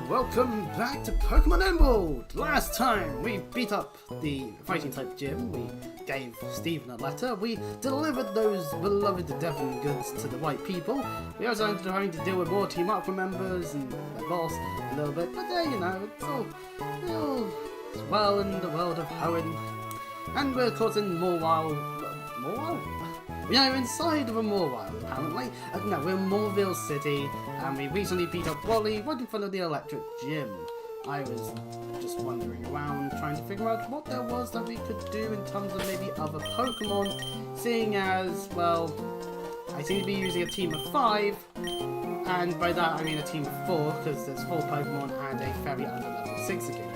welcome back to Pokemon Emerald! Last time we beat up the fighting type gym, we gave Steven a letter, we delivered those beloved Devon goods to the right people. We also ended up having to deal with more Team Aqua members and their boss a little bit, but you know, it's all well in the world of Hoenn. And we're of course in Mauville. We are inside of a Mauville, apparently. No, we're in Mauville City, and we recently beat up Wally right in front of the electric gym. I was just wandering around trying to figure out what there was that we could do in terms of maybe other Pokemon, seeing as, well, I seem to be using a team of 5, and by that I mean a team of 4, because there's 4 Pokemon and a fairy under level 6 again.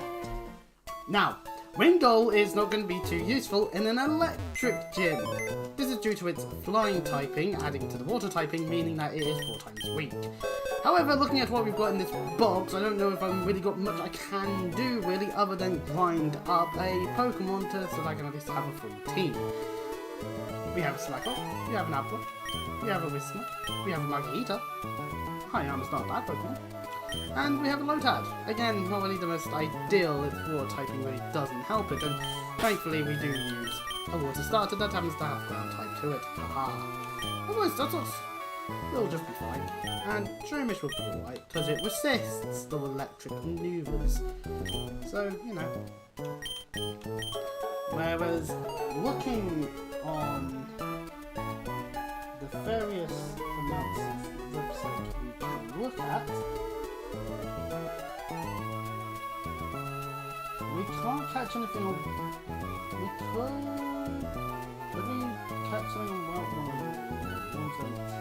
Now, Wingull is not going to be too useful in an electric gym. This is due to its flying typing, adding to the water typing, meaning that it is 4 times weak. However, looking at what we've got in this box, I don't know if I've really got much I can do really other than grind up a Pokemon so that I can at least have a full team. We have a Slakoth, we have an Apple, we have a Whismur, we have a Margarita. Hi, Armor's not a bad Pokemon. And we have a Lotad. Again, not really the most ideal if water typing really doesn't help it, and thankfully we do use a water starter that happens to have ground type to it. Haha. Otherwise, that's us. It'll just be fine. And Shroomish will be alright, because it resists the electric maneuvers. So, you know. Whereas, looking on the various amounts of websites we can look at, we can't catch anything on... We could... Let me catch something on Route 117.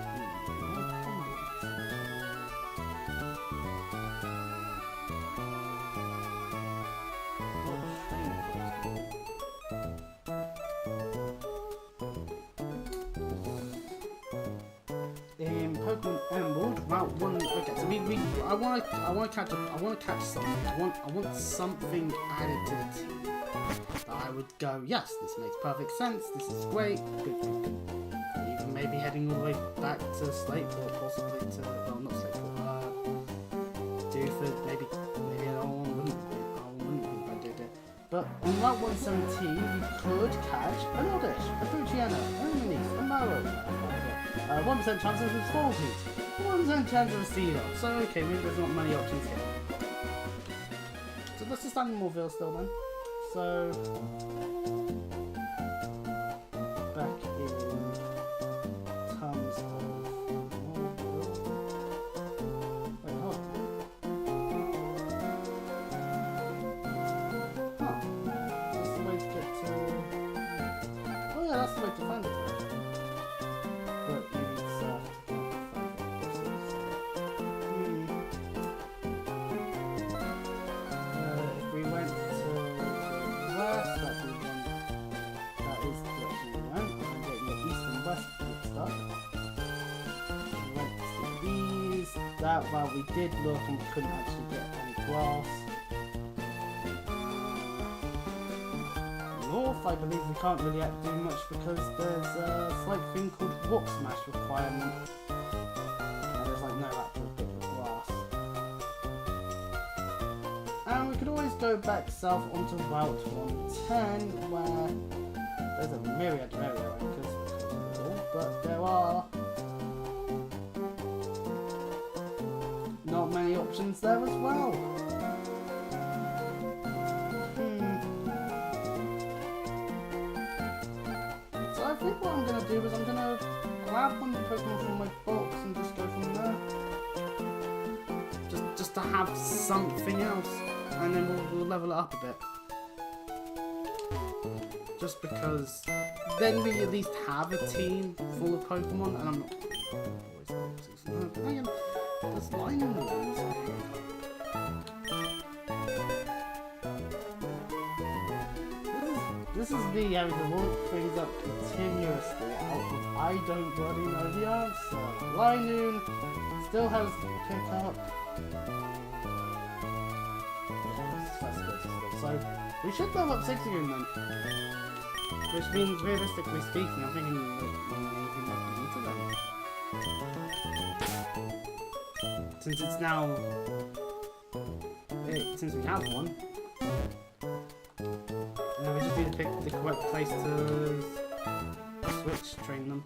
In Pokemon Emerald, Route 1. Okay, so I want to catch something. I want something added to the team. I would go, yes, this makes perfect sense. This is great. Good. Even maybe heading all the way back to Slateport, possibly to, well, not Slateport. Dewford, maybe I wouldn't be if I did it. But on Route 117, you could catch an Oddish, a Poochyena, a Luminis, a Maro. 1% chance of a Spalpy, 1% chance of a Seedot. So okay, maybe there's not many options here. So let's just stand in Mauville still then. So back in terms of Mauville. Wait, hold on. Oh, that's the way to get to... Oh yeah, that's the way to find it. That while we did look and we couldn't actually get any grass. North, I believe we can't really do much because there's a slight thing called Rock Smash requirement. And there's like no actual bit of grass. And we could always go back south onto Route 110 where there's a myriad of areas, but there are not many options there as well. So I think what I'm going to do is I'm going to grab one of the Pokemon from my box and just go from there. Just to have something else, and then we'll level it up a bit. Just because then we at least have a team full of Pokemon, and I'm not always there's lightning rules. This is me having to look things up continuously out of I don't bloody know the answer. Linoon still has to pick up. So we should level up 6 again then. Which means realistically speaking, I'm thinking that maybe might be into them. since it's now since we have one. And then we just need to pick the correct place to switch train them.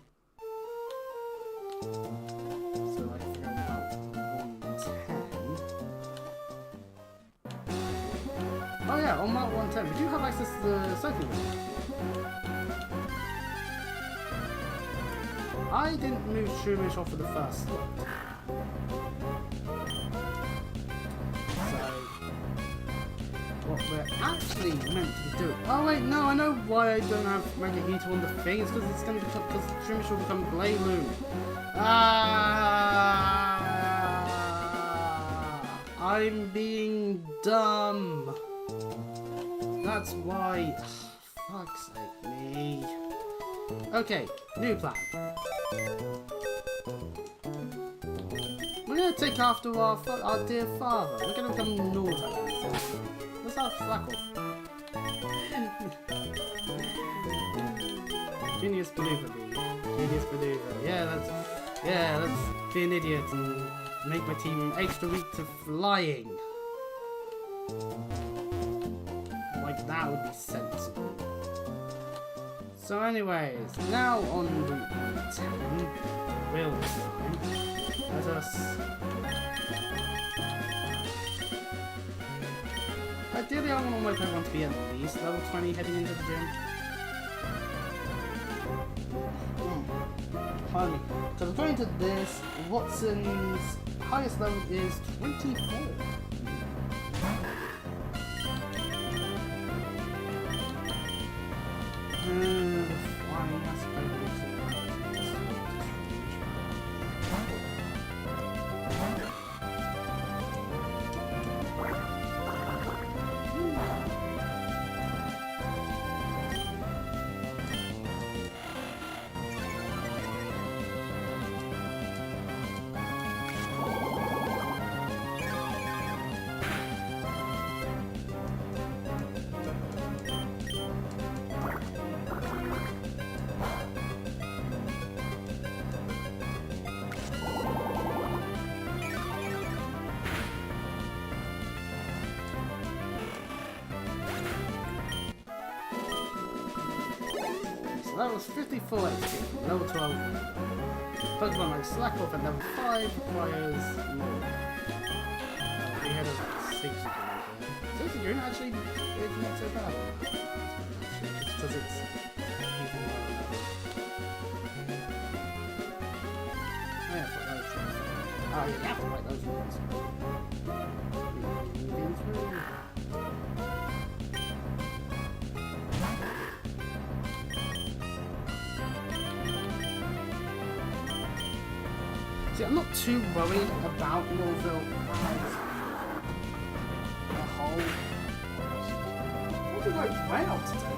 So I can figure out 110. Oh yeah, on Mark 110, we do have access to the cycling lane. I didn't move Schumish off of the first slot. What we're actually meant to be doing. Oh wait, no, I know why I don't have Magic Heater on the thing. It's because it's going to become, because Schumish will become Glamoon. I'm being dumb. That's why. Fuck's sake, me. Okay, new plan. We're gonna take after our dear father. We're gonna become Northern. Let's have slack off. Genius maneuver, genius maneuver. Yeah, let's be an idiot and make my team extra weak to flying. Like that would be sensible. So anyways, now on Route 10, real time, let us... Ideally I want my Pokemon to be at least level 20 heading into the gym. Finally, because according to this, Watson's highest level is 24. Flying aspect. That was 54 HP, level 12. Pokemon like Slack off at level 5 requires more. We had a 60 Green actually it's not so bad. It's because it's even lower level. Oh yeah, for those things. Oh yeah, you have to fight those ones. Moving through. See, I'm not too worried about Mauville as a whole. What did I way out today?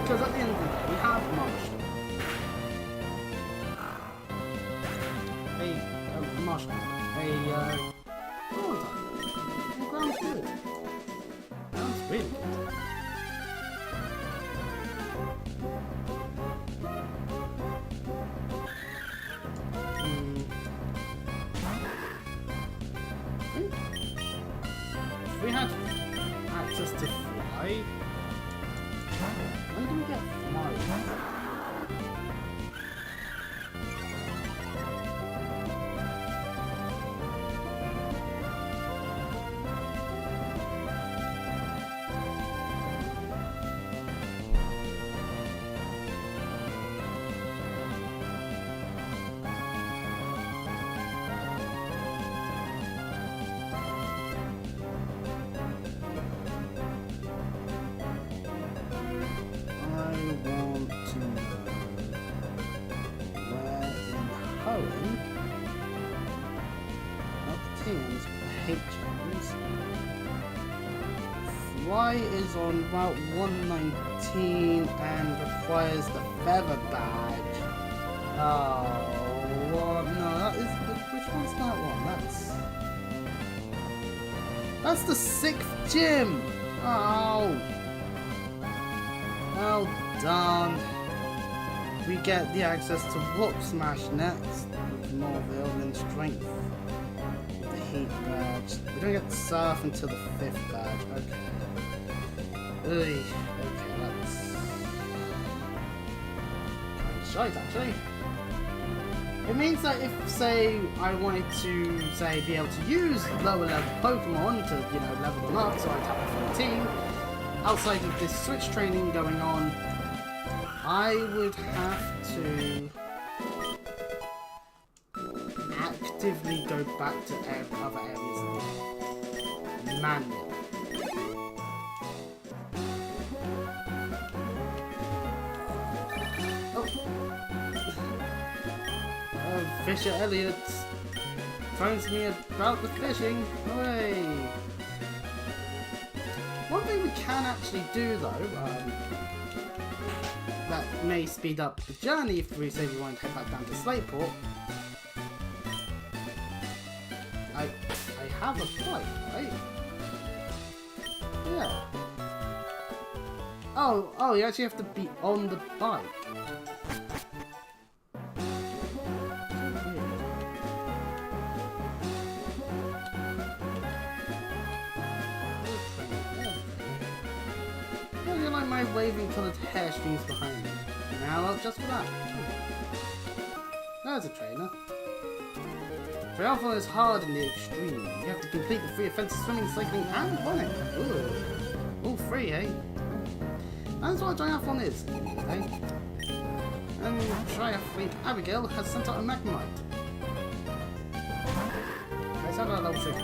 Because at the end of the day, we have Marshall. Marshall. Ground type. And ground's good. Ground's really good. If we had access to fly, when do we get fly? Fly is on Route 119 and requires the feather badge. Oh, what? No, that is. Which one's that one? That's the 6th gym. Oh, well done. we get the access to Whoop Smash next with Mauville and then Strength. The Heat badge. We don't get Surf until the 5th badge. Okay. Okay, that's kind of shite actually. It means that if, say, I wanted to, say, be able to use lower level Pokemon to, you know, level them up, so I tap 14, outside of this Switch training going on, I would have to actively go back to other areas manually. Fisher Elliott phones me about the fishing. Hooray! One thing we can actually do though, that may speed up the journey if we say we want to head back down to Slateport. I have a bike, right? Yeah. Oh, you actually have to be on the bike. Waving coloured hair strings behind me. Now up just for that. There's a trainer. Triathlon is hard in the extreme. You have to complete the 3 offences: swimming, cycling and running. Ooh. All 3, eh? That's what a triathlon is, eh? And triathlete Abigail has sent out a Magnemite. I sent out a level 6.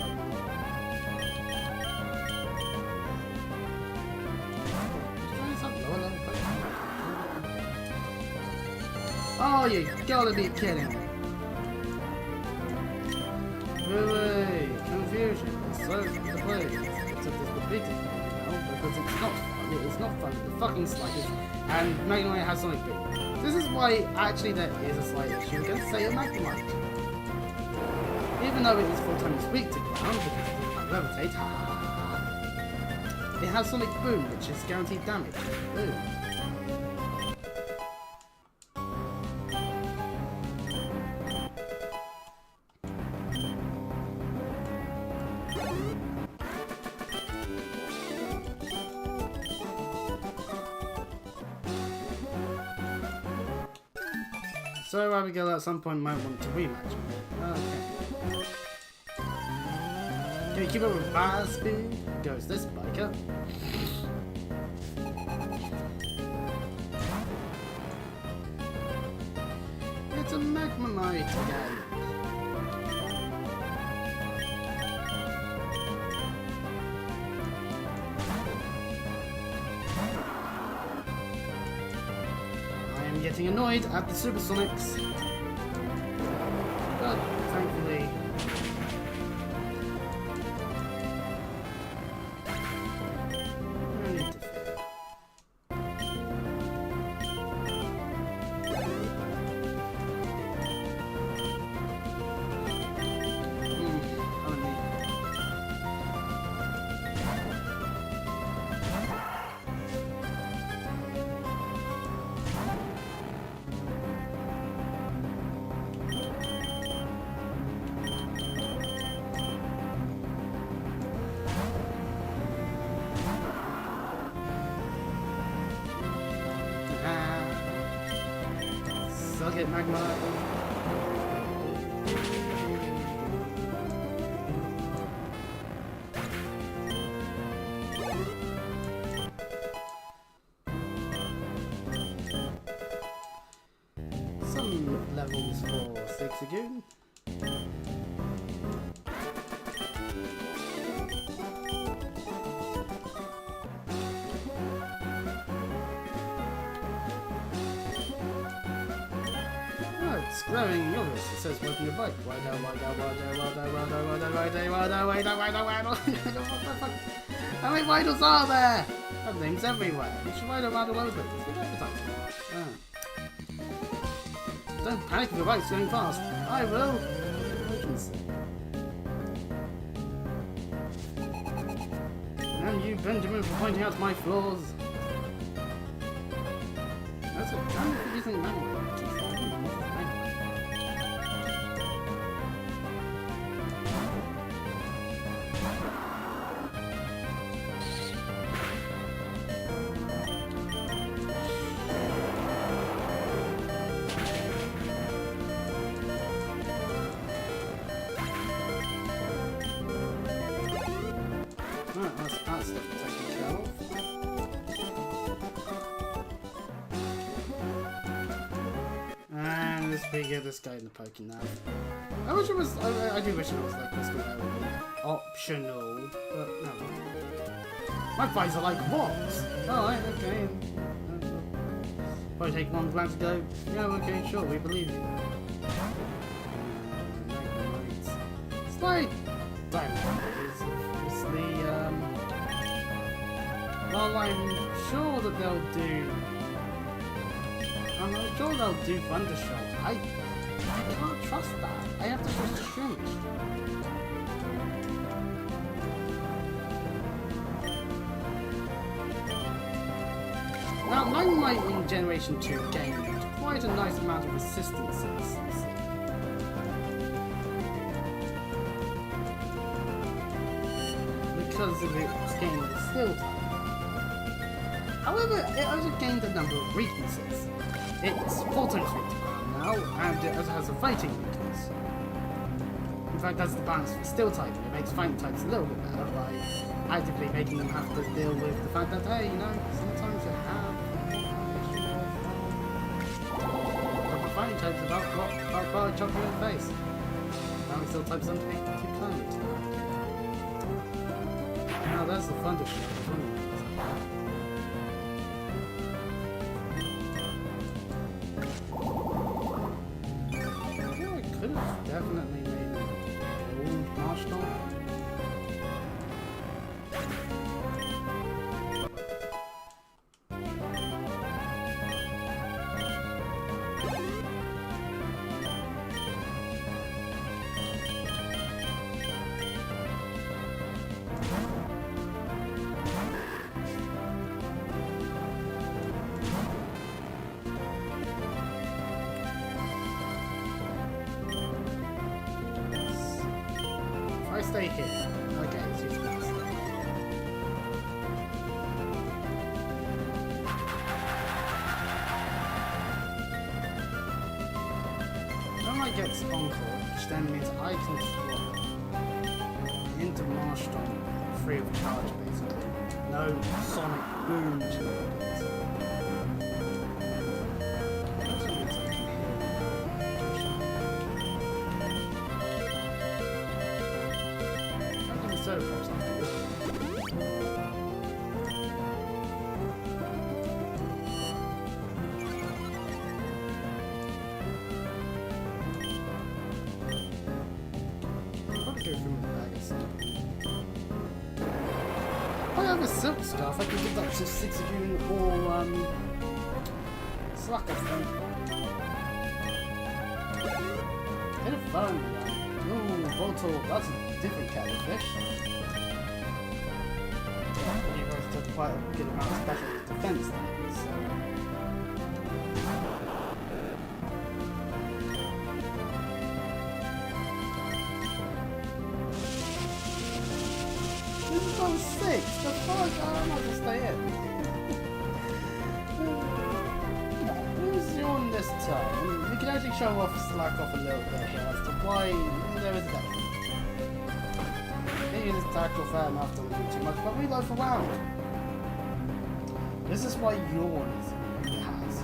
Oh, you gotta be kidding me. Really? Confusion. It's so the play. It's repeated, you know, because it's not fun. It's not fun. The fucking sluggish. And Magnemite has Sonic Boom. This is why actually there is a slight issue against, say, a Magnemite. Even though it is 4 times weak to ground, because it can't levitate, it has Sonic Boom, which is guaranteed damage. Ooh. So Abigail at some point might want to rematch. Okay. Can you keep up with fire speed? Goes this biker. It's a Magnemite again. Getting annoyed at the Supersonics, but thankfully no need to fear. Suck it, Magma. Some levels for Zigzagoon. It's glowing yours. It says working your bike. Why no, why no, why no, why no, why no, why no, why no, why no, why no, why no, why no, what the fuck? How many vitals are there? That thing's everywhere. You should ride around all over it. It's good advertising. Don't panic if your bike's going fast. I will. And you, Benjamin, for pointing out my flaws. That's a damn anything manually. Alright, that's taken care of. And we get this guy in the poking now. I wish it was. I do wish it was like this guy would be optional, but no. Magpies are like rocks. Alright, okay. Probably take one glance to go. Yeah, okay, sure, we believe you. It's like diamonds. It's the well, I'm sure that they'll do. I'm sure they'll do Thundershock. I can't trust that. I have to trust Shrink. Now, mine might in Generation 2 gained quite a nice amount of resistances. Because of its gain of Steel type. However, it also gained a number of weaknesses. It's 4 times weak now, and it also has a fighting weakness. In fact, that's the balance for Steel type. It makes fighting types a little bit better by actively making them have to deal with the fact that, hey, you know, sometimes you have fighting types about chopping you in the face. Now Steel types don't take too kind. Now there's the Thundershock. Definitely made an old marshmallow. I stay here. Okay, it's usually nice. When I get Encore, which then means I can swap into Marshton free of charge, basically. No sonic boom charges. So pops up. Probably go through the bag of stuff. I have a silk scarf. I can give that to 6 of you or slack of them. Bit of fun. Ooh, bottle. That's a different kind of fish. You guys took quite a good amount of special defense then, so. This is on 6! The fuck? I might just stay in. Who's on this turn? We can actually show off Slack off a little bit here as to why there is a difference. He uses tackle fair enough, doesn't do too much, but we loaf around. This is why Yawn has.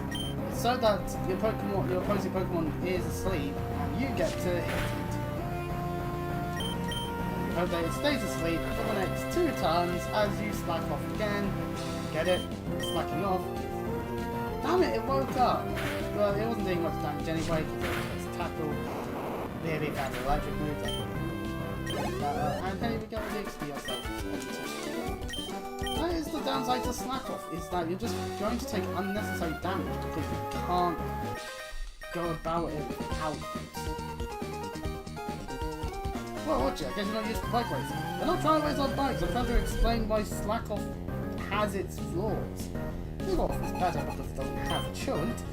It's so that your opposing Pokemon is asleep and you get to hit it. You hope that it stays asleep for the next 2 turns as you slack off again. Get it? Slacking off. Damn it, it woke up! Well, it wasn't doing much damage anyway because it was tackle. Really bad electric move. And here we go with the XP ourselves. That is the downside to Slack Off, is that you're just going to take unnecessary damage because you can't go about it without it. Well, watch it, I guess you're not used to bike racing. We're not trying to race on bikes, I'm trying to explain why Slack Off has its flaws. Slack Off is better because it doesn't have Chunt,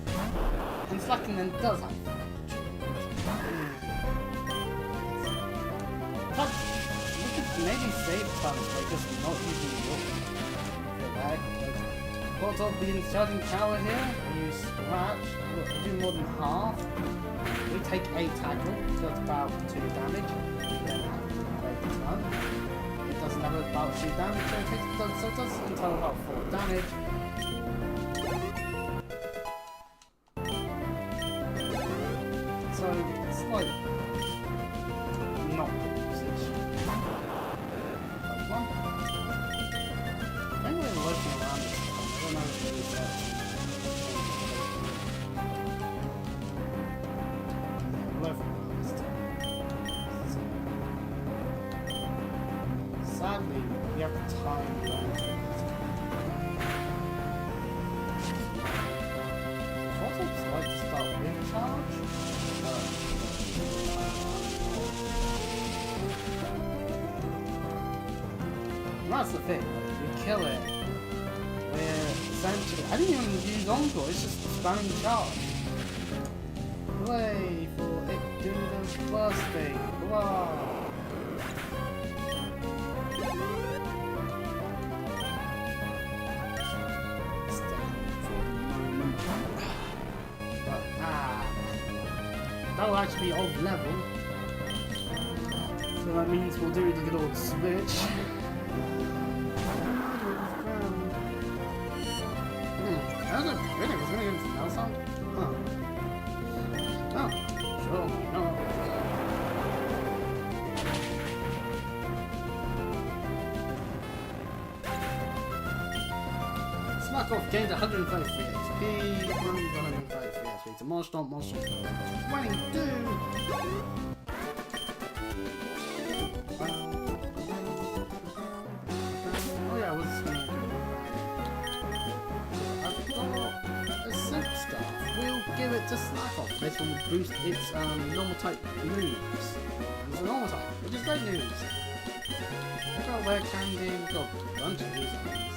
And slacking then does have. But we could maybe save tons by just not using the water. Got off the charging power here. We use scratch. We'll do more than half. We take 8 tackle, so that's about 2 damage. Then have to break the ton. It doesn't have about 2 damage, so it does in total about 4 damage. So it's like not good usage. Like one. I think we're looking around this time. I don't know if it is that. Sadly, we have the time around this. What it's like to start recharge? That's the thing, like, we kill it. We're essentially. I didn't even use Encore, it's just spamming charge. Play for it do the first thing. Wow. But that will actually be off level. So that means we'll do the good old switch. That was really was going to smell sound? Huh. Oh, sure, no. Smack off gained 133 XP, 133 XP. To more stomp, 22. Oh yeah, what's going to do? We'll give it to Slack Off. This will boost its normal type moves. It's a normal type, which is great news. We've got Where Candy, we've got a bunch of these things.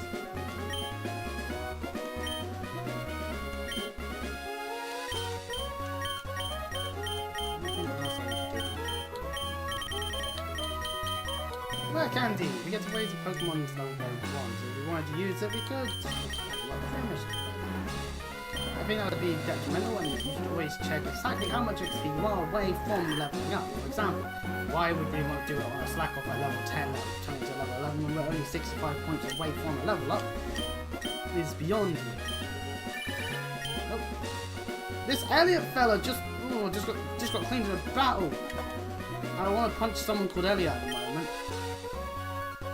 Where Candy! We get to raise a Pokemon's level by 1, so if we wanted to use it, we could. Like pretty much. I think that would be detrimental, and you should always check exactly how much XP you are away from leveling up. For example, why would we want to do it on a Slack Off at level 10, turning to level 11 when we're only 65 points away from a level up? It is beyond me. Nope. This Elliot fella just got cleaned in a battle. I want to punch someone called Elliot at the moment.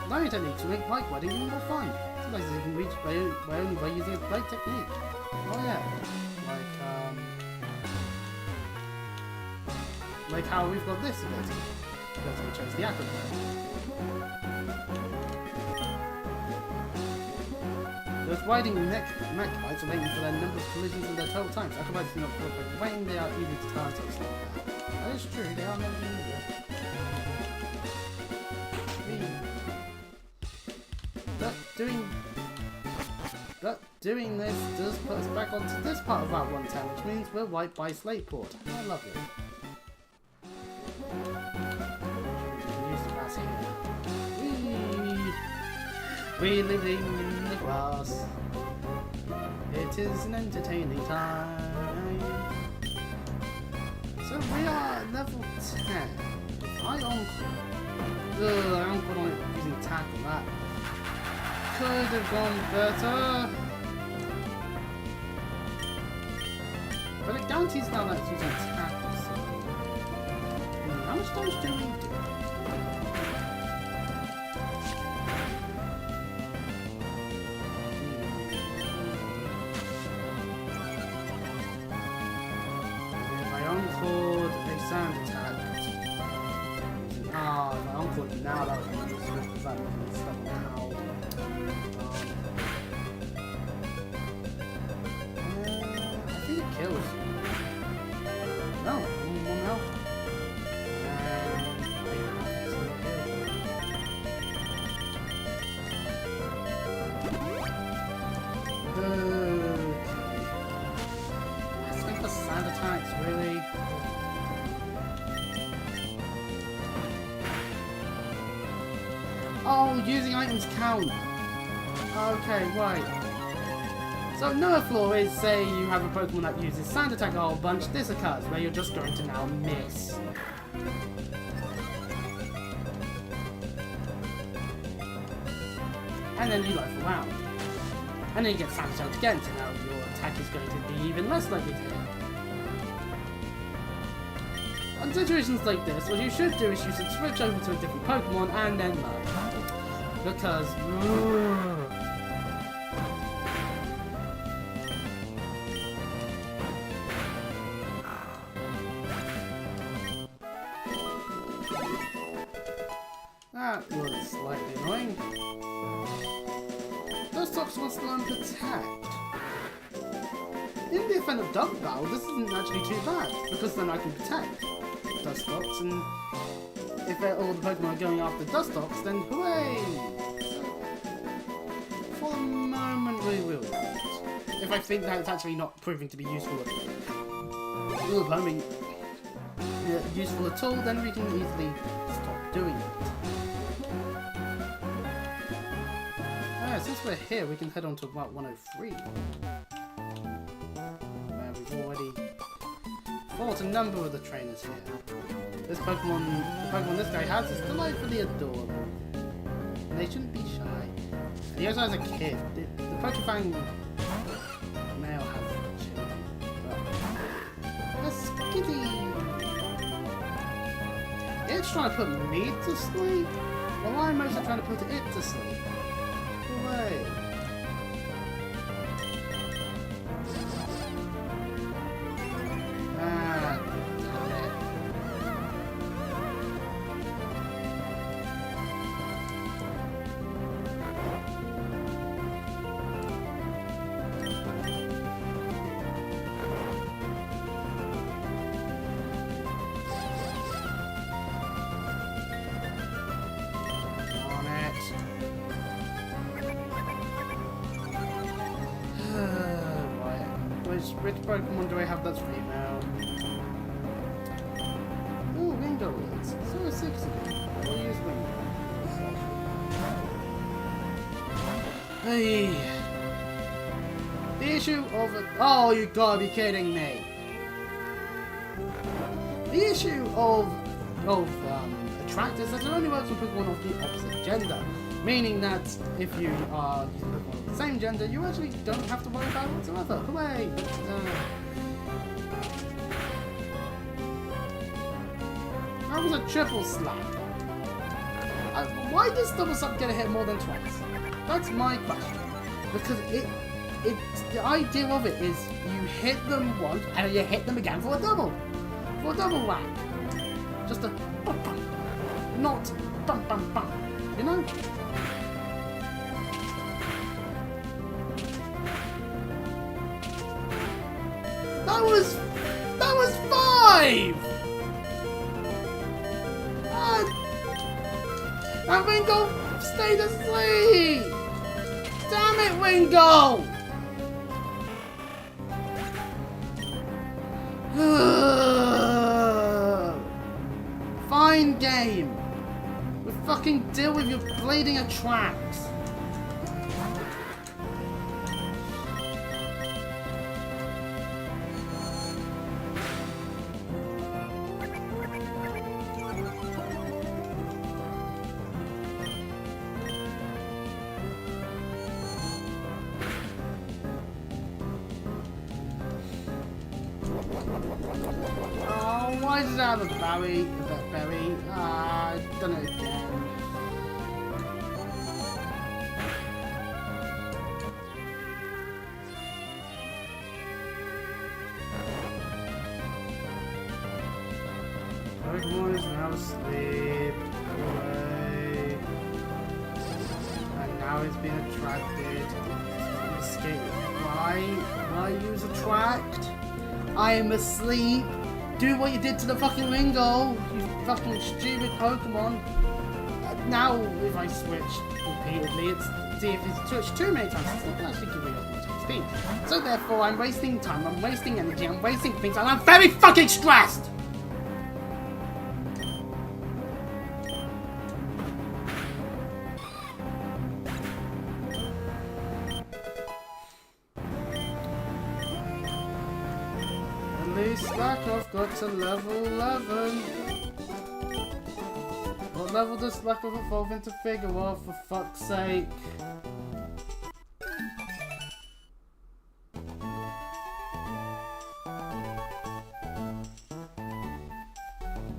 Learning techniques will make bike riding even more fun. Sometimes you can reach only by using a blade technique. Oh yeah, like how we've got this ability, because we chose the acrobat. With riding mech bikes are waiting for their number of collisions and their total times. Acrobats do not feel like rain, they are easy to turn, so it's not bad. That is true, they are never easier. But doing this does put us back onto this part of Route 110, which means we're right by Slateport. How lovely. Use the grass here. We're living in the grass. It is an entertaining time. So we are at level 10. If I encore on it using tackle, that could have gone better. But it guarantees now that it's using tackles. How much damage do we do? If I encored a sand attack. Ah, if I encored now that would be useful because that would be stuff now. Kills. No, one health. Oh, using items count. Okay, right. So another flaw is, say you have a Pokemon that uses Sand Attack a whole bunch, this occurs, where you're just going to now miss. And then you life around. And then you get Sand Attack again, so now your attack is going to be even less likely to hit. In situations like this, what you should do is you should switch over to a different Pokemon and then learn. Because... that was slightly annoying. Dustox wants to learn Protect. In the event of double battle, this isn't actually too bad, because then I can Protect Dustox, and if all the Pokemon are going after Dustox, then hooray! For the moment we will. If I think that it's actually not proving to be useful at useful at all, then we can easily stop doing it. Since we're here, we can head on to Route 103. Where we've already fought a number of the trainers here. This Pokemon, the Pokemon this guy has is delightfully adorable. And they shouldn't be shy. And he also has a kid. The Pokefang male has children. But a skitty. It's trying to put me to sleep. Well, I'm mostly trying to put it to sleep. Away. Which Pokemon do I have that's female? Ooh, Windows. So 60. I'll use Windows. Hey. The issue of it. Oh, you gotta be kidding me. The issue of attract is that it only works with Pokemon of the opposite gender. Meaning that if you are using Pokemon of the same gender, you actually don't have to worry about it whatsoever. Hooray! That was a triple slap. Why does double slap get a hit more than twice? That's my question. Because the idea of it is you hit them once and you hit them again for a double. For a double whack. Just a bum bum. Not bum bum bum. You know? That was 5! And Wingo stayed asleep! Damn it, Wingo! Fine game. We fucking deal with your bleeding attracts. Oh, why does it have a berry? I've done it again. Pokemon is now asleep. Away. And now it's been attracted. Escape. Why use attract? I am asleep. Do what you did to the fucking Wingo, you fucking stupid Pokemon. Now, if I switch repeatedly, see if it's switched too many times, it's not actually giving us much XP. So therefore, I'm wasting time, I'm wasting energy, I'm wasting things, and I'm very fucking stressed! got to level 11. What level does Lack of evolve into Figaro, for fuck's sake?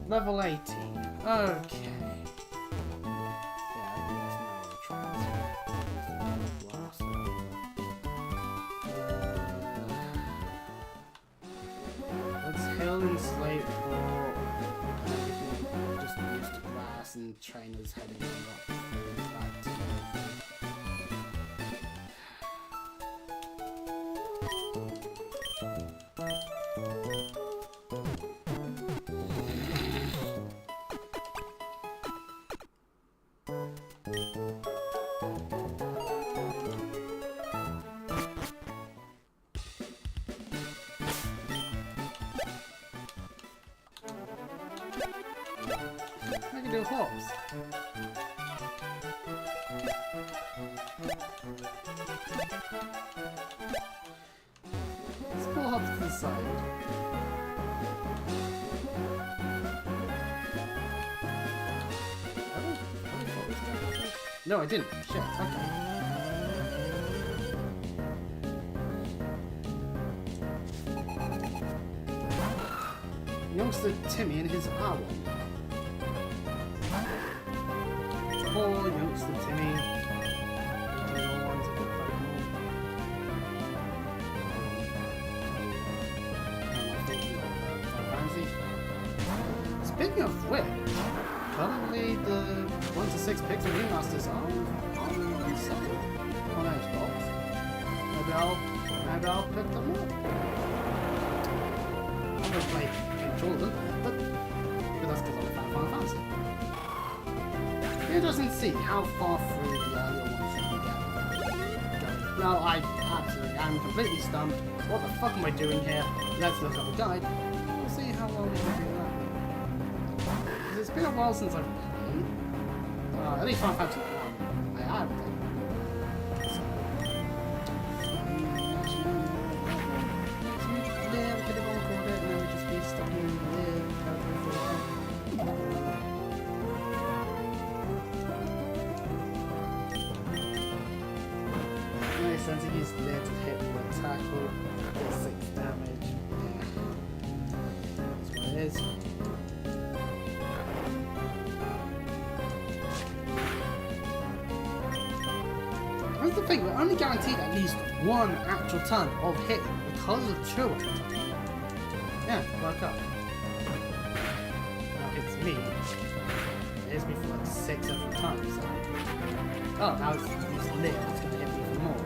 Level 18. Okay. And trainers heading up. I can do hops. Let's pull hops to the side. No, I didn't. Shit, okay. Youngster Timmy and his owl. Poor youngster Timmy. Speaking of which, currently the 1 to 6 pixel remasters are on sale on Xbox. Maybe I'll pick them up. I'm gonna play all of them, but that's because I'm a fan of Final Fantasy. It doesn't see how far through the earlier ones you can get. Now I absolutely am completely stumped. What the fuck am I doing here? Let's look up a guide. We'll see how well we can do that. Because it's been a while since I've played. At least Final Fantasy 1. I have played. Since he used there to hit with a tackle, get 6 damage. That's what it is. That's the thing, we're only guaranteed at least 1 actual turn of hitting because of chewing. Yeah, work up. Now it's me. It hits me for like 6 different times. So. Oh, now it's lit, it's gonna hit me for more.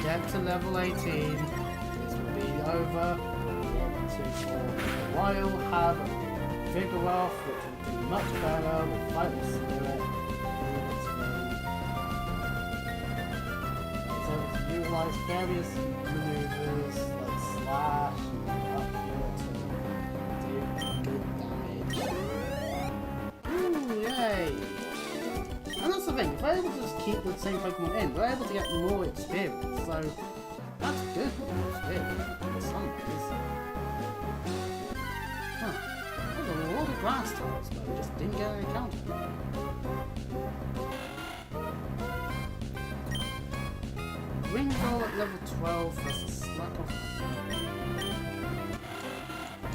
Get to level 18. This will be over. 1, 2, 4. While have Vigoroth, which will do much better with Vital Spirit. It's able to utilize various maneuvers like slash and up here to do good damage. Ooh, yay! And that's the thing, if we're able to just keep the same Pokemon in, we're able to get more experience, so that's good experience in some ways. Huh. There's a lot of grass types, but we just didn't get an encounter. Ringo at level 12 versus Slack off.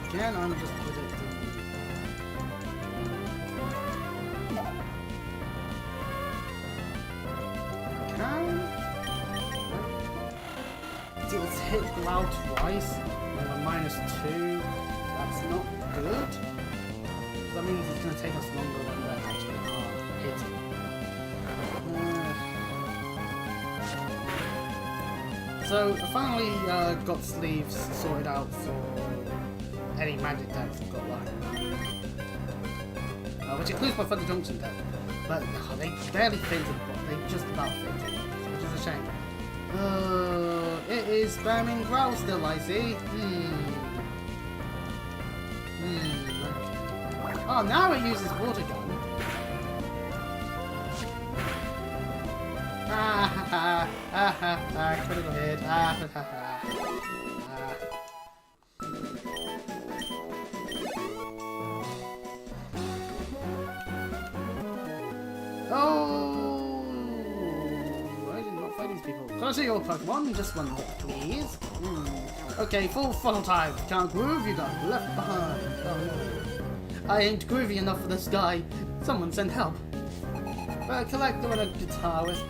Again, I'm just predicting. It's hit Growl twice, and a -2. That's not good. That means it's going to take us longer than we're actually hitting. So I finally got sleeves sorted out for any magic decks I've got left, which includes my Thunder Junction deck. But they barely fit into the box. They just about fit in, which is a shame. It is spamming Growl still, I see. Oh, now it uses Water Gun. Ah ha ha. Ah ha ha. Critical hit. Ah ha ha ha. Oh! I did not fight these people. Can I see your Pokemon? Just one hit, please. Okay, full funnel time. Can't groove, you got left behind. Oh no. I ain't groovy enough for this guy. Someone send help. A collector and a guitarist.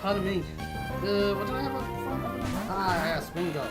Pardon me. What did I have up front? Ah, yes, bingo.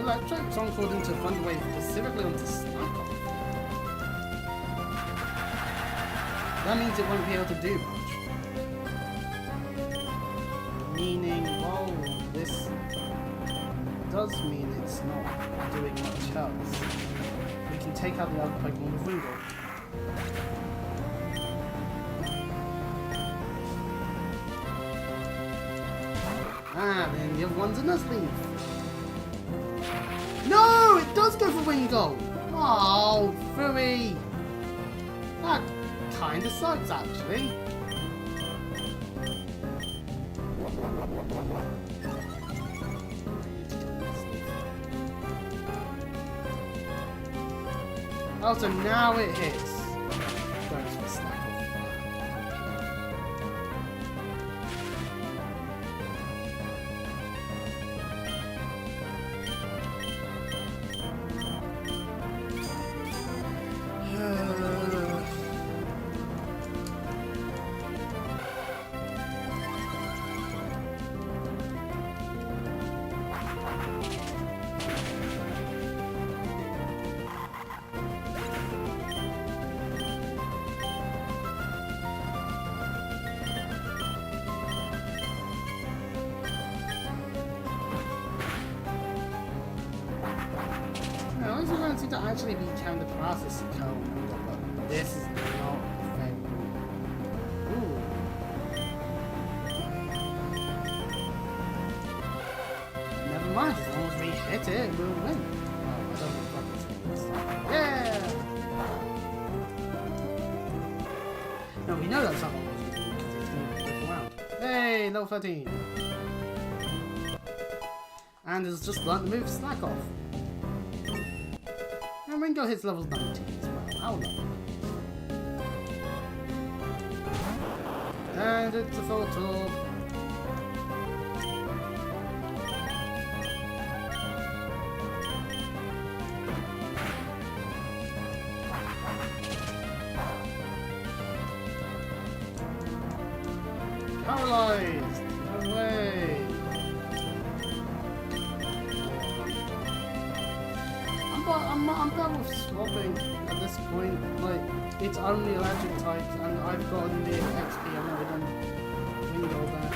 Electric song called into Thunderwave specifically onto Snap-Off. That means it won't be able to do much. Meaning, well, this does mean it's not doing much else. We can take out the other Pokemon with Wingull. Ah, then the other one's a Nuzleaf. No! It does go for Wingull! Oh, Furry! That kinda sucks, actually. Oh, so now it hits. Goes for Snap-Off. I don't seem to actually be counting the process code, but this is not very good. Ooh. Never mind, as long as we hit it, we'll win. Oh, I don't know what this means. Yeah! No, we know that's not what we're doing because it's going to flip around. Hey, level 13! And it's just learned to move Slack off. And Ringo hits level 19 as well. How long? And it's a photo. Paralyzed! No way! I'm done with swapping at this point. Like, it's only electric types, and I've gotten the XP. I've never done wind all that.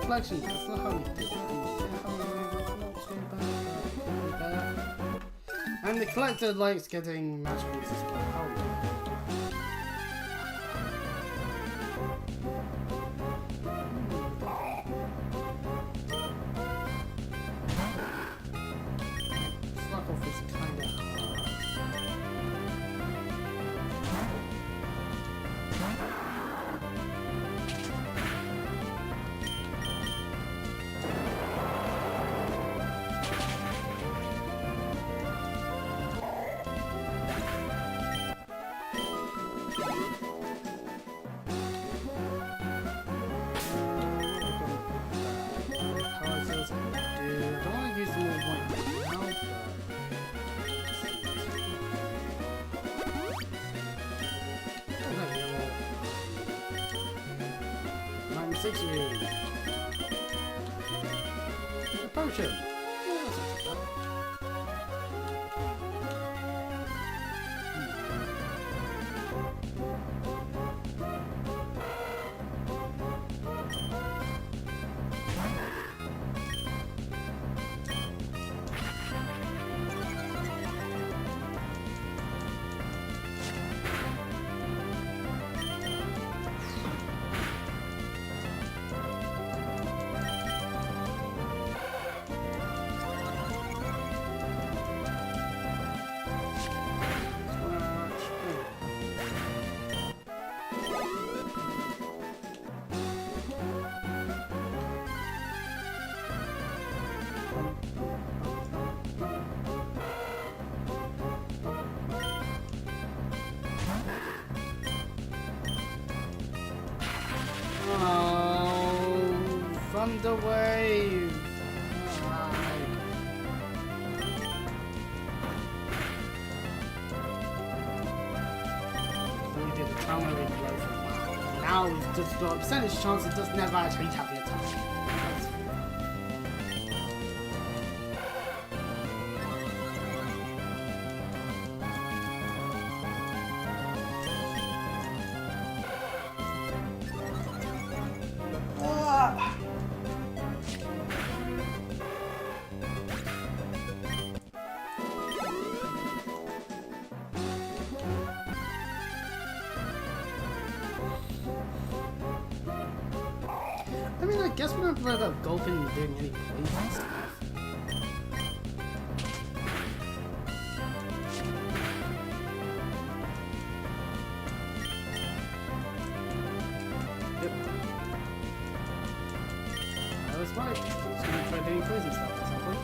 Collection, that's not how we do it. And the collector likes getting match points as well. Slack off is kind of I don't want to use them all at once. 360. A potion. Yeah, that's not too bad. Thunder wave! We did a time where we blow from wow. Now we've just got a percentage chance it does never actually have the attack. I mean, I guess we don't have to worry about golfing and doing any poison stuff. Yep. I was right. I was going to try doing poison stuff at some point.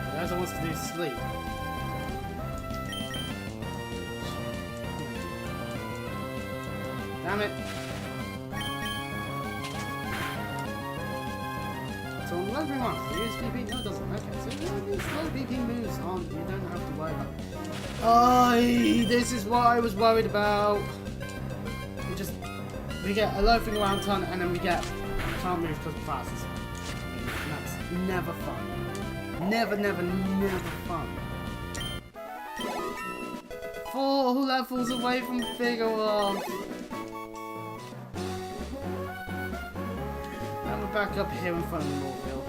But as I wants to do sleep. Damn it! So on low BP one, do you use BP? No, it doesn't. Okay, so these low BP moves aren't, you don't have to worry about. Oh, this is what I was worried about. We get a low thing around ton and then we can't move because of fastest. And that's never fun. Never, never, never fun. 4 levels away from figure off. Back up here in front of Mauville.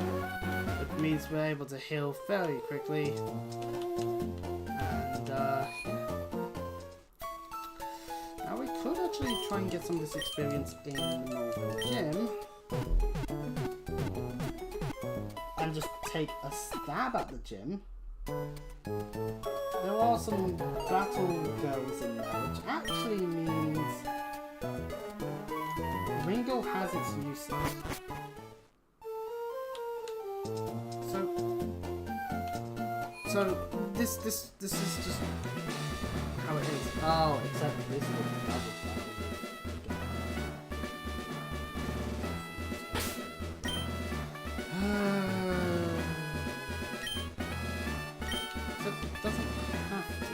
It means we're able to heal fairly quickly. And now we could actually try and get some of this experience in the Mauville gym. And just take a stab at the gym. There are some battle girls in there, which actually means Ringo has its uses. So this is just how it is. Oh, except this is a double battle. So it doesn't have to.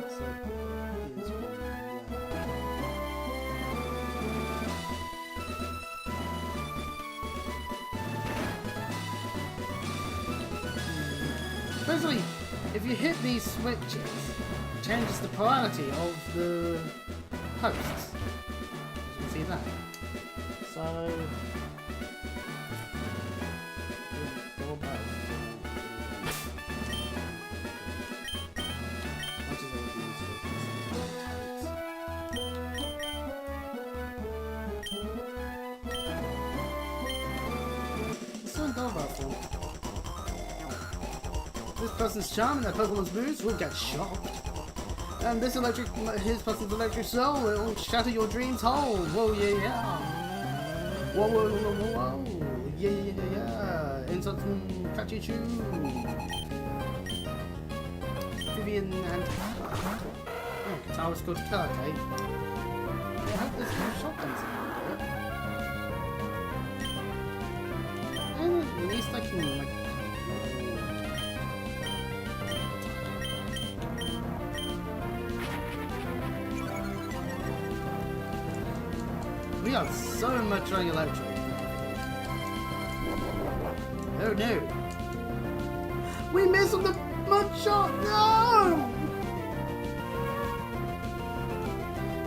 So it is Basically, if you hit these switches, it changes the polarity of the hosts. You can see that. So, this person's charm and their Pokemon's moves will get shocked. And his person's electric soul will shatter your dreams whole. Whoa, yeah, yeah. Whoa, whoa, whoa, whoa, whoa. Yeah, yeah, yeah. Insult from catchy tune. Vivian and Guitar scored to kill, okay. I hope this shotgun's in there. And at least I can, like, We are so much running electric. Oh no! We missed on the mud shot! No!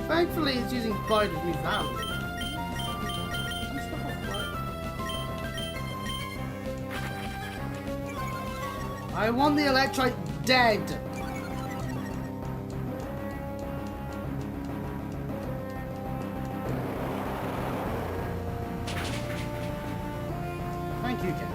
Thankfully, it's using Bide with New Valley. I want the Electrite dead! Thank you, Ken.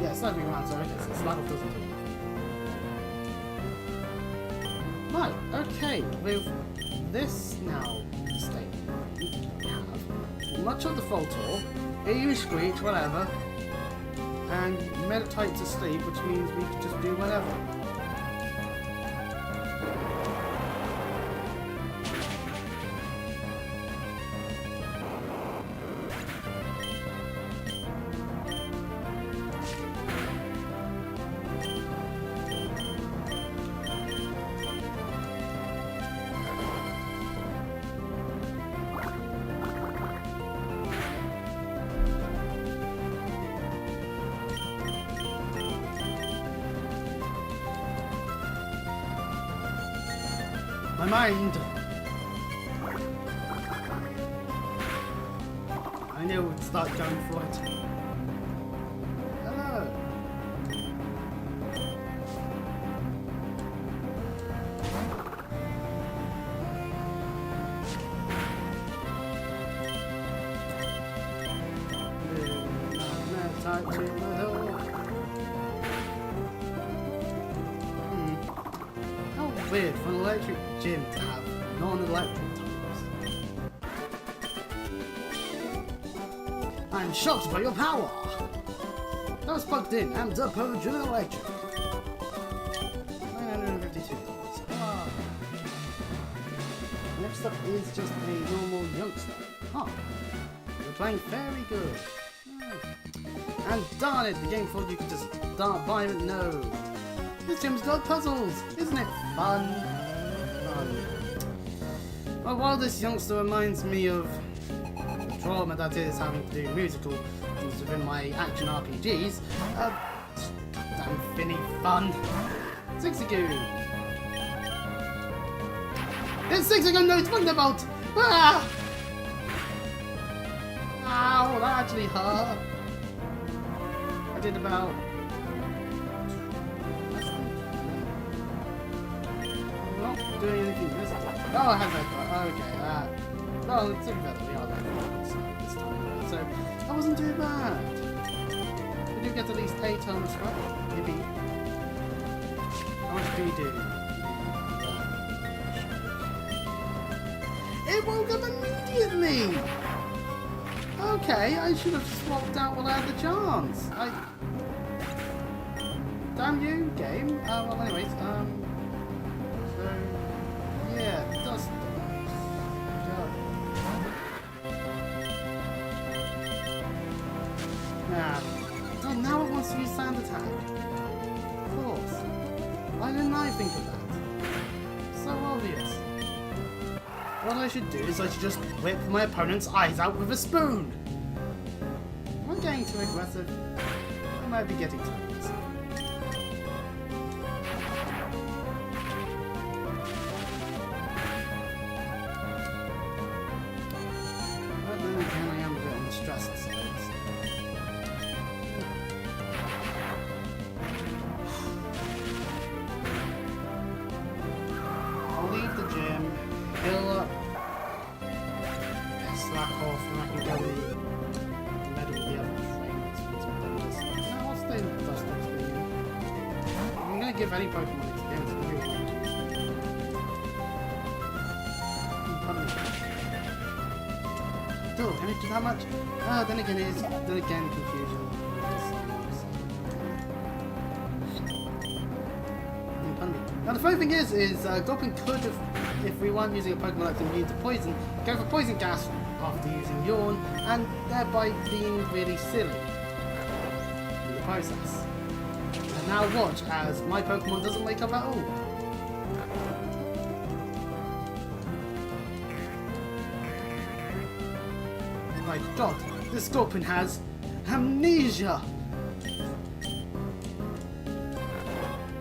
Yeah, it's not being around, so I guess it's level doesn't do it. Right, okay, with this now state, we have much of the Voltor, EU Screech, whatever, and Meditate to Sleep, which means we can just do whatever. My mind! I knew it would start going for it. Hello! Type to the hill. Weird for an electric gym to have non-electric types. I'm shocked by your power! That was plugged in and up over General Electric. $952. Ah. Next up is just a normal youngster. Huh. You're playing very good. And darn it, the game thought you could just start by it. No. This gym's got puzzles! Isn't it fun? Well, while this youngster reminds me of the trauma that is having to do musical things within my action RPGs, goddamn Finny fun. Zigzagoon! It's Zigzagoon, no, it's Thunderbolt! Ah! Ow, that actually hurt. I did about... doing anything this time. Oh, I have that. Okay, well, it's even better. We are there this time. So, that wasn't too bad. We do get at least 8 on the scrap. Maybe. How much do you do? It woke up immediately! Okay, I should have swapped out while I had the chance. Damn you, game. Well, anyways, yeah, it does. Nah. Oh, now it wants to use sand attack. Of course. Why didn't I think of that? So obvious. What I should do is I should just whip my opponent's eyes out with a spoon. Am I getting too aggressive? I might be getting too aggressive. Give any Pokemon experience to you. Still, can it do that much? Then again, confusion. Now the funny thing is Goblin could have, if we weren't using a Pokemon that's immune to poison, go for Poison Gas after using Yawn, and thereby being really silly in the process. And Now watch as my Pokemon doesn't wake up at all. My god, this Scorpion has amnesia!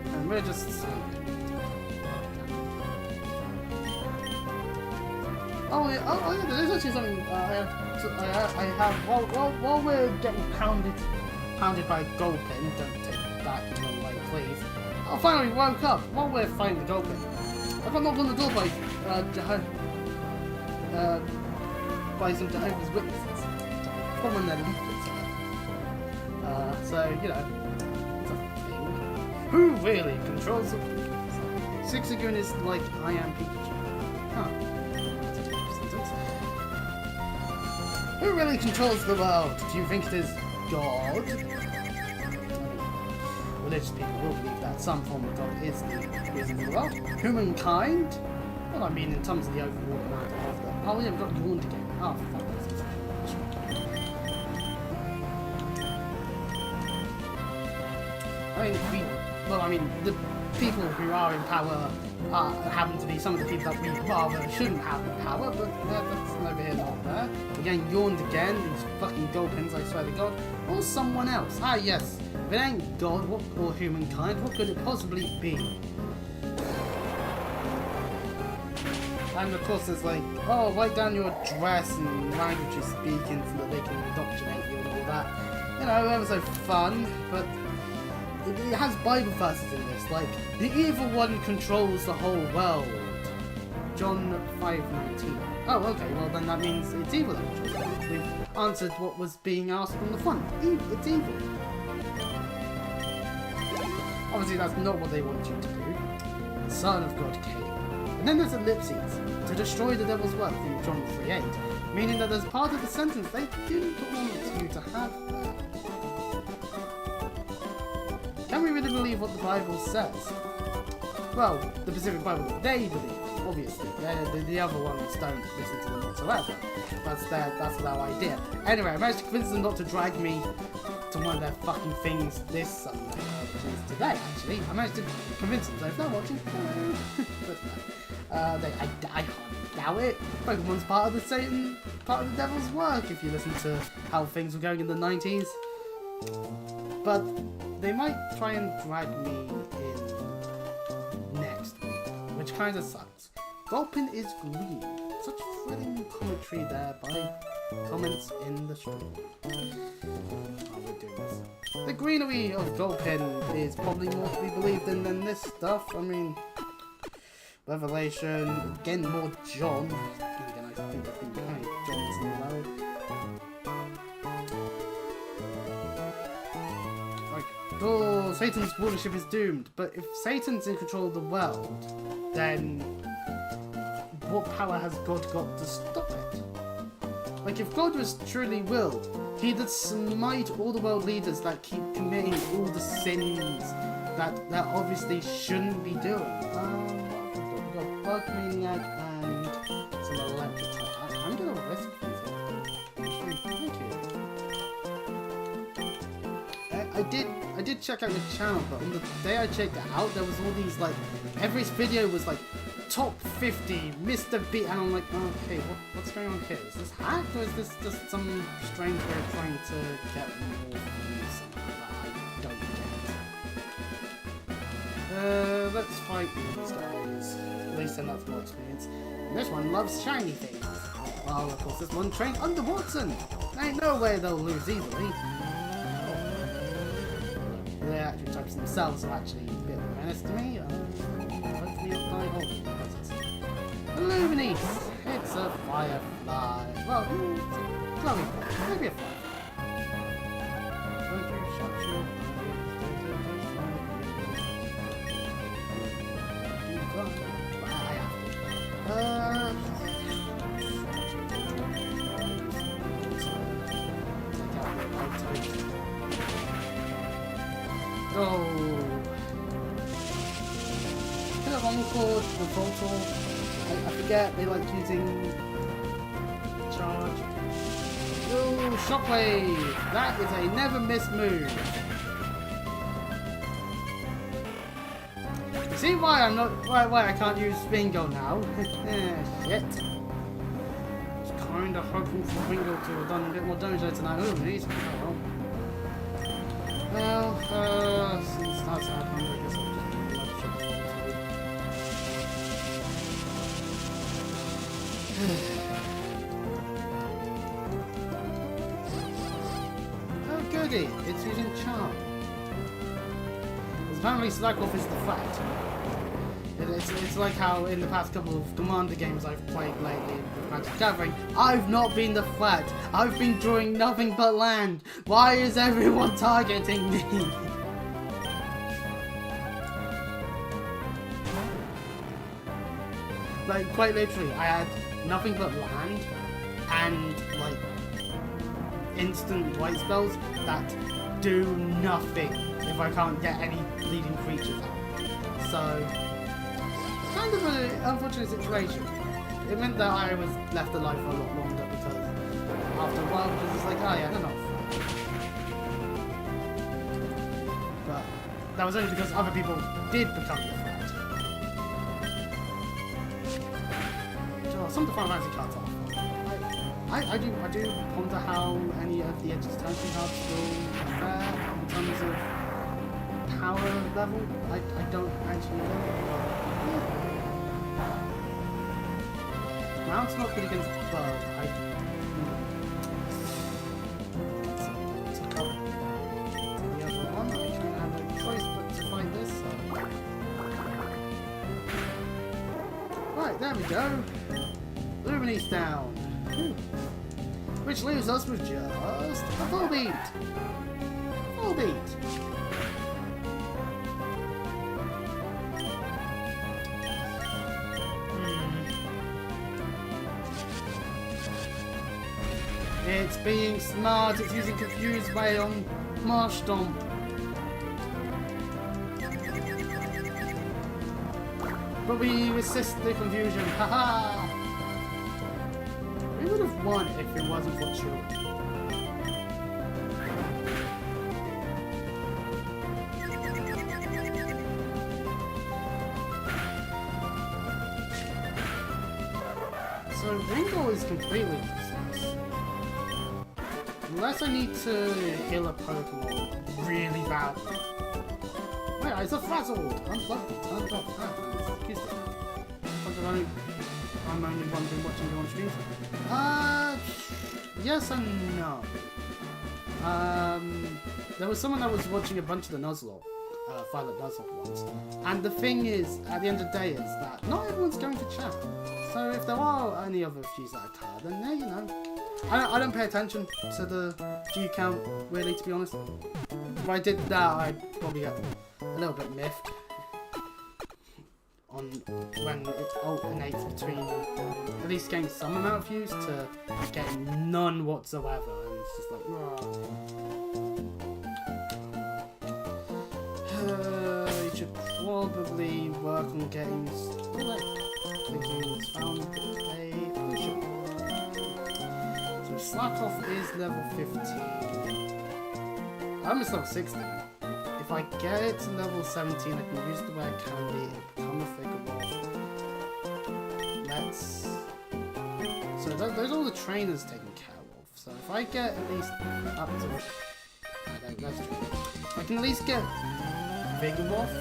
And we're just... Oh yeah, there's actually something I have while we're getting pounded by Gulpin, don't take that the wrong way, please. I finally woke up while we're fighting the Gulpin. I got knocked on the door by some Jehovah's Witnesses. From one of their leaflets. So, you know, it's a thing. Who really controls the... Zigzagoon is like I am Pikachu. Huh. Who really controls the world? Do you think it is God? Religious people will believe that some form of God is the reason for the world. Humankind? Well, I mean, in terms of the overall amount of them. Oh, yeah, we've got Yawned again. Oh, fuck this. I mean, the people who are in power happen to be some of the people that we rather shouldn't have in power, but that's neither here nor there. Again, Yawned again, these fucking Gulpins, I swear to God. Or someone else. Ah, yes. If it ain't God or humankind, what could it possibly be? And of course there's like, oh, write down your address and language you speak in so that they can indoctrinate you and all that. You know, that was so fun, but it has Bible verses in this, like, the evil one controls the whole world. John 5:19. Oh, okay, well then that means it's evil that controls the world. We've answered what was being asked from the front. It's evil. Obviously that's not what they want you to do. The Son of God came. And then there's ellipses, to destroy the devil's work in John 3:8, meaning that as part of the sentence they didn't want you to have there. Can we really believe what the Bible says? Well, the Pacific Bible that they believe, obviously. The other ones don't listen to them whatsoever. That's their idea. Anyway, I managed to convince them not to drag me to one of their fucking things this Sunday, which is today actually. I managed to convince them, so if they're watching, but no. I can't doubt it. Pokemon's part of the devil's work if you listen to how things were going in the 90s. But they might try and drag me in next week, which kind of sucks. Gulpin is green. Such thrilling commentary there by comments in the stream. Oh, we're doing this. The greenery of Gulpin is probably more to be believed in than this stuff. I mean, Revelation, again more John. Again, I think there's been kind of Johns in the world. Like, oh, Satan's rulership is doomed. But if Satan's in control of the world, then what power has God got to stop it? Like, if God was truly willed, he'd smite all the world leaders that keep committing all the sins that obviously shouldn't be doing. Bug Maniac and some electric type. I'm gonna risk these. Thank you. I did check out your channel, but on the day I checked it out, there was all these like every video was like top 50 Mr. B, and I'm like, okay, what's going on here? Is this hacked or is this just some strange way of trying to get more views that I don't get? Let's fight these guys. At least then that's more experience. And this one loves shiny things. Well, of course, this one trained under Watson. Ain't no way they'll lose easily. The actual types themselves are actually a bit of a menace to me. Hopefully it'll die off. Illuminate! It's a firefly. Well, it's a glowing fly. Maybe a firefly. Oh. Bit of Encore, the Voltor. I forget, they like using charge. Oh, Shockwave! That is a never miss move. See why I'm not why I can't use Bingo now? Shit. Just kinda hoping for Bingo to have done a bit more damage there tonight. Oh, he's well, since that's happened, I guess I'll just do another shot. Oh goody, it's using charm. Apparently Slackoff is the fact. It's like how in the past couple of Commander games I've played lately with Magic Gathering, I've not been the threat. I've been drawing nothing but land. Why is everyone targeting me? Like, quite literally, I had nothing but land and, like, instant white spells that do nothing if I can't get any leading creatures out. So, kind of an unfortunate situation. It meant that I was left alive for a lot longer because after a while, because it's like, oh yeah, they're not fun. But that was only because other people did become the threat. Some of the Final Fantasy cards are fun. I do ponder how any of the Edge's Tension cards will fare in terms of power level. I don't actually know. Mount's not good against bow. To cover the other one, I kind of have a choice but to find this. So. Right, there we go. Lumine's down. Which leaves us with just a full beat. Full beat. It's being smart, it's using Confused Way on Marsh Stomp. But we resist the confusion, haha! We would have won if it wasn't for Chew. So Ringo is completely useless. Unless I need to heal a Pokemon really badly. Wait, it's a frazzled! Unplugged it, turned off. Excuse me. I'm only wondering watching you on stream. Yes and no. There was someone that was watching a bunch of the Nuzlocke, Violet Nuzlocke ones. And the thing is, at the end of the day, is that not everyone's going to chat. So if there are any other views that occur, then there you know. I don't pay attention to the view count, really, to be honest. If I did that, I'd probably get a little bit miffed on when it alternates between at least getting some amount of views to getting none whatsoever, and it's just like, you should probably work on getting found a potion. So Slackoff is level 15. I'm just level 16. If I get it to level 17, I can use the Rare Candy and become a figure off. So those are all the trainers taken care of. So if I get at least up to... that's true. I can at least get Vigoroth.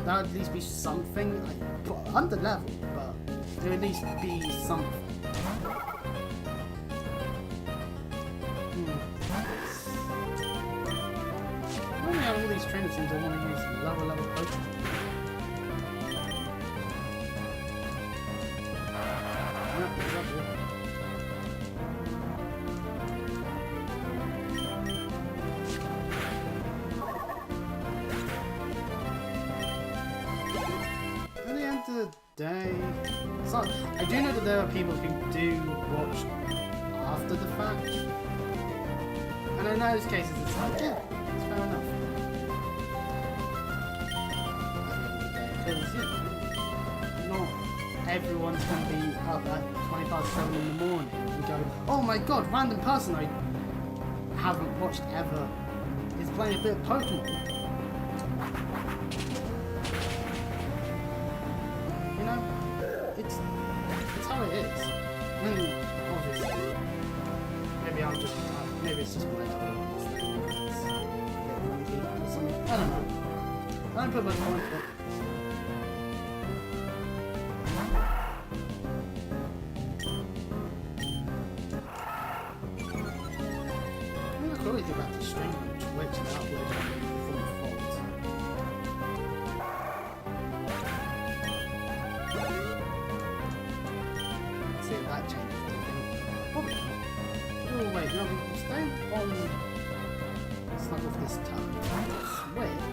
That would at least be something. Like, under level, but it would at least be something. All these trainers seem to want to use lower level Pokemon. At the end of the day, so I do know that there are people who do watch after the fact, and in those cases it's like, yeah, it's fair enough. Because, you know, not everyone's going to be up at 20 past 7 in the morning and go, oh my god, random person I haven't watched ever is playing a bit of Pokemon. know, it's how it is. Obviously, maybe I'm just, maybe it's just my other thing. Or something. I don't know. I don't put much point, but. I could always go back to stream and Twitch and upload from the fault. See if that changes anything. Probably not. Oh wait, no, we'll stay on. Let's not go for this time. Switch.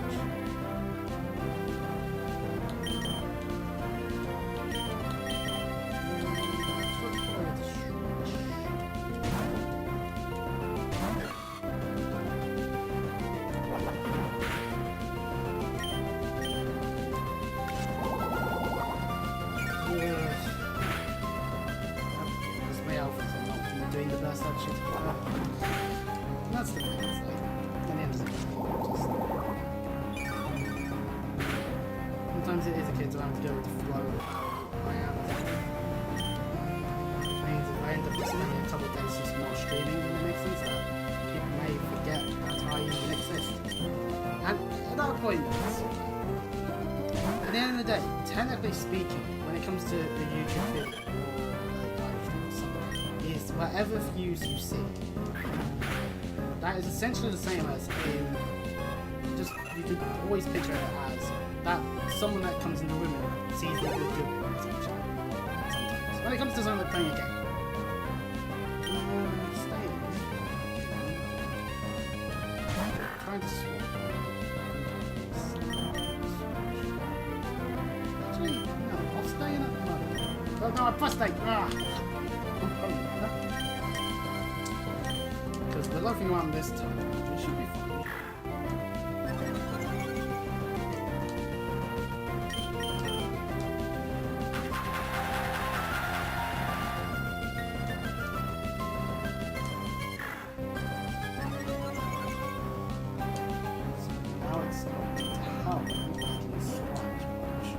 That's the thing, it's like, at the end of the day, sometimes it is a case of having to go with the flow of how I am. It means if I end up spending a couple of days just not streaming, then it makes sense that people may forget that I even exist. And at that point, at the end of the day, technically speaking, when it comes to the YouTube video, or live stream or something, is whatever views you see. That is essentially the same as in, just, you could always picture it as that someone that comes in the room and sees what you're doing, essentially. Sometimes. When it comes to someone like playing a game. Trying to swap. Actually, no, I'll stay in at the moment. Oh no, I pressed stay! Because we're loafing around this time, it should be fun. So now it's how I can swatch.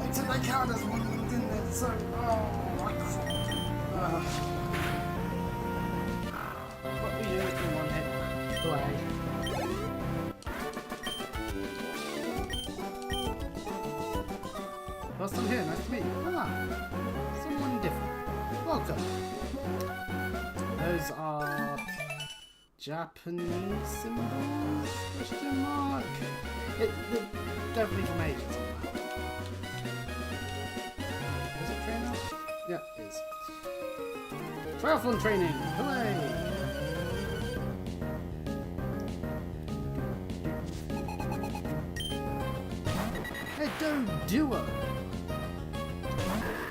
Except my character's one didn't it? So, oh, I can't. First time here, nice to meet you. Ah, someone different. Welcome. Those are Japanese symbols? Question mark? They're definitely from Asia somehow. Is it trainer? Yeah, it is. Triathlon training! Hooray! Duo.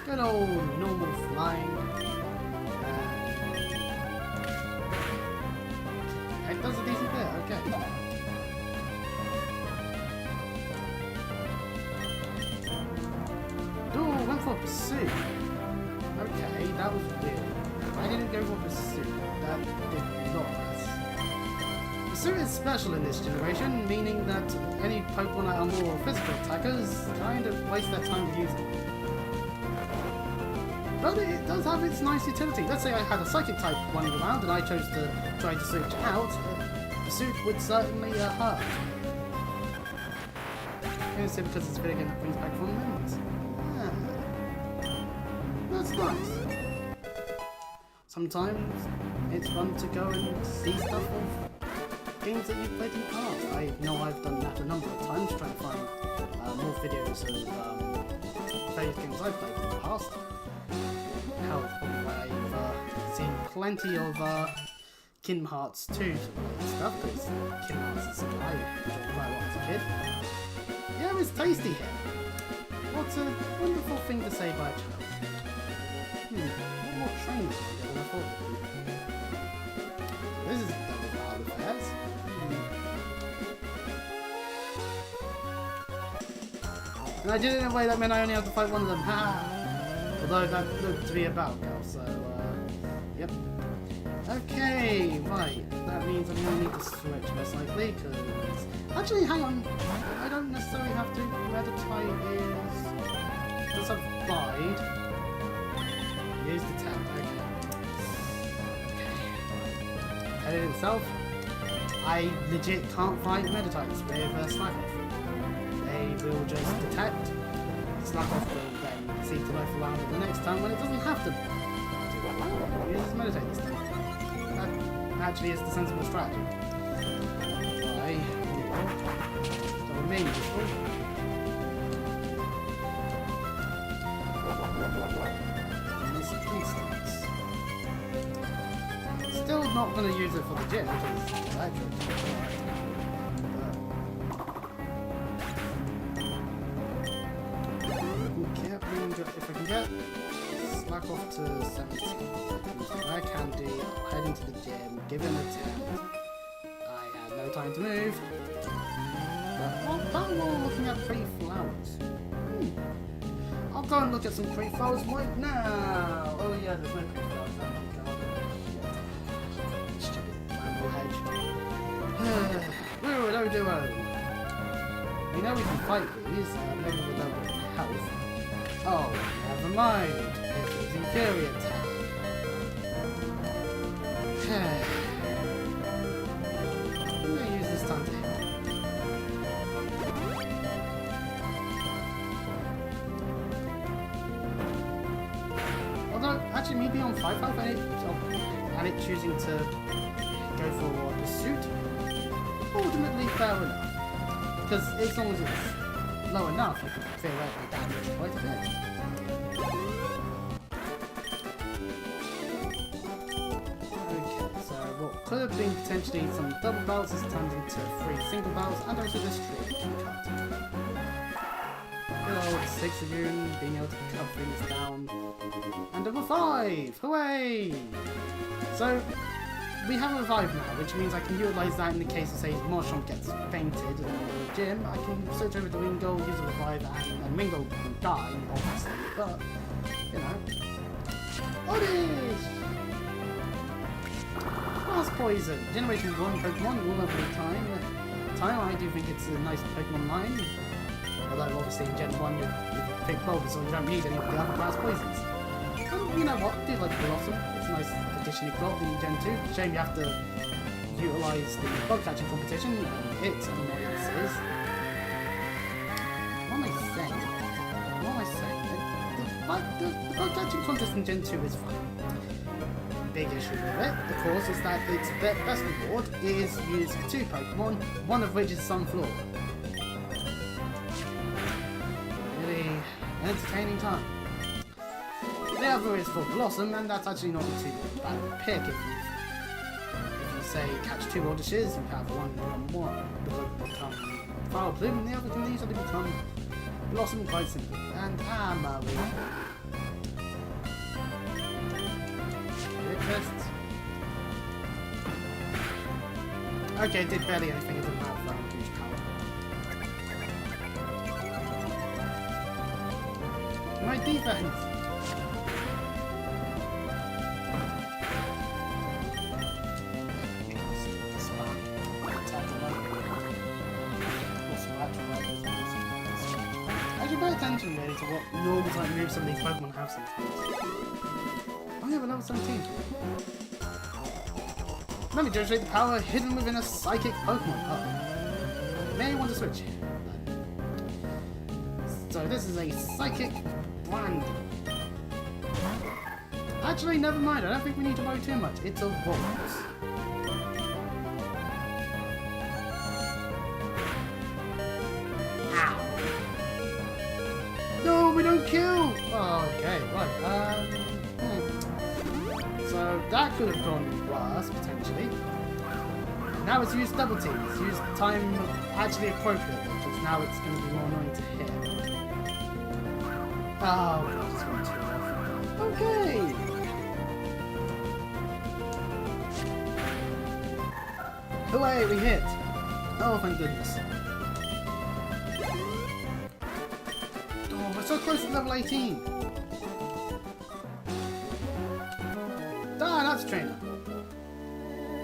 Good old normal flying. It does a decent bit, okay. Duel went for pursuit. Okay, that was weird. I didn't go for pursuit. That did not mess. Pursuit is special in this generation, meaning that any Pokemon that are more physical attackers kind of waste their time using it. But it does have its nice utility. Let's say I had a Psychic type running around and I chose to try to switch out, Pursuit would certainly hurt. It's because it's video game that brings back fond memories. Yeah. That's nice. Sometimes it's fun to go and see stuff of games that you've played in the past. I know I've done that a number of times, trying to find more videos of various games I've played in the past. Hell, I've seen plenty of Kingdom Hearts 2 stuff, because Kingdom Hearts is something I enjoyed quite a lot as a kid. Yeah, it was tasty here. What a wonderful thing to say by a child. What more trains do I get than I thought it would be? This is double wild affairs. And I did it in a way that meant I only had to fight one of them. Ha! Although that looked to be a battle girl, so yep. Okay, right. That means I'm going to need to switch most likely, because... Actually, hang on. I don't necessarily have to. Meditite is... Does abide. Use the tap. Okay. Edit itself. I legit can't fight Meditites with Slack Off. They will just detect. Slack Off will then seek to life around the next time when it doesn't have to. Uses Meditate this time. That actually is the sensible strategy. I will remain useful. In this instance. Still not going to use it for the gym, because that could if I can get Slack Off to 17. I can do, head into the gym, give him a 10. I had no time to move. But while we're looking at pretty flowers. I'll go and look at some pretty flowers right now. Oh yeah, there's no pretty flowers. Oh my god. Stupid bramble hedge. Duo. We know we can fight these, maybe with a little bit of health. Oh, never mind. It is inferior attack. I'm going to use this time to hit. Although, actually, me being on 5 health and it choosing to go for pursuit, ultimately fair enough. Because as long as it's low enough, you can theoretically damage quite a bit. Okay, so what could have been potentially some double barrels has turned into 3 single barrels, and also this tree can cut. Good old 6 of you being able to cut things down. And number 5! Hooray! So, we have a revive now, which means I can utilise that in the case of, say, Marchand gets fainted in the gym. I can switch over to Wingo, use a revive, and Wingo will die, obviously, but, you know. Oddish! Fast Poison! Generation 1 Pokemon, all over the time. I do think it's a nice Pokemon line. Although, obviously, in Gen 1, you pick Bulbasaur, so you don't need any of the other Fast Poisons. You know what, I do like Blossom. It's a nice addition you've got in Gen 2. Shame you have to utilise the bug catching competition and its annoyances. What am I saying? The bug catching contest in Gen 2 is fun. Big issue with it, of course, is that its best reward is use 2 Pokemon, one of which is Sunflower. Really entertaining time. The other is for Blossom, and that's actually not too bad of a pick. If you say catch 2 Oddishes, you have one become Fire Plume, and the other can easily become Blossom, quite simply. And Mauville. Okay, it did barely anything, it doesn't have huge power. My defense! Pay attention really to what normal type moves some of these Pokemon have sometimes. Oh yeah, but level 17. Let me demonstrate the power hidden within a psychic Pokemon. May want to switch. So this is a psychic brand. Actually, never mind. I don't think we need to worry too much. It's a Volt. No, we don't kill! Oh, okay, right. So that could have gone worse, potentially. Now it's used double team. It's used time actually appropriately, because now it's going to be more annoying to hit. Oh, God, it's going too rough. Okay! Hooray, we hit! Oh, thank goodness. So close to level 18! Ah, that's a trainer.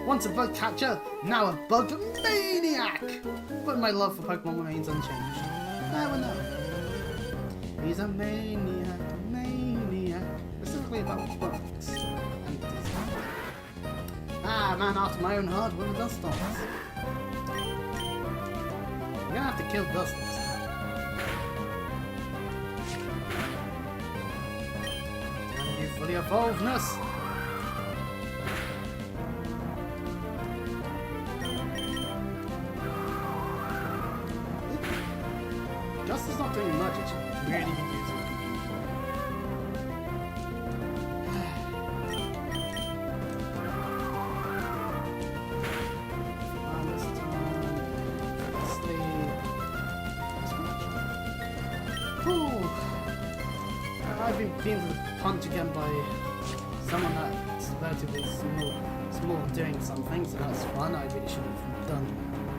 Once a bug catcher, now a bug maniac! But my love for Pokemon remains unchanged. Never know. He's a maniac, specifically about bugs. And design. Ah, man after my own heart with the Dustops. You're gonna have to kill Dustops. And you fully evolvedness. Justice not doing much, it's really confusing. This time, sleep. Ooh. I've been beaten to the punch again by someone that's relatively small doing something, so that's fun. I really should have done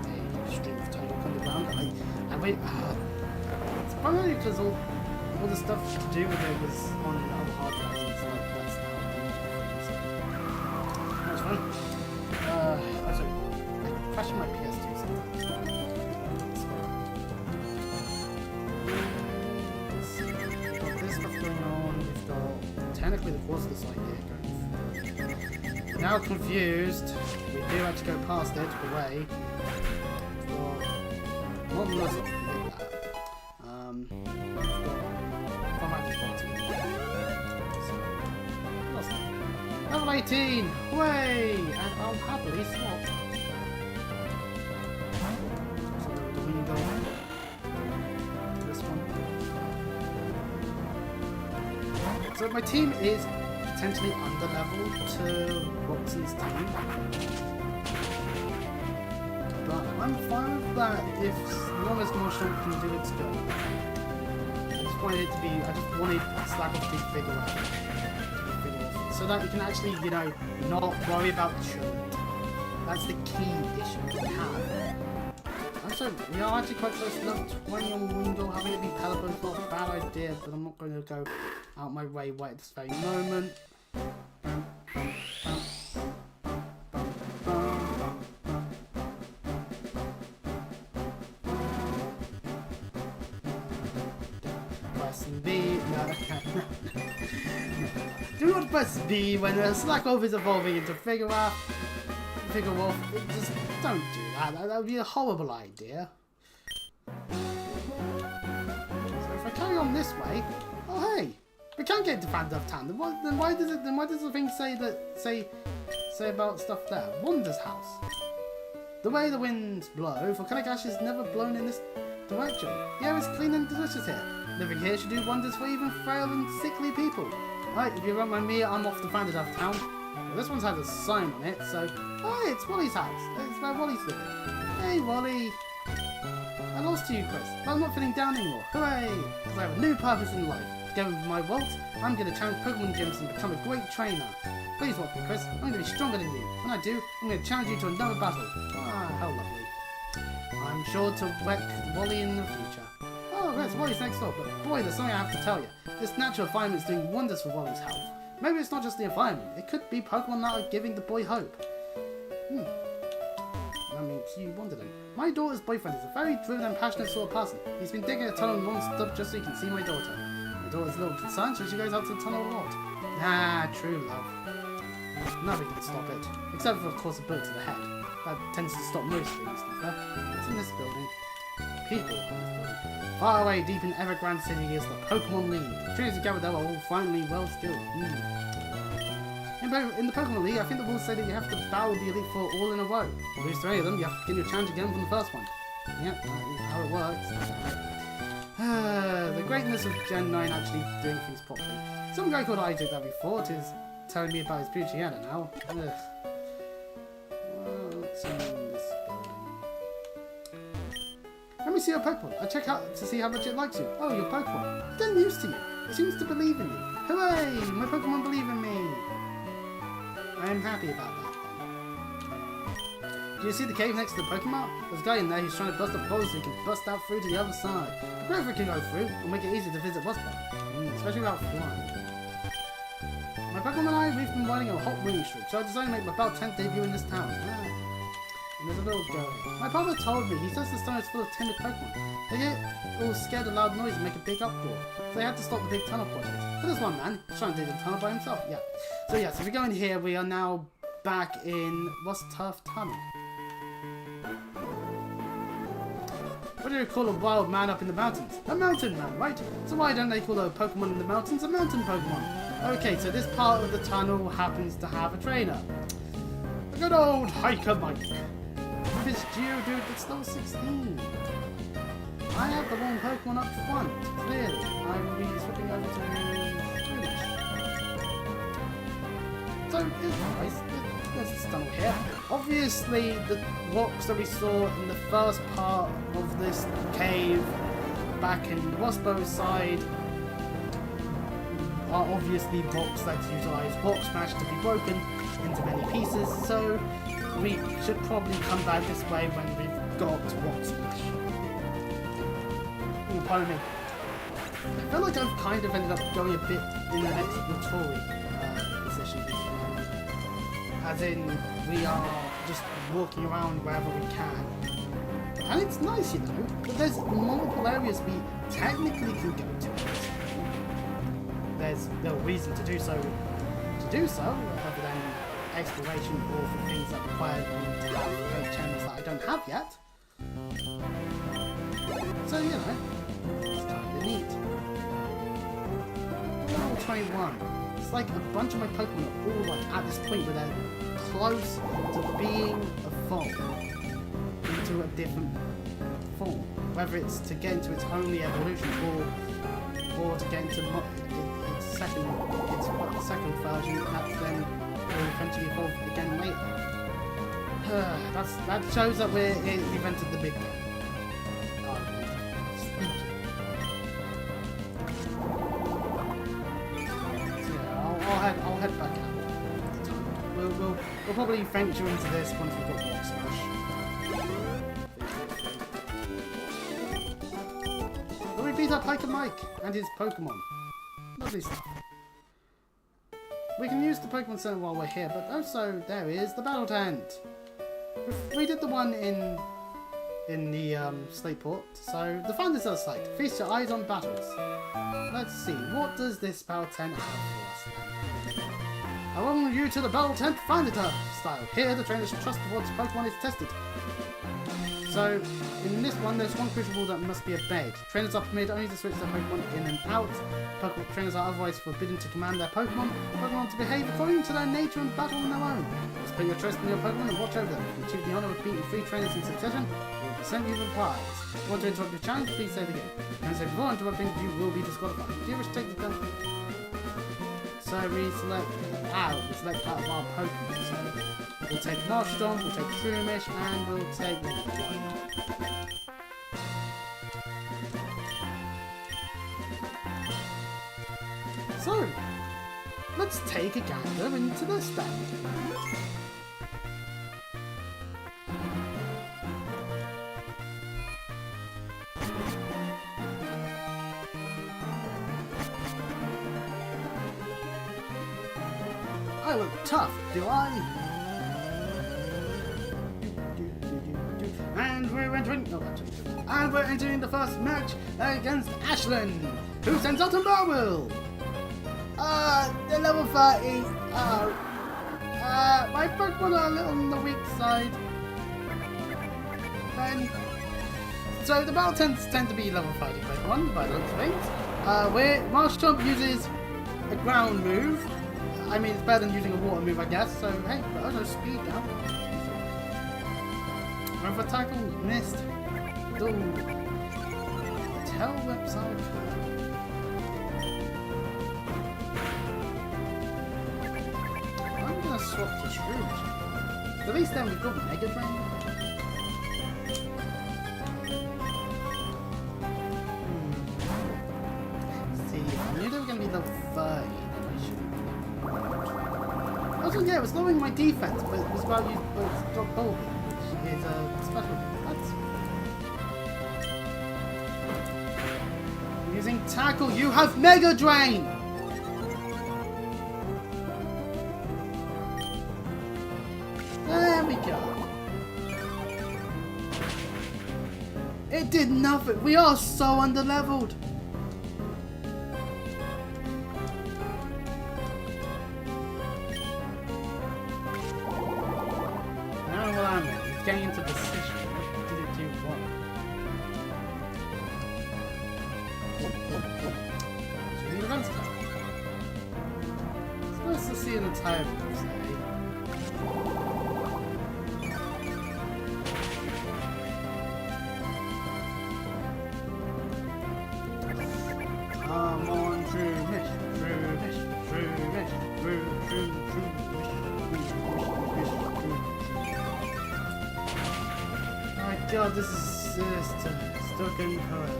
a stream of Total Underground. I wait. It's probably because all the stuff to do with it was on other hard drives, so that's now that was fun. Sorry, I crashed my PS2 sometimes. We've got this stuff going on, we've got technically the course of the site here going. Now confused, we do have to go past it away. Not muzzle. Level 18! Way! And I'll happily swap. So the window. This one. So my team is potentially under level to Watson's team. But I'm fine with that if long as Marshall can do its job. I just wanted it to be, I just wanted Slack to be figure out. So that you can actually, you know, not worry about the children. That's the key issue we have. Also, we are actually quite close to level 20 on Window. Having it be Pelipper is not a bad idea, but I'm not going to go out my way right at this very moment. Do not press B when the Slack-Off is evolving into Figure-Wolf. Just don't do that. That would be a horrible idea. So if I carry on this way, oh hey, we can get to Fandorf Town. Then why does the thing say about stuff there? Wanda's house. The way the winds blow, volcanic ash is never blown in this direction. The air is clean and delicious here. Living here should do wonders for even frail and sickly people. Right, if you don't mind me, I'm off to Fandorf Town. Well, this one's had a sign on it, so... Oh, hey, it's Wally's house. It's where Wally's living. Hey, Wally. I lost you, Chris, but I'm not feeling down anymore. Hooray! Because I have a new purpose in life. Together with my Walt, I'm going to challenge Pokemon gyms and become a great trainer. Please watch me, Chris. I'm going to be stronger than you. When I do, I'm going to challenge you to another battle. Ah, how lovely. I'm sure to wreck Wally in the future. Oh, yes, Wally's next door, but boy, there's something I have to tell you. This natural environment is doing wonders for Wally's health. Maybe it's not just the environment, it could be Pokemon that are giving the boy hope. That makes you wonder then. My daughter's boyfriend is a very driven and passionate sort of person. He's been digging a tunnel non-stop just so he can see my daughter. My daughter's a little concerned, so she goes out to the tunnel a lot. Ah, true love. Nothing can stop it. Except for, of course, a bullet to the head. That tends to stop most things, It's in this building. People. Far away, deep in Evergrande City, is the Pokemon League. The trainers who gather there are all finally well skilled. In the Pokemon League, I think the rules say that you have to battle the Elite Four all in a row. If you lose to any of them, you have to begin your challenge again from the first one. Yep, that is how it works. The greatness of Gen 9 actually doing things properly. Some guy called Isaac that we fought is telling me about his Poochyena now. What's in this building? Let me see your Pokemon. I check out to see how much it likes you. Oh, your Pokemon. It's getting used to you. It seems to believe in you. Hooray! My Pokemon believe in me. I am happy about that then. Do you see the cave next to the Pokemon? There's a guy in there who's trying to bust up holes so he can bust out through to the other side. If Grover can go through, it'll make it easier to visit Westbrook. Especially without flying. My Pokemon and I, we've been running a hot winning streak, so I decided to make my Belt 10th debut in this town. And there's a little girl here. My father told me he says the town is full of timid Pokemon. They get all scared of loud noise and make a big uproar. So they had to stop the big tunnel project. But there's one man trying to do the tunnel by himself. Yeah. So if we go in here, we are now back in what's Turf Tunnel. What do you call a wild man up in the mountains? A mountain man, right? So why don't they call a Pokemon in the mountains a mountain Pokemon? Okay, so this part of the tunnel happens to have a trainer. A good old hiker Mike. With his Geodude that's level 16. I have the wrong Pokemon up front, clearly. I will be switching over to Swedish. So, there's this tunnel here. Obviously, the rocks that we saw in the first part of this cave back in Waspo's side are obviously rocks that utilize Rock Smash to be broken into many pieces, so we should probably come back this way when we've got Rock Smash. Oh, pardon me. I feel like I've kind of ended up going a bit in an exploratory position. As in, we are just walking around wherever we can. And it's nice, you know, but there's multiple areas we technically can go to. There's no reason to do so, other than exploration or for things that require me to have great channels that I don't have yet. So, you know, it's kind of neat. Level 21. It's like a bunch of my Pokemon are all like at this point where they're close to being evolved into a different form. Whether it's to get into its only evolution or to get into its second version that then will eventually evolve again later. That shows that we've entered the big game. I'll head back out. We'll probably venture into this once we've got Rock Smash. But we beat up Hiker Mike and his Pokemon. Lovely stuff. We can use the Pokemon Center while we're here, but also there is the battle tent. We did the one in the Slateport, so the fun is outside. Feast your eyes on battles. Let's see, what does this battle tent have for us then? I welcome you to the battle tent Find It style. Here, the trainer should trust towards Pokemon is tested. So, in this one, there's one crucial rule that must be obeyed. Trainers are permitted only to switch their Pokemon in and out. Pokemon trainers are otherwise forbidden to command their Pokemon to behave according to their nature and battle on their own. Just put your trust in your Pokemon and watch over them. If you achieve the honor of beating 3 trainers in succession, you will be sent you a prize. If you want to interrupt your challenge, please say the game. And so before interrupting, you will be disqualified. Do you wish to take the turn? So we select out of our Pokemon. So we'll take Marshtomp, we'll take Shroomish, and we'll take So, let's take a gander into this then. I look tough, do I? And we're entering the first match against Ashlyn, who sends out a Mauville. They're level 30. My Pokemon are a little on the weak side. So the battle tends to be level 30 Pokemon by the looks of things. Where Marshtomp uses a ground move. I mean, it's better than using a water move, I guess. So hey, but also speed down. With a tackle missed. Ooh. Tail whips out. I'm gonna swap to Shroomish. At least then we've got Mega Drain. See, I knew they were gonna be level 30. Also, yeah, it was lowering my defense, but it was about using Dog Bulby, which is a special defense. Using Tackle, you have Mega Drain! we go. It did nothing. We are so underleveled. Now what I'm in, getting into position. What did it do what? So we need a run start. It's nice to see an entire move, say. Come on, Trumish, Trumish, Trumish, my god, this is still getting hurt.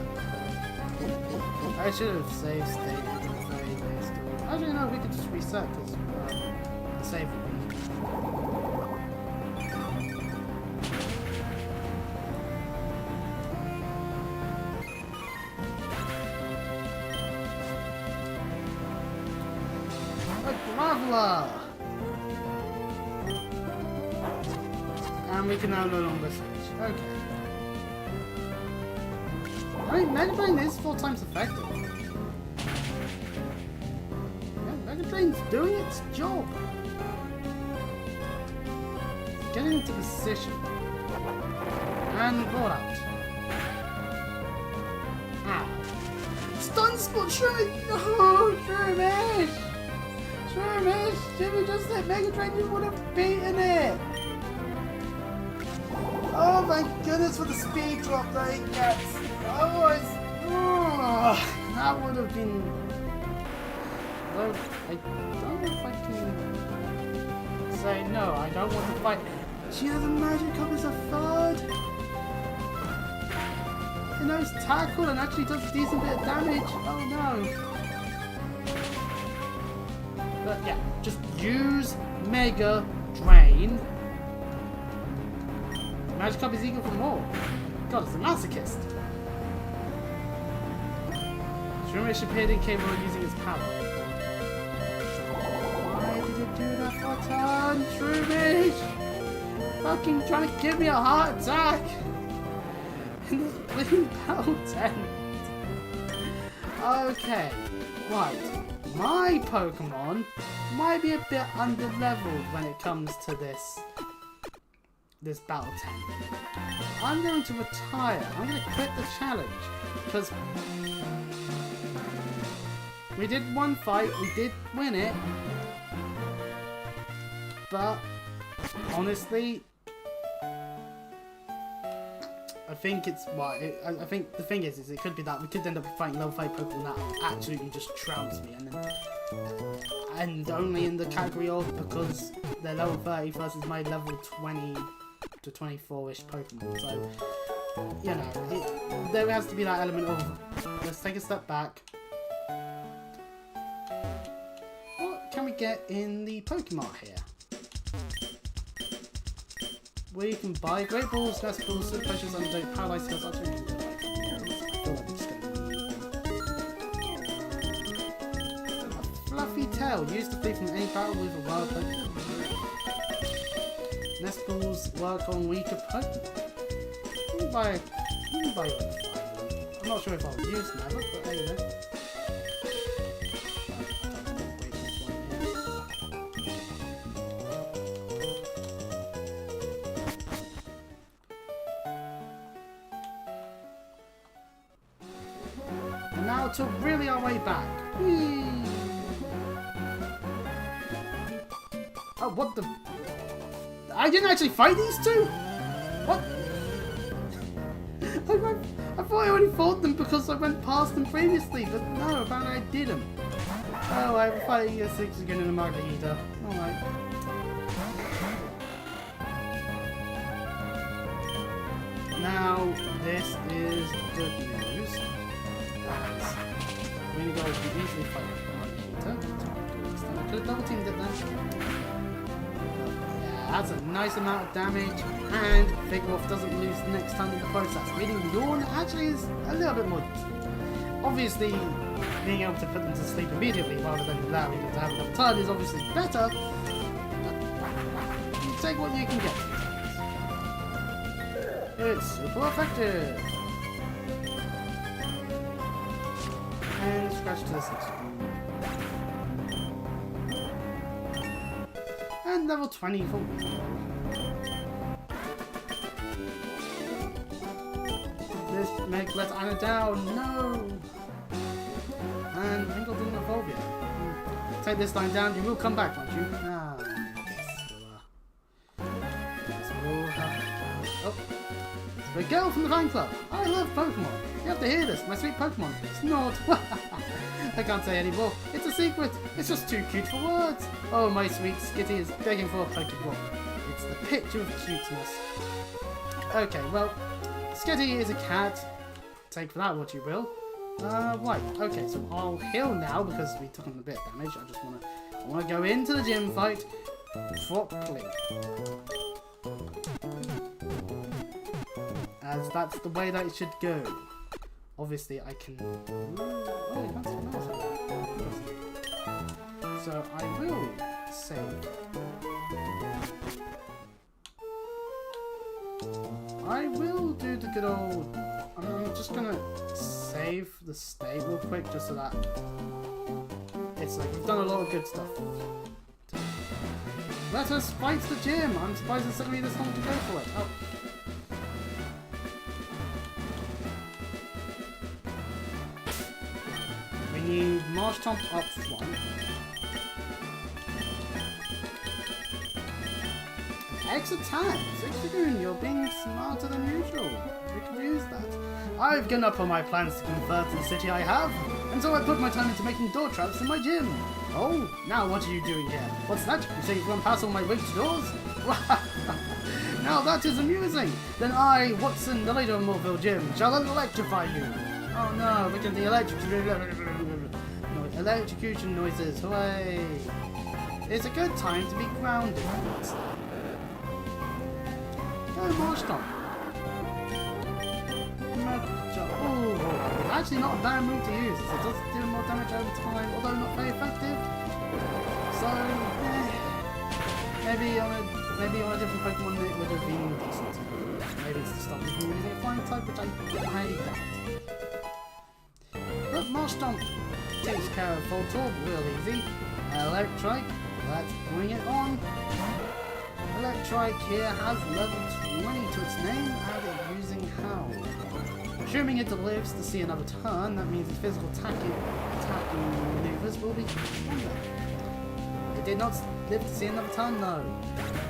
I should have saved state at the very least. Actually, no, we could just reset because the save would be. Mauville! And we can now no longer switch. Okay. I mean, Mega Drain is 4 times effective. Yeah, Mega Drain's doing its job. Getting into position. And roll out. Ow. Stun spot, sure! No, Trumish! Trumish! Should we just let Mega Drain? You would have beaten it! Oh my goodness, for the speed drop that it gets! Otherwise, that would have been. Well, I don't know if I can say no. I don't want to fight. She has a magic up as a third. It knows tackle and actually does a decent bit of damage. Oh no! But yeah, just use Mega Drain. Magic up is equal for more. God, it's a masochist. Trumish appeared incapable of using his power. Why did it do that for a turn, Trumish? Fucking trying to give me a heart attack in this bleeding battle tent. Okay, right. My Pokemon might be a bit underleveled when it comes to this battle tent. I'm going to retire. I'm going to quit the challenge because we did one fight, we did win it, but honestly, I think it's I think the thing is it could be that we could end up fighting level 5 Pokemon that absolutely just trounced me, and only in the category of because they're level 30 versus my level 20 to 24-ish Pokemon. So you know, there has to be that element of let's take a step back. What can we get in the Pokemon here? We can buy Great Balls, Nest Balls, Super Potions, Underdote, Paralyzed Skills, absolutely good. A fluffy tail, used to flee from any battle with a wild Pokemon. Nest Balls work on weaker Pokemon. You can buy all 5 of them. I'm not sure if I'll use them ever, but there you go. Now to really our way back. Whee! Oh, what the? I didn't actually fight these two? What? I thought I already fought them because I went past them previously, but no, apparently I didn't. Oh, I'm fighting a 6 again in a Margarita. Alright. Now, this is good news. We're going to easily fight Margarita. I could have double teamed it then. Yeah, that's a nice amount of damage, and Vigoroth doesn't lose the next time in the process, meaning Yawn actually is a little bit more useful. Obviously, being able to put them to sleep immediately rather than allowing them to have enough time is obviously better, but you take what you can get. It's super effective. And scratch to this next one. And level 20 for this Meg lets Anna down. No! And Winkle didn't evolve yet. Take this line down, you will come back, won't you? Ah, yes, we'll oh. The girl from the fan club. I love Pokemon. You have to hear this. My sweet Pokemon. Snort. I can't say anymore. It's a secret. It's just too cute for words. Oh, my sweet Skitty is begging for a Pokeball. It's the picture of cuteness. Okay, well, Skitty is a cat. Take for that what you will. Right. Okay, so I'll heal now because we took on a bit of damage. I want to go into the gym fight properly. As that's the way that it should go. Obviously, I can. Oh, you can't see the mouse. So I will save. I will do the good old. I'm just gonna save the state real quick, just so that it's like we've done a lot of good stuff. Let us fight the gym. I'm surprised it's taken me this long to go for it. Oh. We need Marsh Tomp up front. X attack! Zigzagoon, you're being smarter than usual. We could use that. I've given up on my plans to convert the city I have, and so I put my time into making door traps in my gym. Oh, now what are you doing here? What's that? You say you run past all my rigged doors? Now that is amusing. Then I, Watson, the leader of Mauville Gym, shall electrify you. Oh no, we can the electrocution noises. Hooray! It's a good time to be grounded. Go Marsh Tomp. Oh, it's actually not a bad move to use. It does do more damage over time, although not very effective. So, maybe on a different Pokemon it would have been decent. Maybe it's to stop me from using a flying type, which I highly doubt. But Marsh Tomp takes care of Voltorb real easy. Electrike, let's bring it on. Electrike here has level 20 to its name, and it's using Howl. Assuming it lives to see another turn, that means its physical attacking maneuvers will be stronger. It did not live to see another turn, no.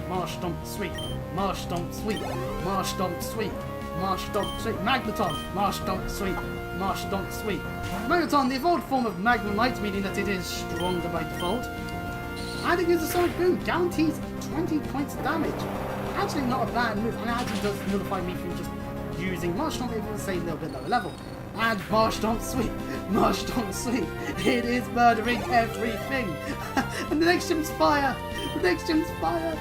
Marsh Tomp sweep, Marsh Tomp sweep, Marsh Tomp sweep, Marsh Tomp sweep, Magneton, Marsh Tomp sweep, Marsh Tomp sweep. Magneton, the evolved form of Magnemite, meaning that it is stronger by default. And it uses Sonic Boom, guarantees 20 points of damage. Actually not a bad move, and it actually does nullify me from just using Marsh Tomp if it was say a little bit lower level. And Marsh Tomp sweep, Marsh Tomp sweep. It is murdering everything. And the next gym's fire. The next gym's fire.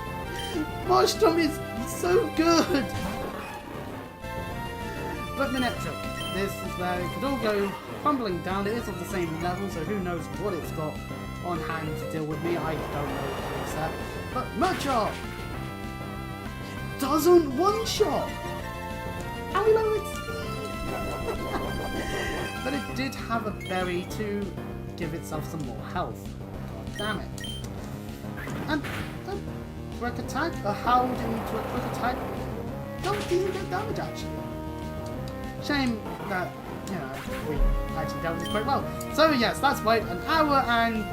Marsh Tomp is so good. But Manectric, this is where it could all go crumbling down. It is of the same level, so who knows what it's got on hand to deal with me. I don't know what it's at. But Mudshot doesn't one-shot. How low it's but it did have a berry to give itself some more health. God damn it. And a quick attack, a Howl into a quick attack, don't even get damage actually. Shame that, you know, we actually dealt with this quite well. So yes, that's right, an hour and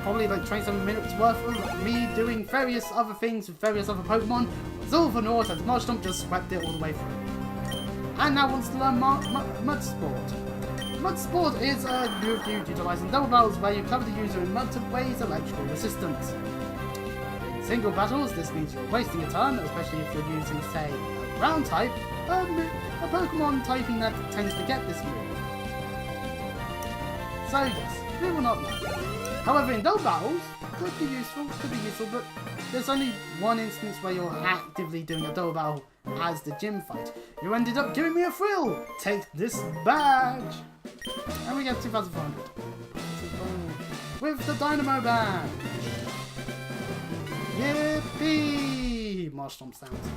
probably like 27 minutes worth of me doing various other things with various other Pokemon. It's all for naught, as Marsh Tomp just swept it all the way through. And now wants to learn Mud Sport. Mud Sport is a new move utilizing double battles where you cover the user in mud to raise electrical resistance. In single battles, this means you're wasting a turn, especially if you're using, say, a ground type, a Pokemon typing that tends to get this move. So yes, we will not know. However, in double battles, could be useful, but there's only one instance where you're actively doing a double battle as the gym fight. You ended up giving me a thrill! Take this badge! And we get 2,400. With the Dynamo badge! Yippee! Marshtomp sounds.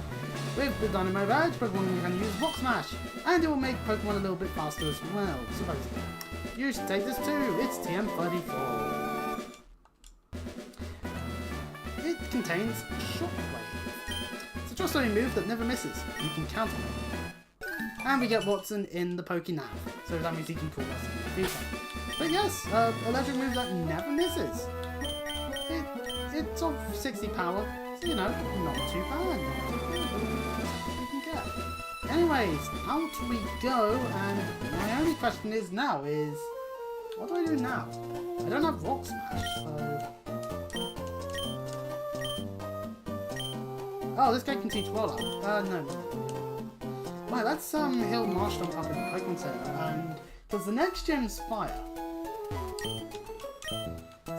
With the Dynamo Badge, Pokemon can use Rock Smash, and it will make Pokemon a little bit faster as well, supposedly. You should take this too, it's TM34. It contains Shockwave. It's a trustworthy move that never misses. You can counter it. And we get Watson in the Pokénav, so that means he can call us in the future. But yes, electric move that never misses. It's of 60 power, so you know, not too bad. You can get. Anyways, out we go, and my only question is now is, what do I do now? I don't have Rock Smash, so... Oh, this guy can teach Rollout. No. Right, let's heal Marshtomp up in the Pokemon Center, and because the next gym's Fire.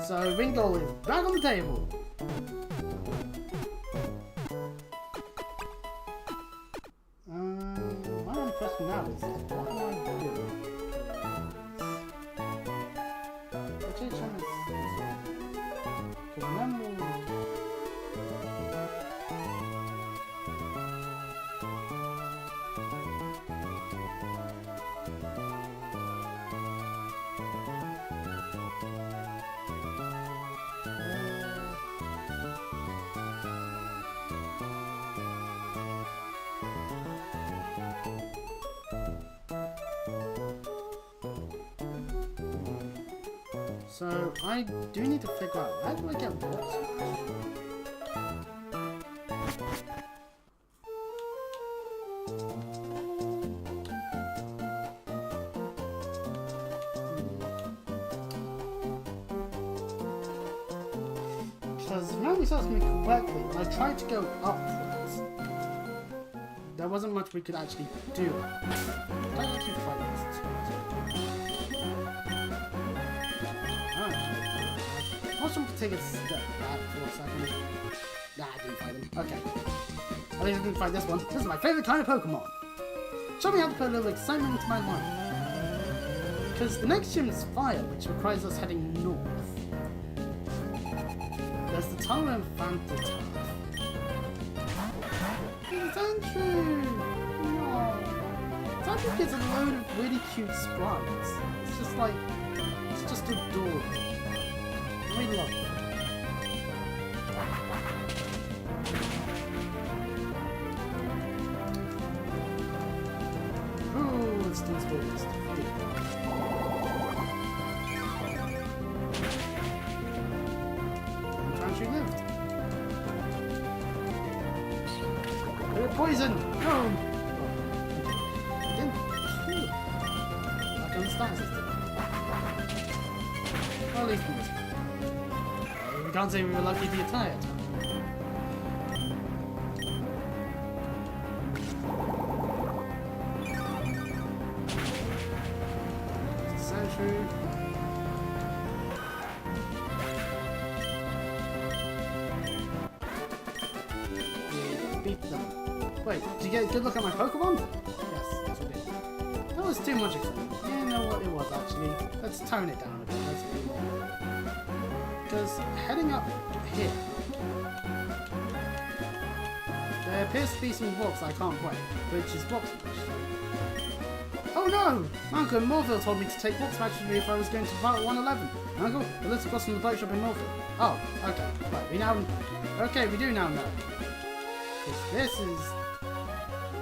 So Ringgold is back on the table. My only question now is, what do I do? Which HM is because remember. So I do need to figure out, how do I get Rock Smash? Because if memory serves me correctly, when I tried to go upwards, there wasn't much we could actually do. I actually fight this. I want to take a step back for a second. Nah, I didn't fight him. Okay. At least I didn't fight this one. This is my favorite kind of Pokemon. Show me how to put a little excitement into my life. Because the next gym is Fire, which requires us heading north. There's the Tara and Fanta Tower. It's Andrew! No. Andrew gets a load of really cute sprites. It's just like, it's just adorable. I love it. Ooh, let's do this. Country lift. Poison! No! Like on the star system. Well, at least in this. We can't say we were lucky the entire time. Sentry. Yeah, beat them. Wait, did you get a good look at my Pokemon? Yes, we did. That was too much excitement. Yeah, you know what it was actually. Let's tone it down a bit. Let's be more. Because heading up here, there appears to be some rocks I can't break, which is Rock Smash. Oh no! Uncle Mauville told me to take Rock Smash with me if I was going to Route 111. Uncle, the little across from the boat shop in Mauville. Oh, okay. Right, we do now know. Because this is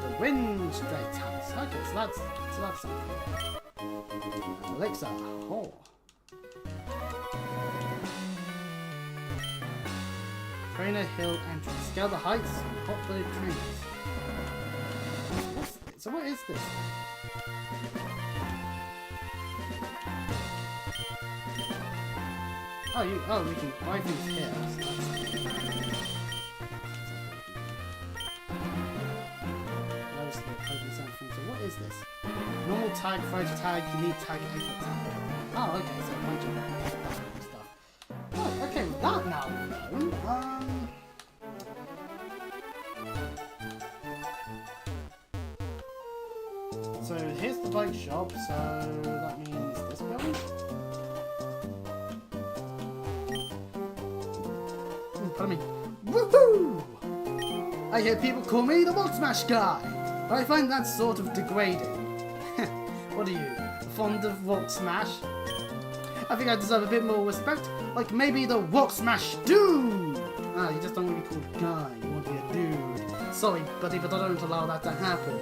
the Wind Straight House. Okay, so that's something. Elixir. Oh. Trainer Hill entrance. Scale the heights and popular trainers. So what is this? Oh, we can buy things here. So what is this? Normal tag, fighter tag, unique tag, exit tag. Oh, okay, so a bunch of stuff. Oh, okay, with that now we know. So here's the bike shop, so that means this building. Pardon me. Woohoo! I hear people call me the Rock Smash guy, but I find that sort of degrading. What are you, fond of Rock Smash? I think I deserve a bit more respect, like maybe the Rock Smash dude! Ah, you just don't want to be called guy, you want to be a dude. Sorry, buddy, but I don't allow that to happen.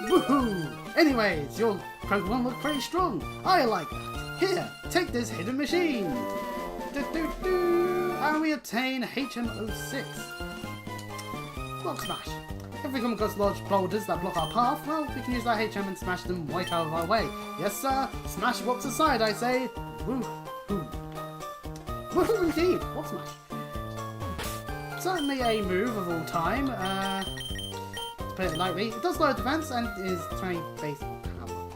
Woohoo! Anyways, your Pokemon look pretty strong. I like that. Here, take this hidden machine. And we obtain HM06. Rock Smash. If we come across large boulders that block our path, well, we can use that HM and smash them right out of our way. Yes, sir. Smash rocks aside, I say. Woohoo! Woohoo indeed. Rock Smash. Certainly a move of all time. To put it lightly, it does lower defense and is 20 base power.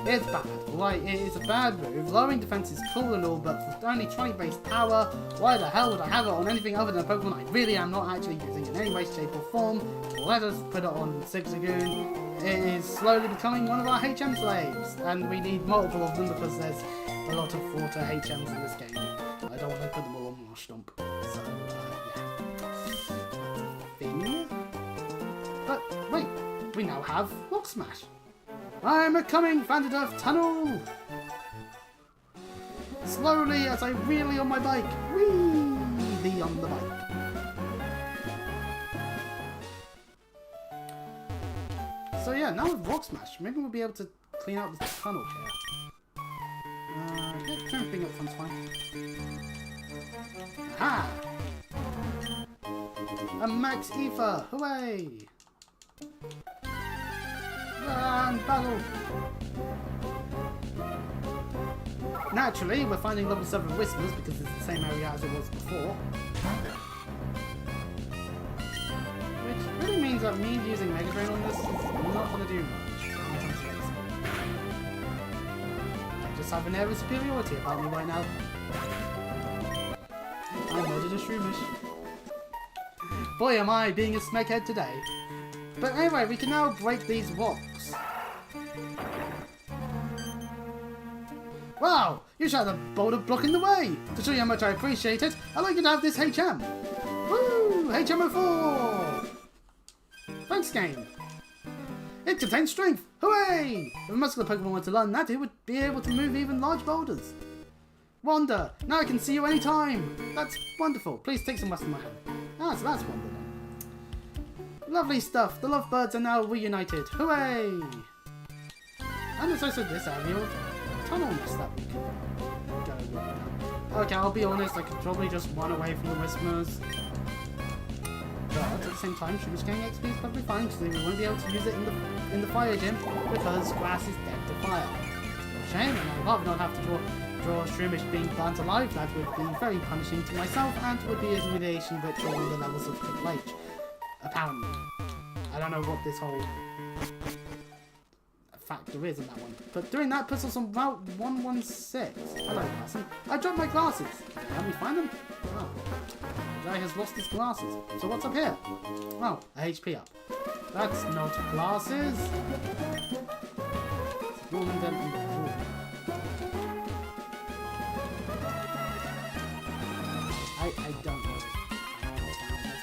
It's bad. Right, it is a bad move. Lowering defense is cool and all, but for only 20 base power, why the hell would I have it on anything other than a Pokemon I really am not actually using in any way, shape or form? Let us put it on Zigzagoon. It is slowly becoming one of our HM slaves, and we need multiple of them because there's a lot of water HMs in this game. I don't want to put them all on Marshtomp. So, yeah. Thing. But wait, we now have Rock Smash. I'm a coming Vanderdurf tunnel! Slowly as I wheelie on my bike. Wheelie on the bike. So yeah, now with Rock Smash, maybe we'll be able to clean out this tunnel here. Try and bring up one's fine. Aha! A Max Ether! Hooray! And battle! Naturally, we're finding level 7 Whispers because it's the same area as it was before. Which really means that me using Mega Drain on this is not going to do much. I just have an air of superiority about me right now. I murdered a Shroomish. Boy am I being a smackhead today. But anyway, we can now break these rocks. Wow! You shot a boulder blocking the way! To show you how much I appreciate it, I'd like you to have this HM! Woo! HM04! Thanks, game! It contains strength! Hooray! If a muscular Pokemon were to learn that, it would be able to move even large boulders. Wanda! Now I can see you anytime! That's wonderful. Please take some rest in my hand. Ah, so that's Wanda then. Lovely stuff! The lovebirds are now reunited! Hooray! And there's also this area of tunnelness that we can go with. Okay, I'll be honest, I could probably just run away from the Whispers. But at the same time, Shroomish getting XP is probably fine because we won't be able to use it in the fire gym because grass is dead to fire. Shame, and I'd rather not have to draw Shroomish being burnt alive. That would be very punishing to myself and would be a humiliation ritual on the levels of CFLive. Apparently. I don't know what this whole factor is in that one. But doing that puts us on Route 116. Hello, person. I dropped my glasses. Can we find them? Oh. The guy has lost his glasses. So what's up here? Oh, a HP up. That's not glasses. I don't know.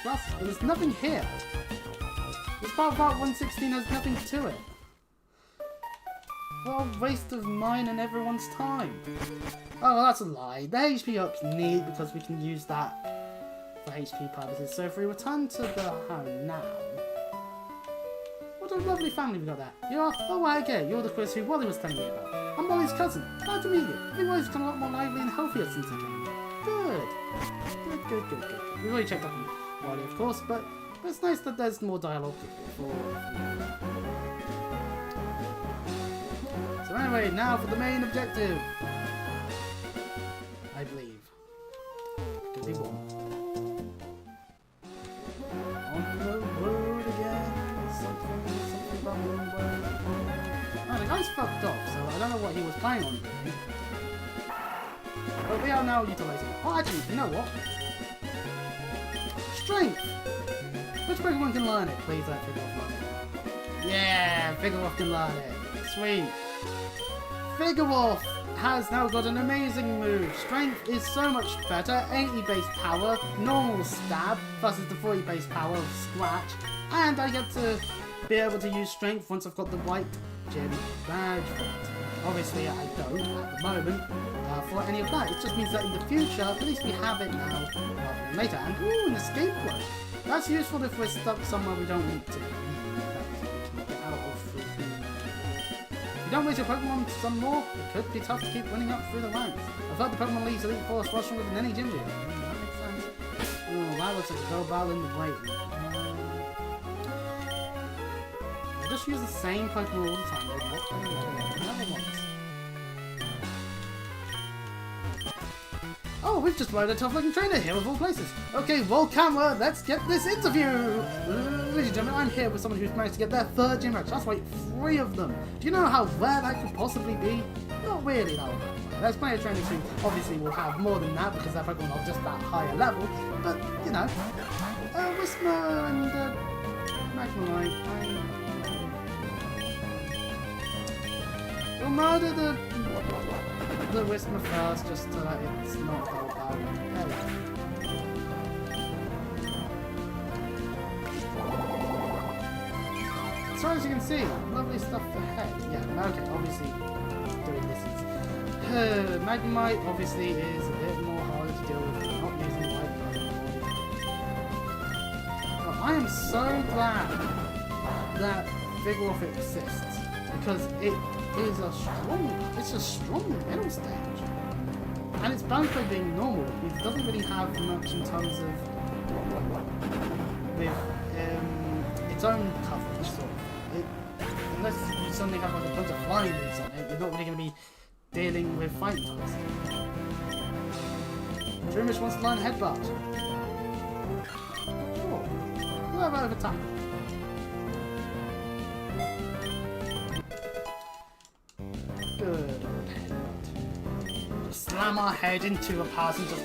Glasses, but there's nothing here. This part of Route 116 has nothing to it. What a waste of mine and everyone's time. Oh, well, that's a lie. The HP up's neat because we can use that for HP purposes. So if we return to the home now... What a lovely family we got there. You are? Oh, I get it. You're the Chris who Wally was telling me about. I'm Wally's cousin. Glad to meet you. I think Wally's become a lot more lively and healthier since I came. Good. Good. We've already checked up on Wally, of course, but it's nice that there's more dialogue for So anyway, now for the main objective. I believe. Could be one. On the road again. Something about the road. Oh, the guy's fucked off, so I don't know what he was planning on doing. But we are now utilising it. Oh, actually, you know what? Strength! Which Pokemon can learn it? Please let Vigoroth learn it. Yeah, Vigoroth can learn it. Sweet. Vigoroth has now got an amazing move. Strength is so much better. 80 base power, normal stab, versus the 40 base power of scratch. And I get to be able to use strength once I've got the white gym badge for it. Obviously I don't at the moment for any of that. It just means that in the future, at least we have it now rather than later. And ooh, an escape rope. That's useful if we're stuck somewhere we don't need to. Get out of. If you don't waste your Pokemon some more, it could be tough to keep running up through the ranks. I've heard the Pokemon League's Elite Four is stronger than any gym leader. That makes sense. Oh, that looks like a go battle in the waiting. I'll just use the same Pokemon all the time. Another once. Oh, we've just rode a tough-looking trainer here of all places. Okay, roll camera, let's get this interview! Ladies and gentlemen, I'm here with someone who's managed to get their third gym match. That's right, 3 of them. Do you know how rare that could possibly be? Not really, though. There's plenty of trainers who obviously will have more than that because their Pokemon are just that higher level. But, you know, Whisper and Magnemite, we'll murder the Whisper first, just so that it's not all about So as you can see, lovely stuff ahead. Yeah, okay, obviously doing this is... Magnemite obviously is a bit more harder to deal with, not using white Pokemon. But I am so glad that Vigoroth exists, because it is it's a strong middle stage. And it's balanced by being normal. It doesn't really have much in terms of with its own coverage, sort of. Unless you suddenly have like a bunch of flying moves on it, you're not really going to be dealing with fighting types. Dreamish wants to learn Headbutt. Sure. We'll have over time. Good old Headbutt. Just slam our head into a pass and just...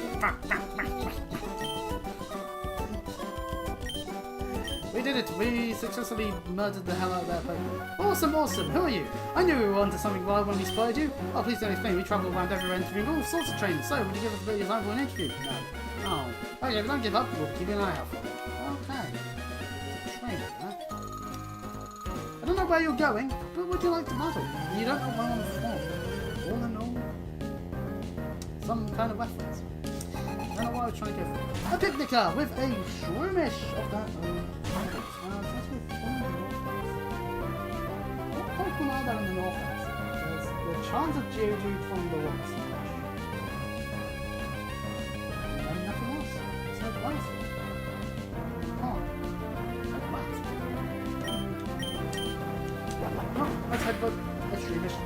We did it! We successfully murdered the hell out of that Pokemon. Awesome, awesome! Who are you? I knew we were onto something wild when we spotted you. Oh, please don't explain. We travel around everywhere interviewing all sorts of trainers. So, would you give us a bit of your time for an interview? No. Oh. Okay, but don't give up. We'll keep an eye out for you. Okay. It's a trainer, huh? I don't know where you're going, but would you like to battle? You don't know where I'm from. All in all, some kind of reference. I don't know what I was trying to go for. A picnicker with a shroomish of that. What Pokemon are there in the north? There's the chance of Geodude from the woods. And then nothing else. It's no place. Oh. Oh, let's headbutt. Let's shroomish.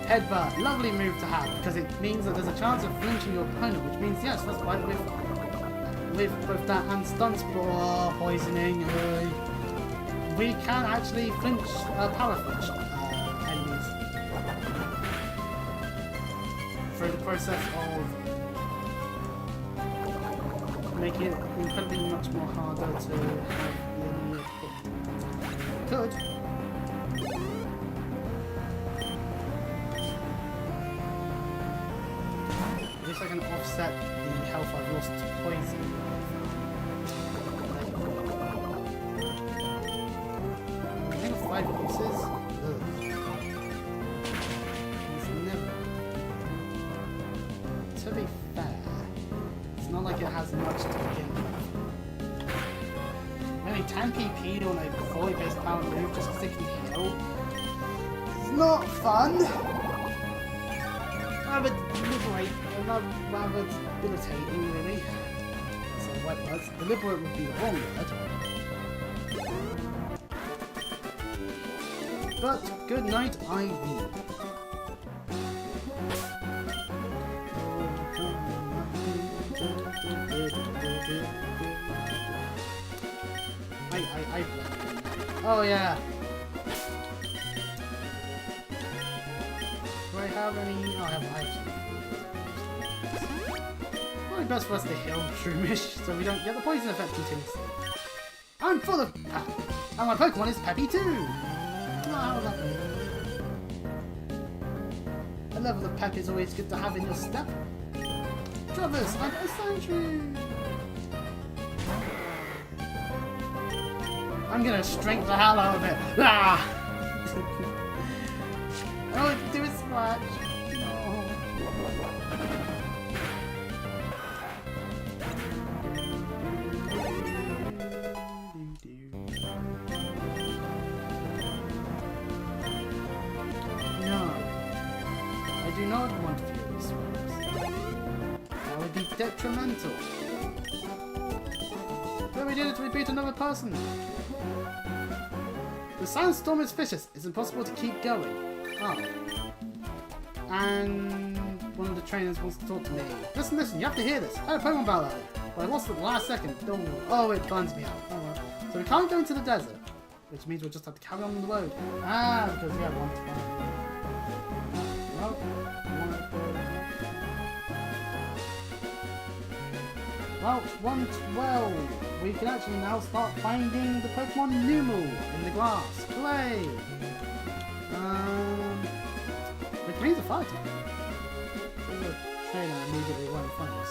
Headbutt, lovely move to have, because it means that there's a chance of flinching your opponent, which means, yes, that's right, with both that and stun spore poisoning, we can actually flinch, power flinch enemies through the process of making it incredibly much more harder to have the enemy hit. Could. At least I can offset the health I've lost to poison. I think 5 uses. It's never. To be fair, it's not like it has much to begin with. Really, 10 PP on a fully based power move just because it can heal. It's not fun! Rather deliberate, rather debilitating, really. That's the right words. Deliberate would be the wrong word. But good night, Ivy. Oh yeah. Do I have any? Oh, I have items. Probably best for us to heal Shroomish so we don't get the poison effect continuously. I'm full of pep, and my Pokemon is peppy too. Oh, how would that be? A level of pep is always good to have in your step. Travis, and a sentry! I'm gonna strength the hell out of it. Ah! Oh, do a splash. No. No. I do not want to feel these swamps. That would be detrimental. But we did it, we beat another person. The sandstorm is vicious. It's impossible to keep going. Oh. And one of the trainers wants to talk to me. Listen, you have to hear this. I had a Pokemon battle, but I lost at the last second. Oh, it burns me out. Oh, well. So we can't go into the desert, which means we'll just have to carry on the road. Ah, because we have one to find. Well, 112. We can actually now start finding the Pokemon Numel in the grass. Play! Which means a fight. The trainer immediately won't find us.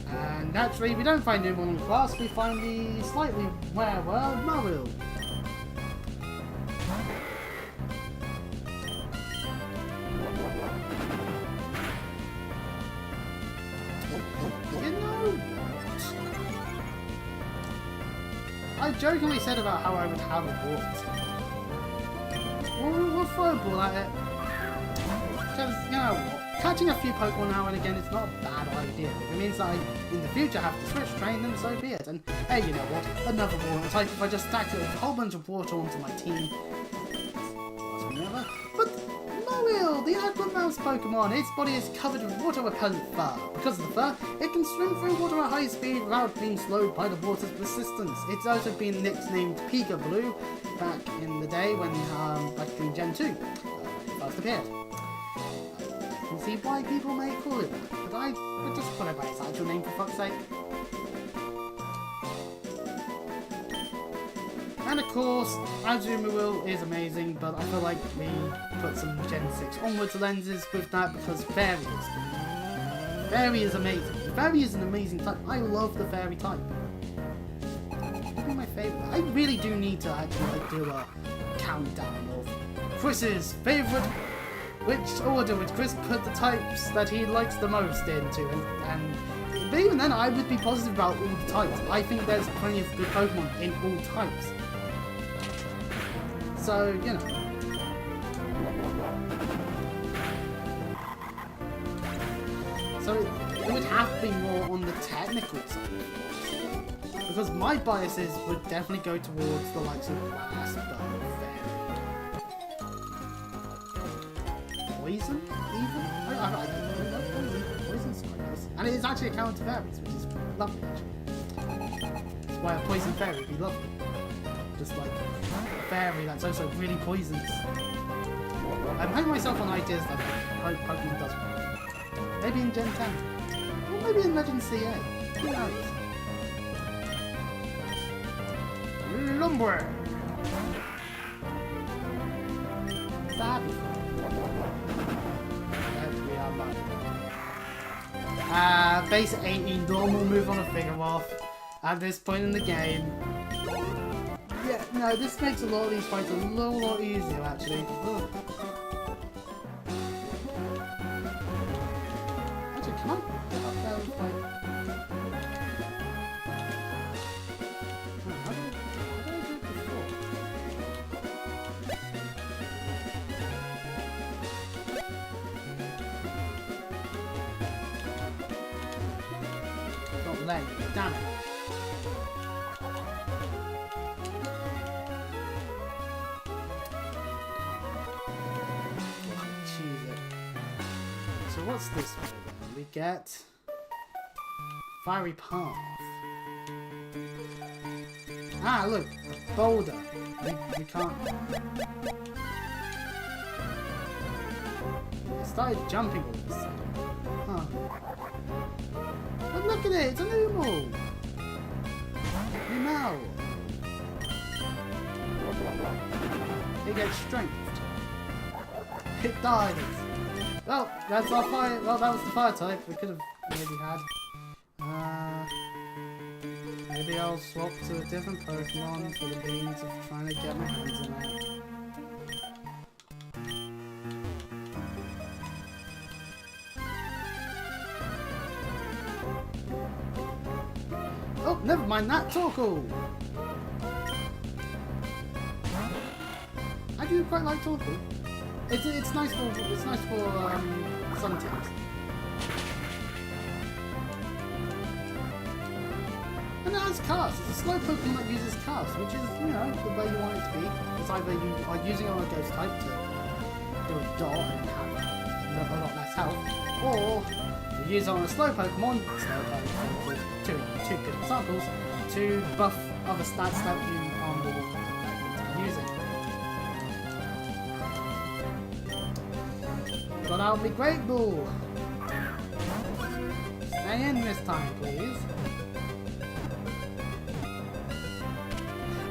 And naturally, we don't find Numel in the grass, we find the slightly rarer Mauville. I jokingly said about how I would have a wart. We'll throw a ball at it. Because, you know what, catching a few Pokemon now and again is not a bad idea. It means that I, in the future, have to switch train them, so be it. And, hey, you know what, another water type, if I just stacked a whole bunch of water onto my team. But Mauville, the Aqua Mouse Pokemon, its body is covered with water-repellent fur. Because of the fur, it can swim through water at high speed without being slowed by the water's resistance. It's also been nicknamed Peekaboo back in the day when, back in Gen 2, when it first appeared. I can see why people may call it that, but I would just call it by its actual name for fuck's sake. And of course, Azumarill is amazing, but I feel like we put some Gen 6 onwards lenses with that because Fairy is good. Fairy is amazing. Fairy is an amazing type. I love the Fairy type. It's my favourite. I really do need to actually do a countdown of Chris's favourite, which order would Chris put the types that he likes the most into, but even then I would be positive about all the types. I think there's plenty of good Pokemon in all types. So, you know. So it would have to be more on the technical side. Because my biases would definitely go towards the likes of Blast, Poison, even? I don't know. Poison's quite nice. And it is actually a counter to fairies, which is lovely, actually. That's why a poison fairy would be lovely. Just like a fairy that's also really poisonous. I'm hanging myself on ideas that Pokemon does work. Maybe in Gen 10. Or maybe in Legend CA. Who knows? Lumber! That'd be fun. We are lucky. Base 80, normal move on a Figure-Off. At this point in the game. Yeah, no, this makes a lot of these fights a lot easier, actually. Ugh. Actually, can I get up there and fight? How did I do it before? Got leg, damn it. What's this one? We get Fiery Path. Ah, look, a boulder. We can't. It started jumping all of a sudden. Huh. But look at it, it's a Numel. Numel. It gets strength. It dies. Well, that's our fire. Well, that was the fire type. We could have maybe had. Maybe I'll swap to a different Pokemon for the means of trying to get my hands on it. Oh, never mind that, Torkoal! I do quite like Torkoal. It's nice for sun teams. And it has cast. It's a slow Pokemon that uses cast, which is, you know, the way you want it to be. It's either you are using it on a ghost type to do a dot and have a lot less health, or you use it on a slow Pokemon, two good examples, to buff other stats that you are more likely to be using. Got out my Great Ball. Stay in this time, please.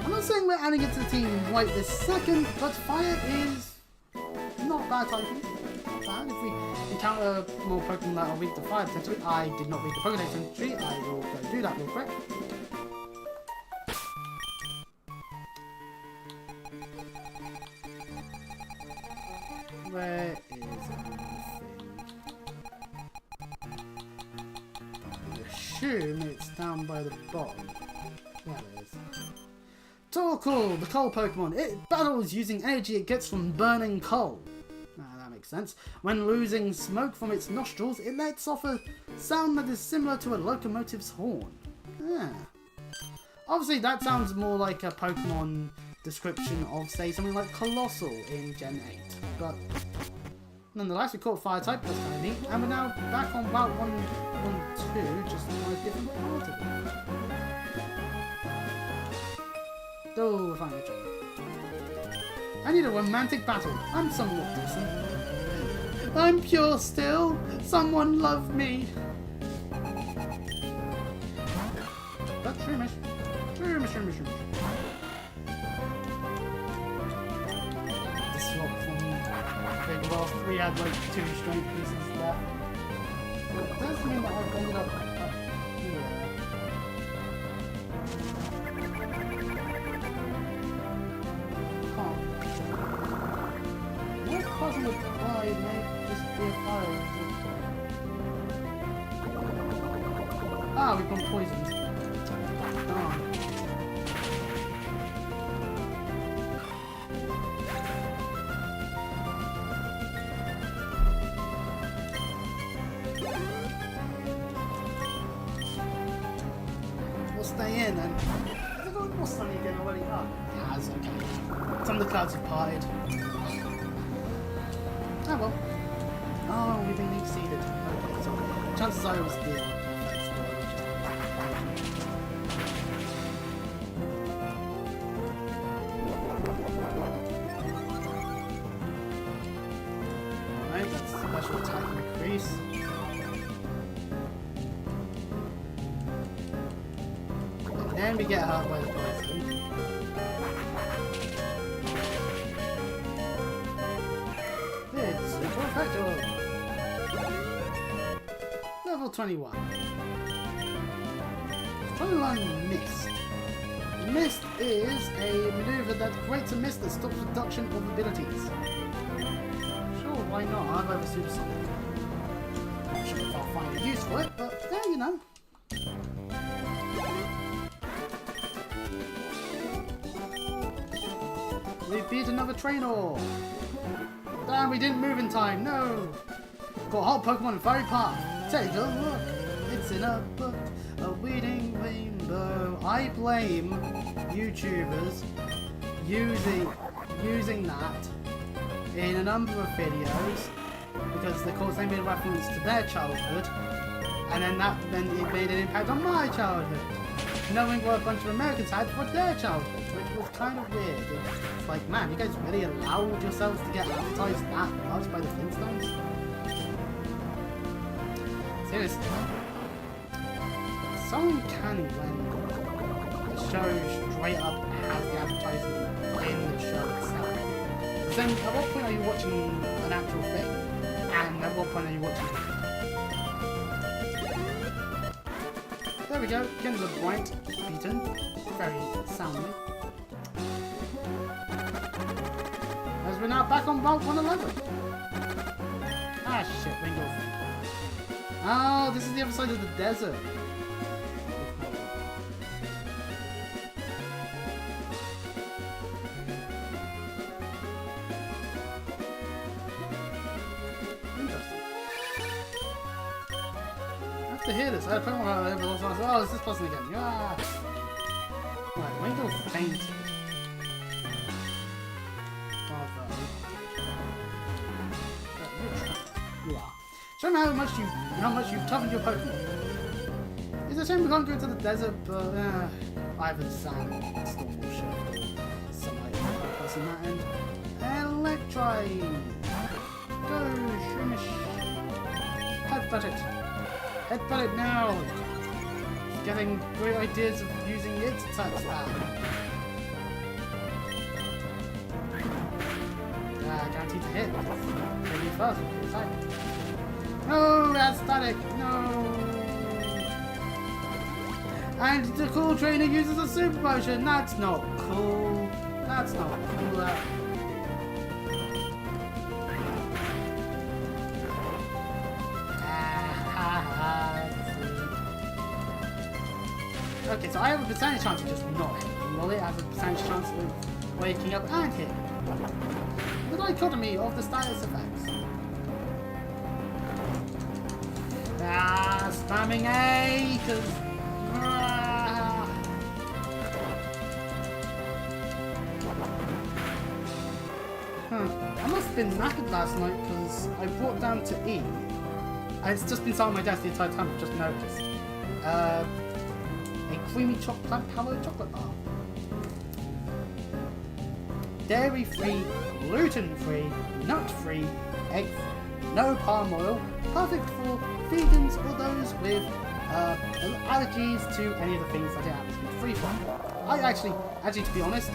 I'm not saying we're adding it to the team right this second, but fire is not bad typing. Not bad. If we encounter more Pokemon that are weak to fire potentially, I did not read the Pokédex entry. I will go do that real quick. Where is everything? I assume it's down by the bottom. There it is. Torkoal, the coal Pokemon. It battles using energy it gets from burning coal. That makes sense. When losing smoke from its nostrils, it lets off a sound that is similar to a locomotive's horn. Yeah. Obviously, that sounds more like a Pokemon description of, say, something like Colossal in Gen 8. But nonetheless, we caught Fire type. That's kind of neat. And we're now back on Route 112, just on a different part of it. Oh, we're finally trying. I need a romantic battle. I'm somewhat decent. I'm pure still. Someone love me. But Shroomish. The swap from Big Ross. We had like 2 strength pieces left. But it does mean that I've ended up here. Causing a fly may just be a fire. Ah, we've been poisoned. Darn. We'll stay in and... Has it got more sunny again already? Oh, it has, okay. Some of the clouds have parted. Oh well. Oh, we've been exceeded. Okay, so chances are it was the Alright, that's special attack increase. And then we get hurt by the poison. Level 21. 21 Mist. Mist is a maneuver that creates a mist that stops reduction of abilities. Sure, why not? I have over Supersonic. Not sure if I'll find a use for it, but yeah, you know. We beat another trainer. Damn, we didn't move in time. No. Got a hot Pokemon in Fairy Park. Take a look. It's in a book. A weeding rainbow. I blame YouTubers using that in a number of videos because of course they made a reference to their childhood, and then it made an impact on my childhood, knowing what a bunch of Americans had for their childhood, which was kind of weird. It's like, man, you guys really allowed yourselves to get advertised that much by the Flintstones? Seriously. So uncanny when it shows straight up has the advertisement in the show itself. Because then, at what point are you watching an actual thing? And at what point are you watching it? There we go, Kindle Bright, beaten, very soundly. As we're now back on Vault 111. Ah shit, Ringo. Oh, this is the other side of the desert. Interesting. I have to hear this. I don't know how oh, it's this person again. Yeah. Right, Wingo fainted. You are. Show me how much you've toughened your Pokemon. It's a shame we can't go to the desert, but either sand, storm shift, sunlight, plus in that end. Electrine! Go, Shroomish! Headbutt it! Headbutt it now! It's getting great ideas of using its attack style. Guaranteed to hit. Maybe first, excited. No, that's static. No. And the cool trainer uses a super potion. That's not cool. That's not cool. Okay, so I have a percentage chance of just not hitting. Will it have a percentage chance of waking up and hitting? The dichotomy of the status effects. Spamming A, because... I must have been knackered last night, because I brought down to E. It's just been sat on my desk the entire time, I've just noticed. A creamy plant-powered chocolate bar. Dairy-free, gluten-free, nut-free, egg-free, no palm oil, perfect for vegans or those with allergies to any of the things that it happens to be free from. I actually, to be honest,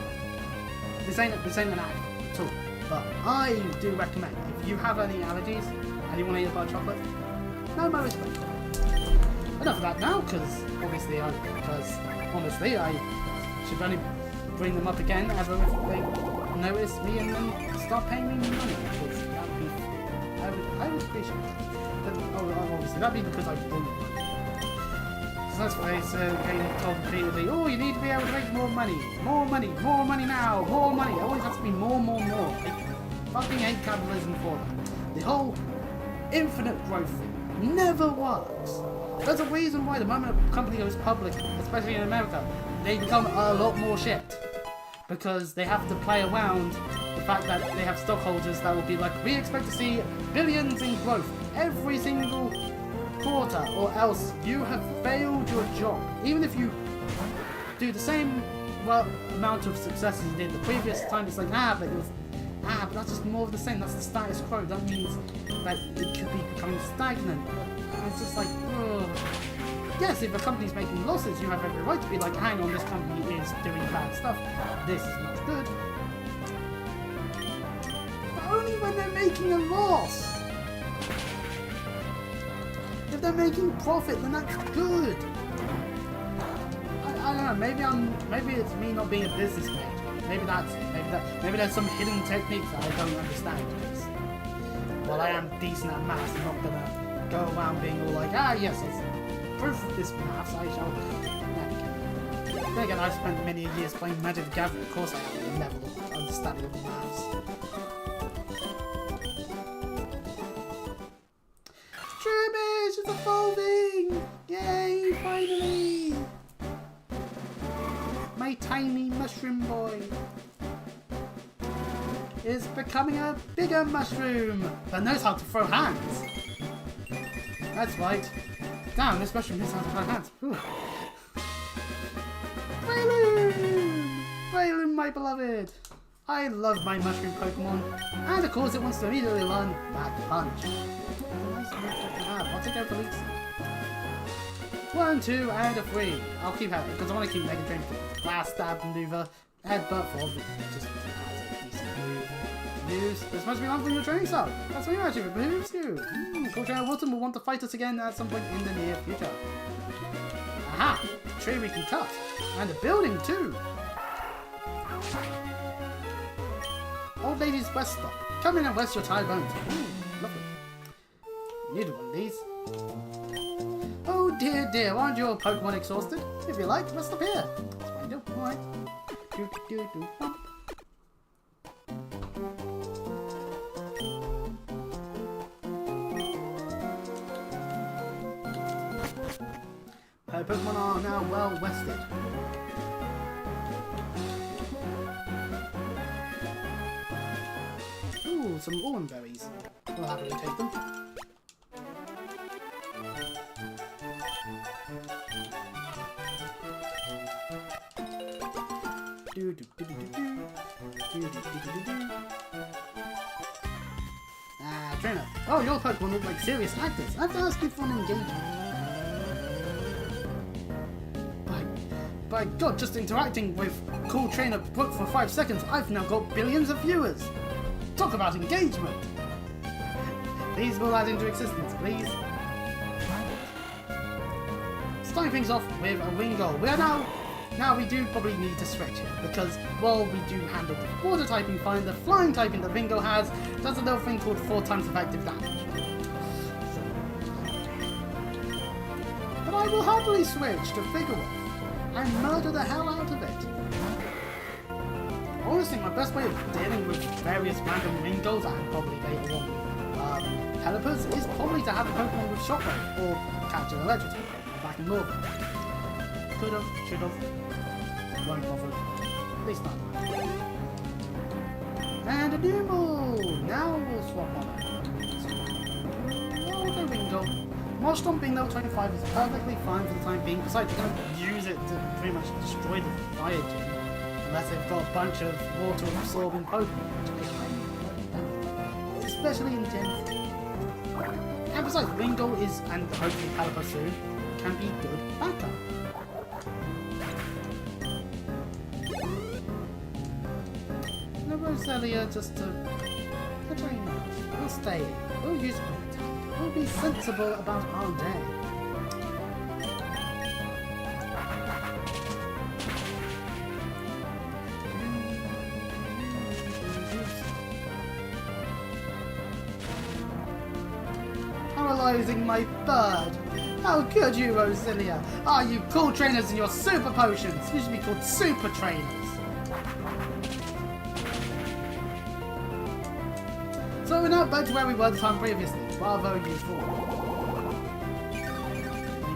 this ain't an ad at all, but I do recommend, if you have any allergies and you want to eat a bar of chocolate, no more respect. Enough of that now, because honestly I should only bring them up again as if they notice me and then start paying me money, because that would be, I would appreciate it. But, obviously, that'd be because I bought money. So that's why it's getting told repeatedly, oh, you need to be able to make more money now, more money. It always has to be more. I fucking hate capitalism for that. The whole infinite growth thing never works. There's a reason why the moment a company goes public, especially in America, they become a lot more shit. Because they have to play around the fact that they have stockholders that will be like, we expect to see billions in growth every single quarter, or else you have failed your job. Even if you do the same amount of success as you did the previous time, it's like, but that's just more of the same. That's the status quo. That means that it could be becoming stagnant. And it's just like, ugh. Yes, if a company's making losses, you have every right to be like, hang on, this company is doing bad stuff. This is not good. But only when they're making a loss. If they're making profit, then that's good. I don't know. Maybe it's me not being a business major. Maybe there's some hidden techniques that I don't understand. Because while I am decent at maths, I'm not gonna go around being all like, yes, it's proof of this maths. I shall navigate. Then again, I've spent many years playing Magic the Gathering. Of course, I have a level of understanding of maths. Shroomish is evolving! Yay, finally! My tiny mushroom boy is becoming a bigger mushroom that knows how to throw hands. That's right. Damn, this mushroom knows how to throw hands. Vaylin, my beloved! I love my mushroom Pokemon, and of course it wants to immediately learn that punch. I'll take out the leaks. 1, 2, and a 3. I'll keep having it because I want to keep Mega Drain for the last stab maneuver Headbutt for just as a decent move. News. This must be one from your training style. That's what you actually moves you. Cool Trainer Wilton will want to fight us again at some point in the near future. Aha! A tree we can cut. And a building too. Old Lady's West Stop. Come in and rest your tired bones. Lovely. Need one of these. Oh dear, dear. Aren't your Pokemon exhausted? If you like, rest up here. That's what I do. Alright. Her Pokemon are now well rested. Ooh, some Orn berries. We'll happily take them. Ah, trainer. Oh, your Pokemon look like serious actors. I have to ask you for an engagement. By God, just interacting with Cool Trainer Book for 5 seconds, I've now got billions of viewers. Talk about engagement. These will add into existence, please. Starting things off with a Wingull. We are now we do probably need to switch here, because while we do handle the water typing fine, the flying typing that Wingull has does a little thing called 4 times effective damage. But I will happily switch to Figure and murder the hell out of it. Honestly, my best way of dealing with various random Wingulls and probably later on Pelipers is probably to have a Pokemon with Shockwave or catch an electric Pokemon back in Mauville. Could've, should've, won't bother. At least not. And a new move! Now we'll swap on it. Oh, the Wingull. Marshtomp being level 25 is perfectly fine for the time being, besides you don't use it to pretty much destroy the fire gym, unless they've got a bunch of water absorbing Pokemon, which is especially intense. And besides, Wingull is, and hopefully Pelipper soon, can be good backup. No Roselia just to train us. We'll stay. We'll use it. We'll be sensible about our day. Paralyzing my bird! How could you, Roselia? Ah, you cool trainers and your super potions! You should be called super trainers! So we're now back to where we were the time previously. Bravo, you fool.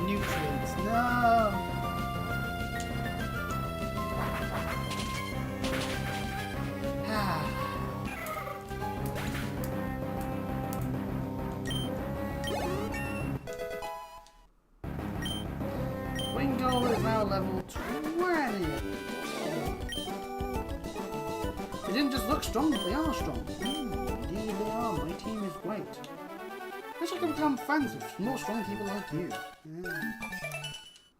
Nutrients, no! Wingull is now level 20. They didn't just look strong, they are strong. Indeed they are. My team is great. Wish I could become friends with more strong people like you.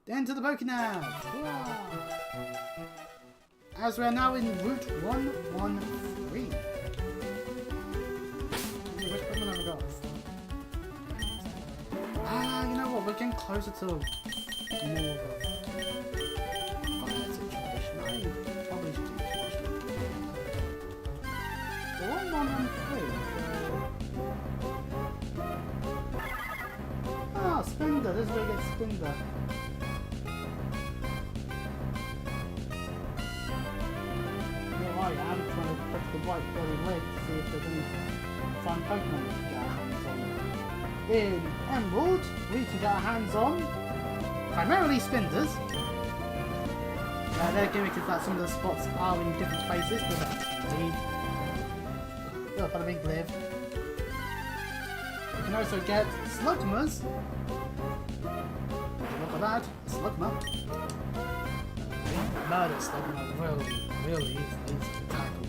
Then to the Pokénav! As we are now in Route 113. Which Pokemon have we got? Ah, you know what? We're getting closer to more of a fire situation. I probably should do this. 113. Ah, Spinder. This is where we get Spinder. I am trying to press the white belly leg to see if there's any fun Pokemon we can get our hands on. In Emerald, we can get our hands on primarily Spinders. Their gimmick is that some of the spots are in different places, but that's indeed. Look at a big live. We can also get Slugmas. Look at that, Slugma. Murder Slugma really easy to tackle.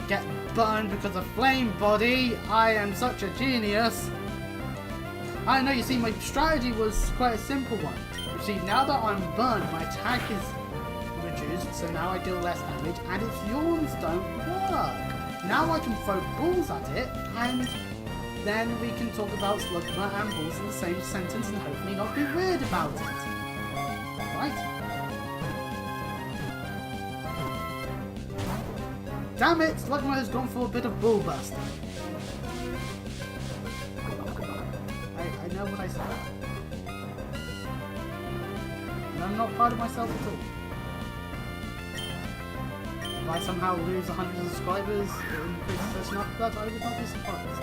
Get burned because of Flame Body. I am such a genius. I know, you see, my strategy was quite a simple one. You see, now that I'm burned, my attack is used, so now I deal less damage, and its yawns don't work. Now I can throw balls at it, and then we can talk about Slugma and balls in the same sentence and hopefully not be weird about it. Right? Damn it, Slugma has gone for a bit of bull busting. I know what I said. And I'm not proud of myself at all. If I somehow lose 100 subscribers in the session after that, I would not be surprised.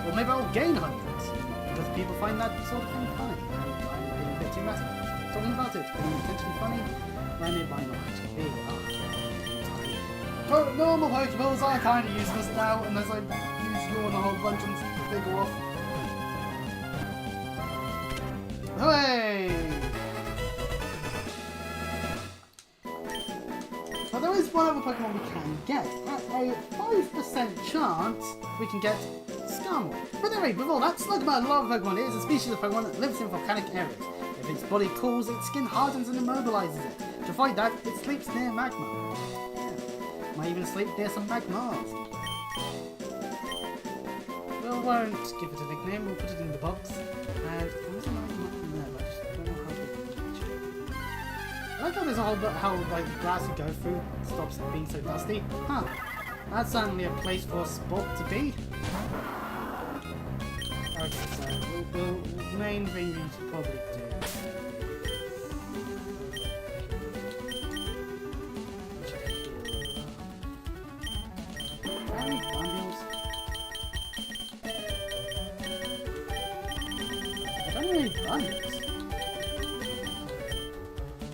Or maybe I'll gain hundreds, because people find that sort of thing funny, and I'm being a bit too meta. Talking about it, being intentionally funny, when it might not actually be. Normal Pokeballs are kind of useless now, unless I use Yawn a whole bunch and they go off. Hooray! But there is one other Pokemon we can get. At a 5% chance, we can get Scum. But anyway, before that, Slugma, a lot of Pokemon, is a species of Pokemon that lives in volcanic areas. If its body cools, its skin hardens and immobilizes it. To avoid that, it sleeps near magma. Might even sleep near some magmas. We won't give it a nickname, we'll put it in the box. And there's another one there, but I just don't know how to reach it. I like how there's a whole bit how like the grass you go through stops being so dusty. Huh. That's certainly a place for a spot to be. Okay, so the main thing we should probably do.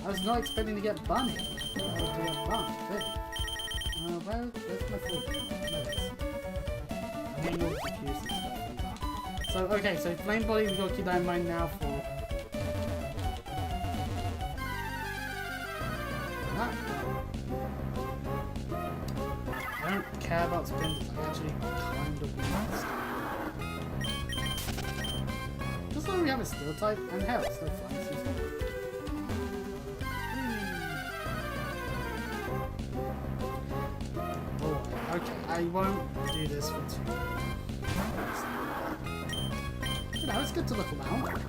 I was not expecting to get bunny. Where's my food? I'm more confused and stuff. So, okay, so Flame Body, we've got to keep that in mind now for that. I don't care about spins, I actually kind of want to. Just so we have a Steel type, and hell, still flying season. Okay, I won't do this for too long. You know, it's good to look around.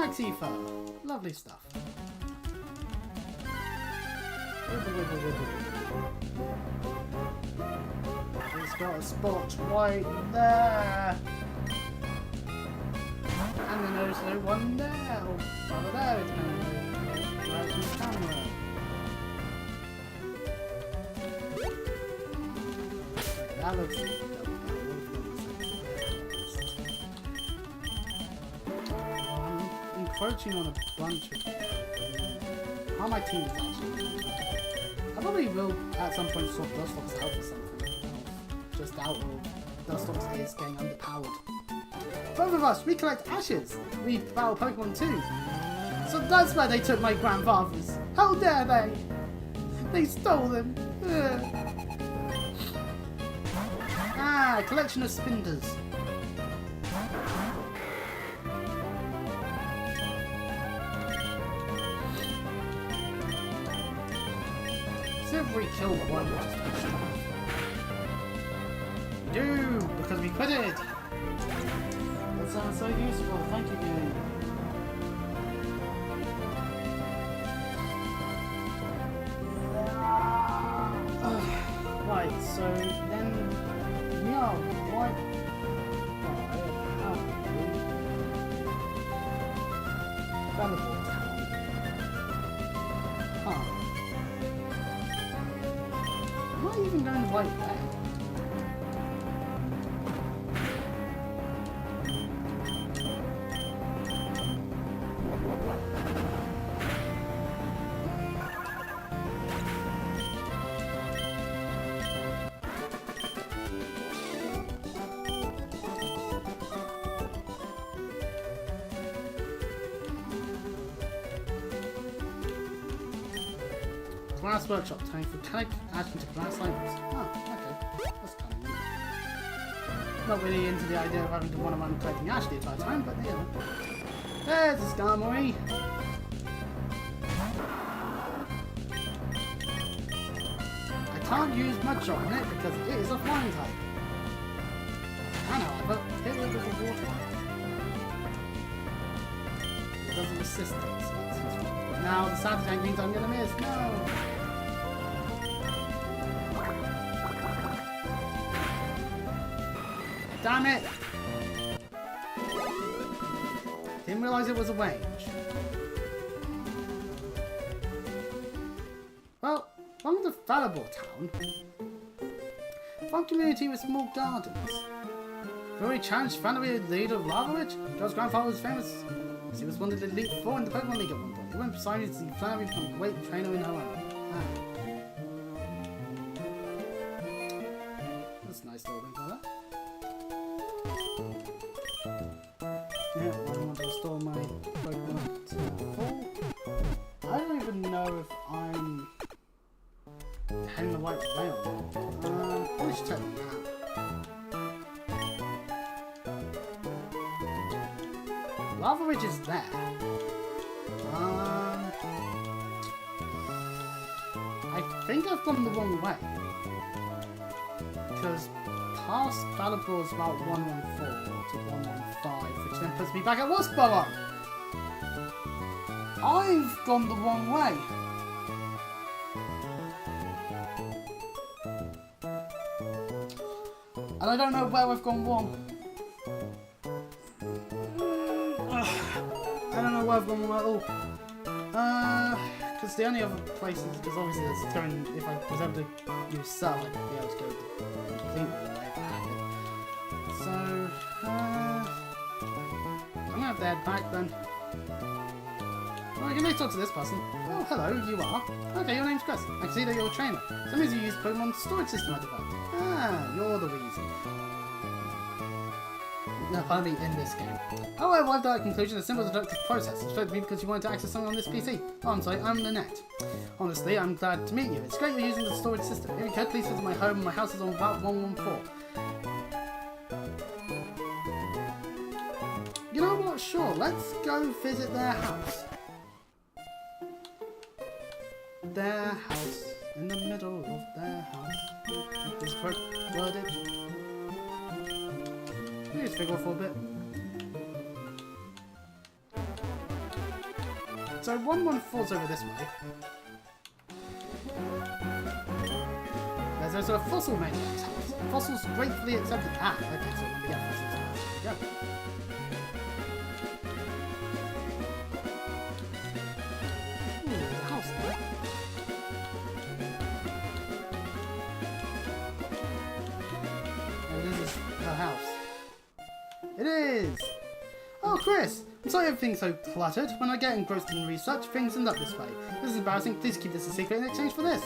Tifa. Lovely stuff. Wiggle, wiggle, wiggle. It's got a spot right there. And then there's no one there. Oh, over there it's going to be right in the camera. That looks good. Encroaching on a bunch of how my team is actually. I probably will at some point swap Dustox out for something. Just out or Dustox is getting underpowered. Both of us, we collect ashes. We battle Pokemon too. So that's where they took my grandfathers. How dare they? They stole them. Ugh. Ah, a collection of spinders. If we kill one, we'll just push it off. We do, because we quit it! That sounds so useful, thank you, game. Right, so then we are quite... Valuable. Huh. Am I even going the right way? Glass workshop, turning from metallic ash into glass items. Oh, okay. That's kind of neat. Not really into the idea of having to run around collecting ash the entire time, but you know. There's the Skarmory. I can't use much on it because it is a flying type. And however, it is a water type. It doesn't resist it, so that's useful. But now the Santa tank means I'm gonna miss. No! Damn it! Didn't realise it was a range. Well, along the Fallible town, fun community with small gardens. Rory challenged Fannery, the leader of Lava Ridge. Joe's grandfather was famous. He was one of the Elite Four in the Pokemon League at one point. He went beside his Fannery become a great trainer in her own. That's a nice little thing for that. Yeah, I want to restore my Pokemon to full. I don't even know if I'm heading the right way on that. Probably should check the map. Lava Ridge is there. I think I've gone the wrong way. Because past Fallible is about 114 to 115, which then puts me back at Westboro. I've gone the wrong way. And I don't know where I've gone wrong. I don't know where I've gone wrong at all. Because the only other places, because obviously it's going, if I was able to use Cell, I'd be able to go completely away if I had it. So, I'm gonna have to head back then. Well, you can talk to this person. Oh, hello, you are? Okay, your name's Chris. I can see that you're a trainer. That means you use Pokemon storage system I developed. Ah, you're the reason. No, pardon me, in this game. Oh, I arrived at a conclusion. A simple deductive process. It's to me because you wanted to access something on this PC. Oh, I'm sorry, I'm Nanette. Honestly, I'm glad to meet you. It's great you're using the storage system. If you could, please visit my home. My house is on Route 114. You know what? Sure, let's go visit their house. Their house. In the middle of their house. Is correct worded? Let me just figure for a bit. So 114's over this way. There's also a fossil maniac's house. Fossils gratefully accepted. Ah, okay, so when we get fossils, there we go. Ooh, there's a house there. Oh, this is her house. It is! Oh, Chris! I'm sorry everything's so cluttered. When I get engrossed in research, things end up this way. This is embarrassing. Please keep this a secret in exchange for this.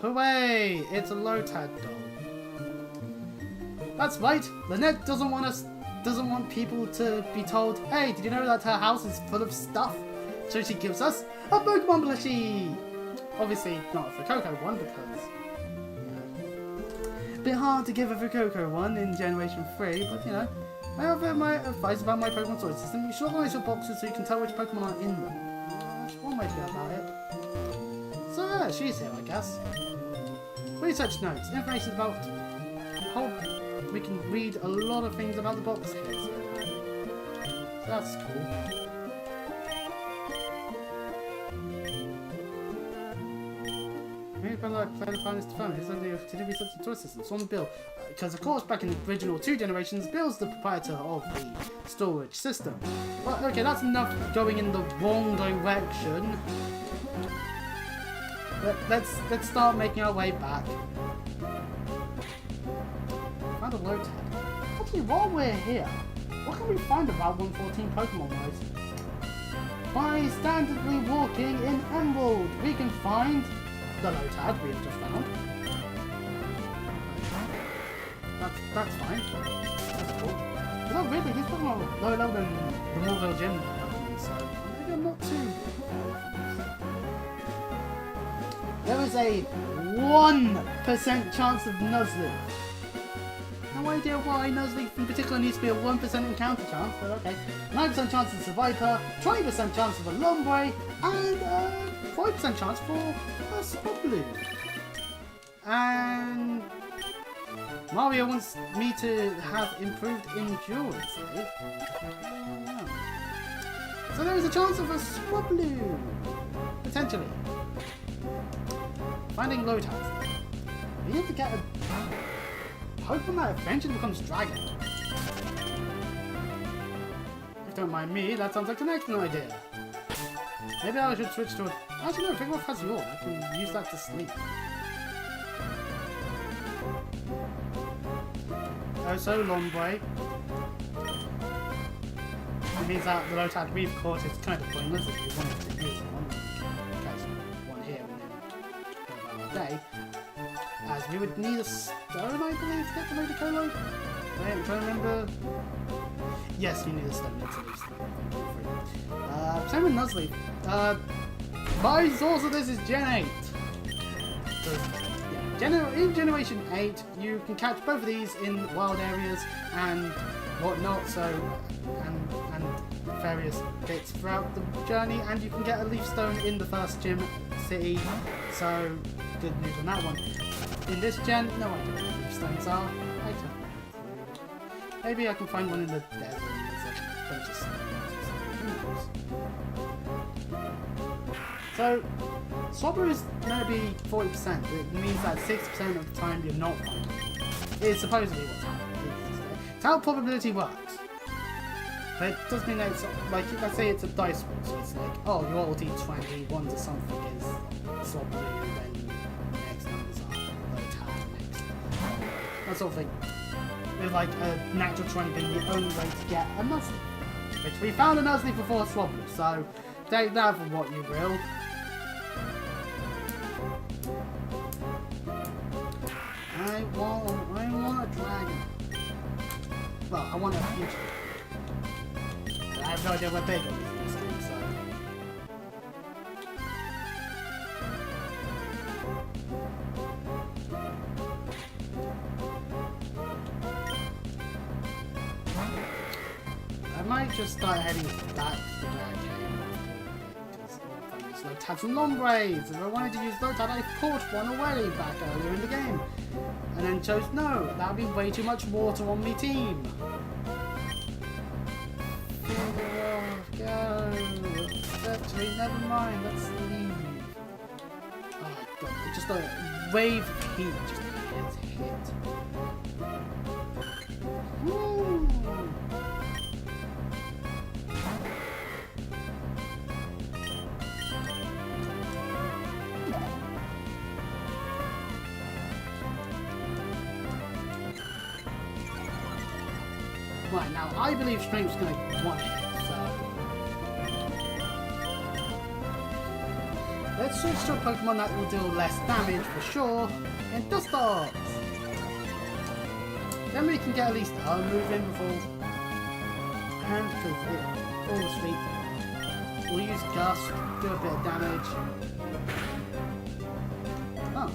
Hooray! It's a Lotad doll. That's right. Lynette doesn't want people to be told, hey, did you know that her house is full of stuff? So she gives us a Pokemon plushie! Obviously not a Fuecoco one because a bit hard to give a Fuecoco one in Generation 3, but you know, I have my advice about my Pokemon storage system. You should organise your boxes so you can tell which Pokemon are in them. That's one way to go about it. So yeah, she's here, I guess. Research notes, information about we can read a lot of things about the box here. So that's cool. Play the finest to family. It's only to research the toy systems on Bill. Because of course, back in the original 2 generations, Bill's the proprietor of the storage system. Well, okay, that's enough going in the wrong direction. Let's start making our way back. Find a low tag. Actually, while we're here, what can we find about 114 Pokemon wise? By standardly walking in Emerald, we can find the Lotad we have just found. That's fine. That's cool. But really, he's probably more lower level than the Mauville gym Pokemon, so maybe I'm not too. There is a 1% chance of Nuzleaf. No idea why Nuzleaf in particular needs to be a 1% encounter chance, but okay. 9% chance of Survivor, 20% chance of a Lombre, and 5% chance for a Swablu. And Mario wants me to have improved endurance, eh? Yeah. So there is a chance of a Swablu, potentially. Finding low tags. We need to get a Pokemon that eventually becomes Dragon. If you don't mind me, that sounds like an excellent idea. Maybe I should switch to a... Actually no, Vigoroth has Yawn. I can use that to sleep. Oh, so Lombre. It means that the low tag we've caught is kind of pointless if you wanted to use one. Catch one here and then go about our day. As we would need a stone, I believe, to get to Ludicolo. Wait, I'm trying to remember. Yes, you need a stone. That's at least. Same with Nuzleaf. My source of this is Gen 8. In Generation 8, you can catch both of these in wild areas and whatnot, so and various bits throughout the journey, and you can get a leaf stone in the first gym city, so good news on that one. In this gen, no idea what leaf stones are. Maybe I can find one in the desert and there's a bunch of stones. So Swablu is going to be 40%. It means that 60% of the time you're not finding it. It's supposedly what's happening. It's how probability works. But it does mean that it's like, let's say it's a dice roll, so it's like, oh, you rolled D20, 1 to something is Swablu, then the next numbers are low tag next. That sort of thing. With like a natural 20 being the only way to get a Nuzleaf. Which we found a Nuzleaf before a Swablu, so take that for what you will. I want a dragon. Well, I want a future. I have no idea where big is in this game, so. I might just start heading back to where I came because I want to use Low-Tags and Lombres. If I wanted to use Low-Tag, I caught one away back earlier in the game. And then chose no, that would be way too much water on me team. Go. Actually, never mind, let's leave. Oh god, just a wave of heat just hit. Woo. Right, now I believe Strength's going to want it, so... Let's switch to a Pokemon that will deal less damage for sure, in Dustox! Then we can get at least a move in before... And because it falls asleep, we'll use Gust, do a bit of damage. Oh.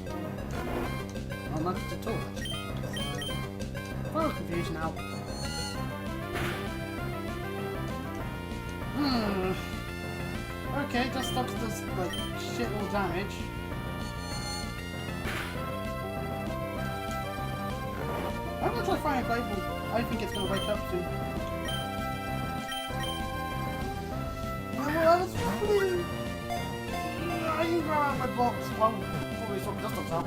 Not much at all, actually. Throw a confusion out. Okay, Dustox does like shit all damage. I'm gonna try Fire Blade, I think it's gonna wake up soon. Oh, that was blue! I can grow out my box. Well, probably swap Dustox out.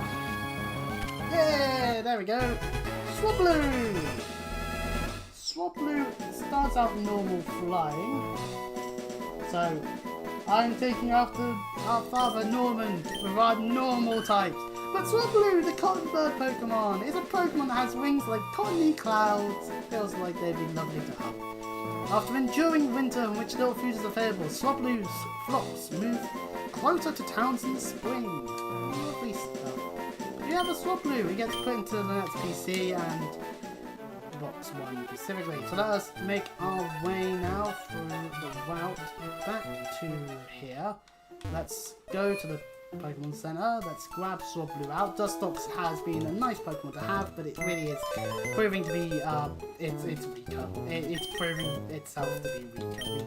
Yeah, there we go. Swablu! Swablu starts out normal flying. So, I'm taking after our father Norman with our normal types. But Swablu, the cotton bird Pokemon, is a Pokemon that has wings like cottony clouds. Feels like they'd be lovely to have. After enduring winter in which little food is available, Swablu's flocks move closer to towns in the spring. Lovely stuff. If you have a Swablu, it gets put into the next PC and box 1 specifically. So let us make our way now through the route back to here. Let's go to the Pokemon Center. Let's grab Swablu out. Dustox has been a nice Pokemon to have, but it really is proving to be, it's weaker. It's proving itself to be weaker.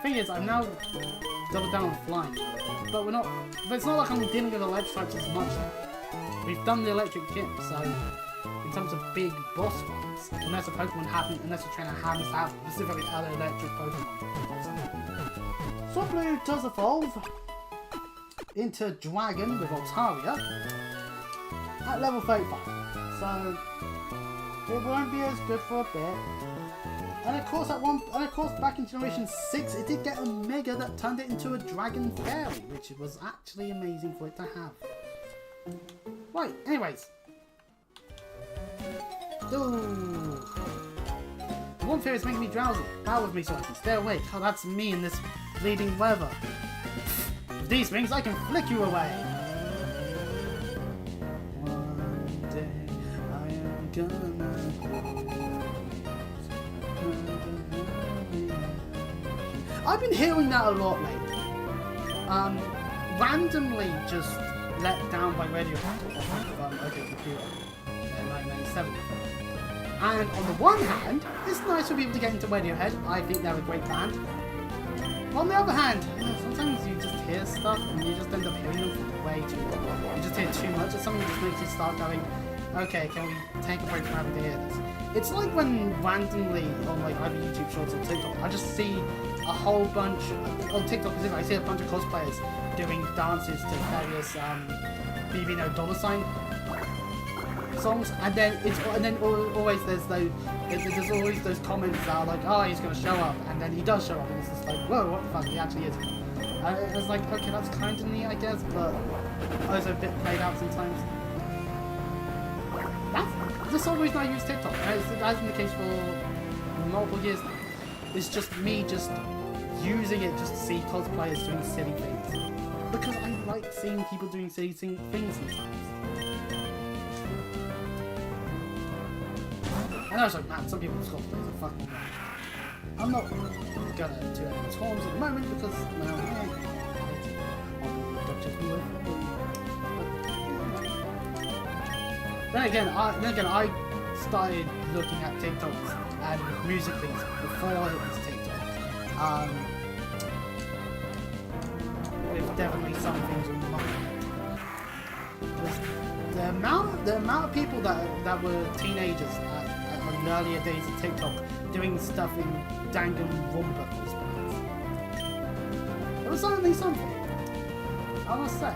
The thing is, I'm now double down on flying, but it's not like I'm dealing with electric types as much now. We've done the electric gym, so in terms of big boss fights, unless a trainer happens to have specifically other electric Pokemon. Swablu does evolve into Dragon with Altaria at level 35, so it won't be as good for a bit. And of course, back in Generation 6, it did get a Mega that turned it into a Dragon Fairy, which was actually amazing for it to have. Right, anyways. Ooh. The one fear is making me drowsy. Bow with me so I can stay awake. Oh, that's me in this bleeding weather. With these wings, I can flick you away. One day, I am gonna... I've been hearing that a lot lately. Randomly just let down by Radiohead from OK Computer in 1997. And on the one hand, it's nice for people to get into Radiohead. I think they're a great band. On the other hand, sometimes you just hear stuff and you just end up hearing them for way too long. You just hear too much, or something just makes you start going, okay, can we take a break from having to hear this? It's like when randomly on like either YouTube Shorts or TikTok, I just see a whole bunch on TikTok. I see a bunch of cosplayers doing dances to various $$ songs, and then always there's always those comments that are like, oh, he's gonna show up, and then he does show up, and it's just like, whoa, what the fuck, he actually is. I was like, okay, that's kind of neat, I guess, but also a bit played out sometimes. That's the sole reason I use TikTok. That's been the case for multiple years now. It's just me using it just to see cosplayers doing silly things. Because I like seeing people doing silly things sometimes. And I was like, man, some people's cosplays are fucking rad. I'm not gonna do any storms at the moment because, well, Then again, I started looking at TikToks and music things before it was TikTok. With definitely some things in mind. The amount of people that were teenagers at the earlier days of TikTok doing stuff in Danganronpa cosplays. It was certainly something, I must say.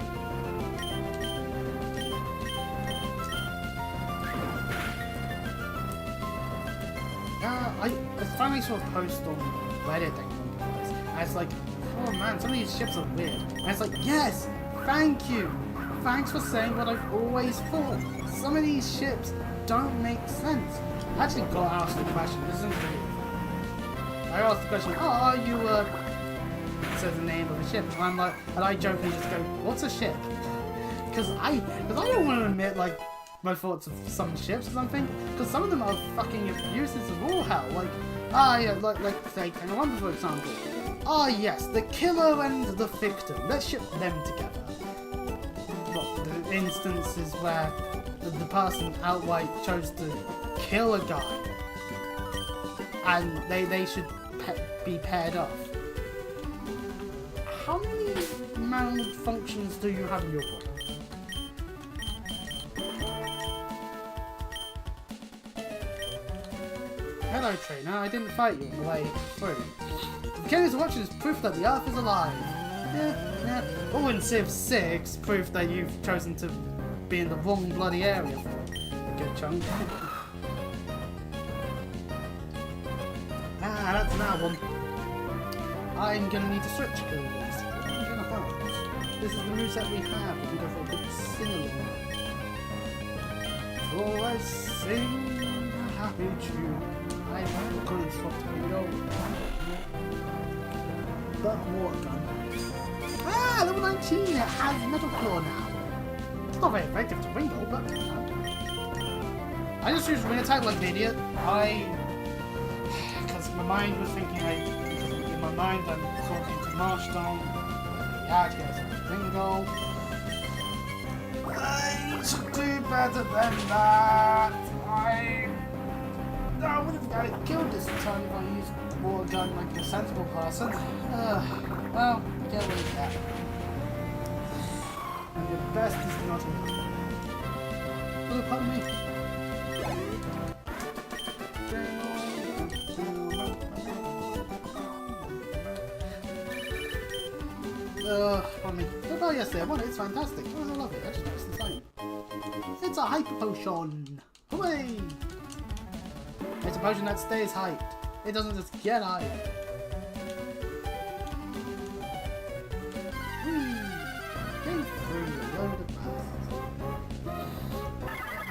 I finally saw a post on Reddit and it's like, oh man, some of these ships are weird. And it's like, yes, thank you. Thanks for saying what I've always thought. Some of these ships don't make sense. I actually got asked the question. This isn't true. I asked the question, oh, are you it says the name of a ship, and I jokingly just go, what's a ship? Because I don't want to admit like my thoughts of some ships or something, because some of them are fucking abuses of all hell. Like, yeah, like say Kangaroo, for example. Ah, yes, the killer and the victim. Let's ship them together. Well, the instances where the person outright chose to kill a guy, and they should be paired off. How many malfunctions do you have in your body? Hello, trainer. I didn't fight you on the way through. The mechanics of watching is proof that the Earth is alive. Yeah. Oh, in Civ 6, proof that you've chosen to be in the wrong bloody area for a good chunk. That's another one. I'm gonna need to switch because I'm gonna hunt. This is the moveset we have. We can go for a big sing-along. So I sing a happy tune. I couldn't stop to go. But water gun. Level 19 it has Metal Claw now. It's not very effective to Wingull, but I just used Ring Attack like an idiot. Because my mind was thinking in my my mind, I'm talking to Marshstone. Yeah, yes, Bingo. I should do better than that. I would have got it killed this time if I used a water gun like a sensible person. Well, get away with that. And your best is not enough. Oh, pardon me. Pardon me. Oh, yesterday I won it. It's fantastic. Oh, I love it. I just noticed the time. It's a hyper potion. Hooray! It's a potion that stays hyped. It doesn't just get hyped. Came through a load of passes.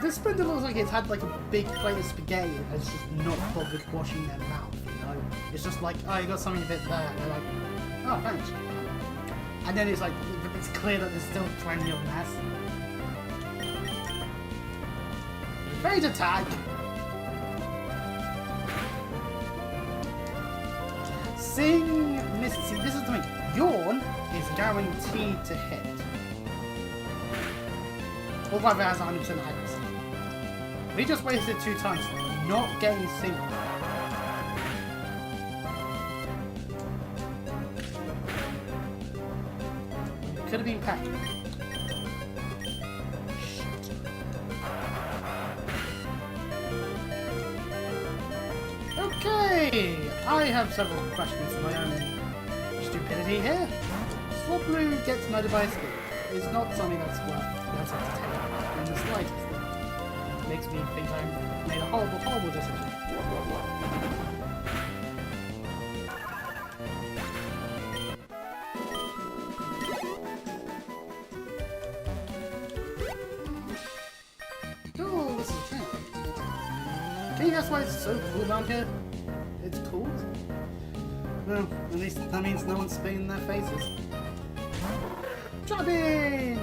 This sprinter looks like it's had like a big plate of spaghetti and it's just not bothered washing their mouth, you know? It's just like, oh, you got something a bit there. And they're like, oh, thanks. And then it's like, it's clear that there's still plenty of mess. Great attack! Sing, miss. See, this is the thing. Yawn is guaranteed to hit. Or rather, it has 100% accuracy. We just wasted 2 times not getting Sing. Could have been packed. Shit. Okay, I have several questions of my own stupidity here. Swablu gets murdered by a spear. It's not something that's worth to take in the slightest. It makes me think I made a horrible, horrible decision. Oh, this is great. Can you guess why it's so cool down here? It's cool? Well, at least that means no one's spitting in their faces. Dropping!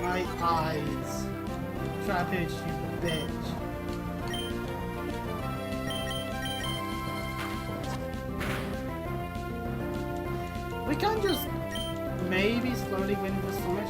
My eyes. Trapage, you bitch. We can just maybe slowly win this Sonic.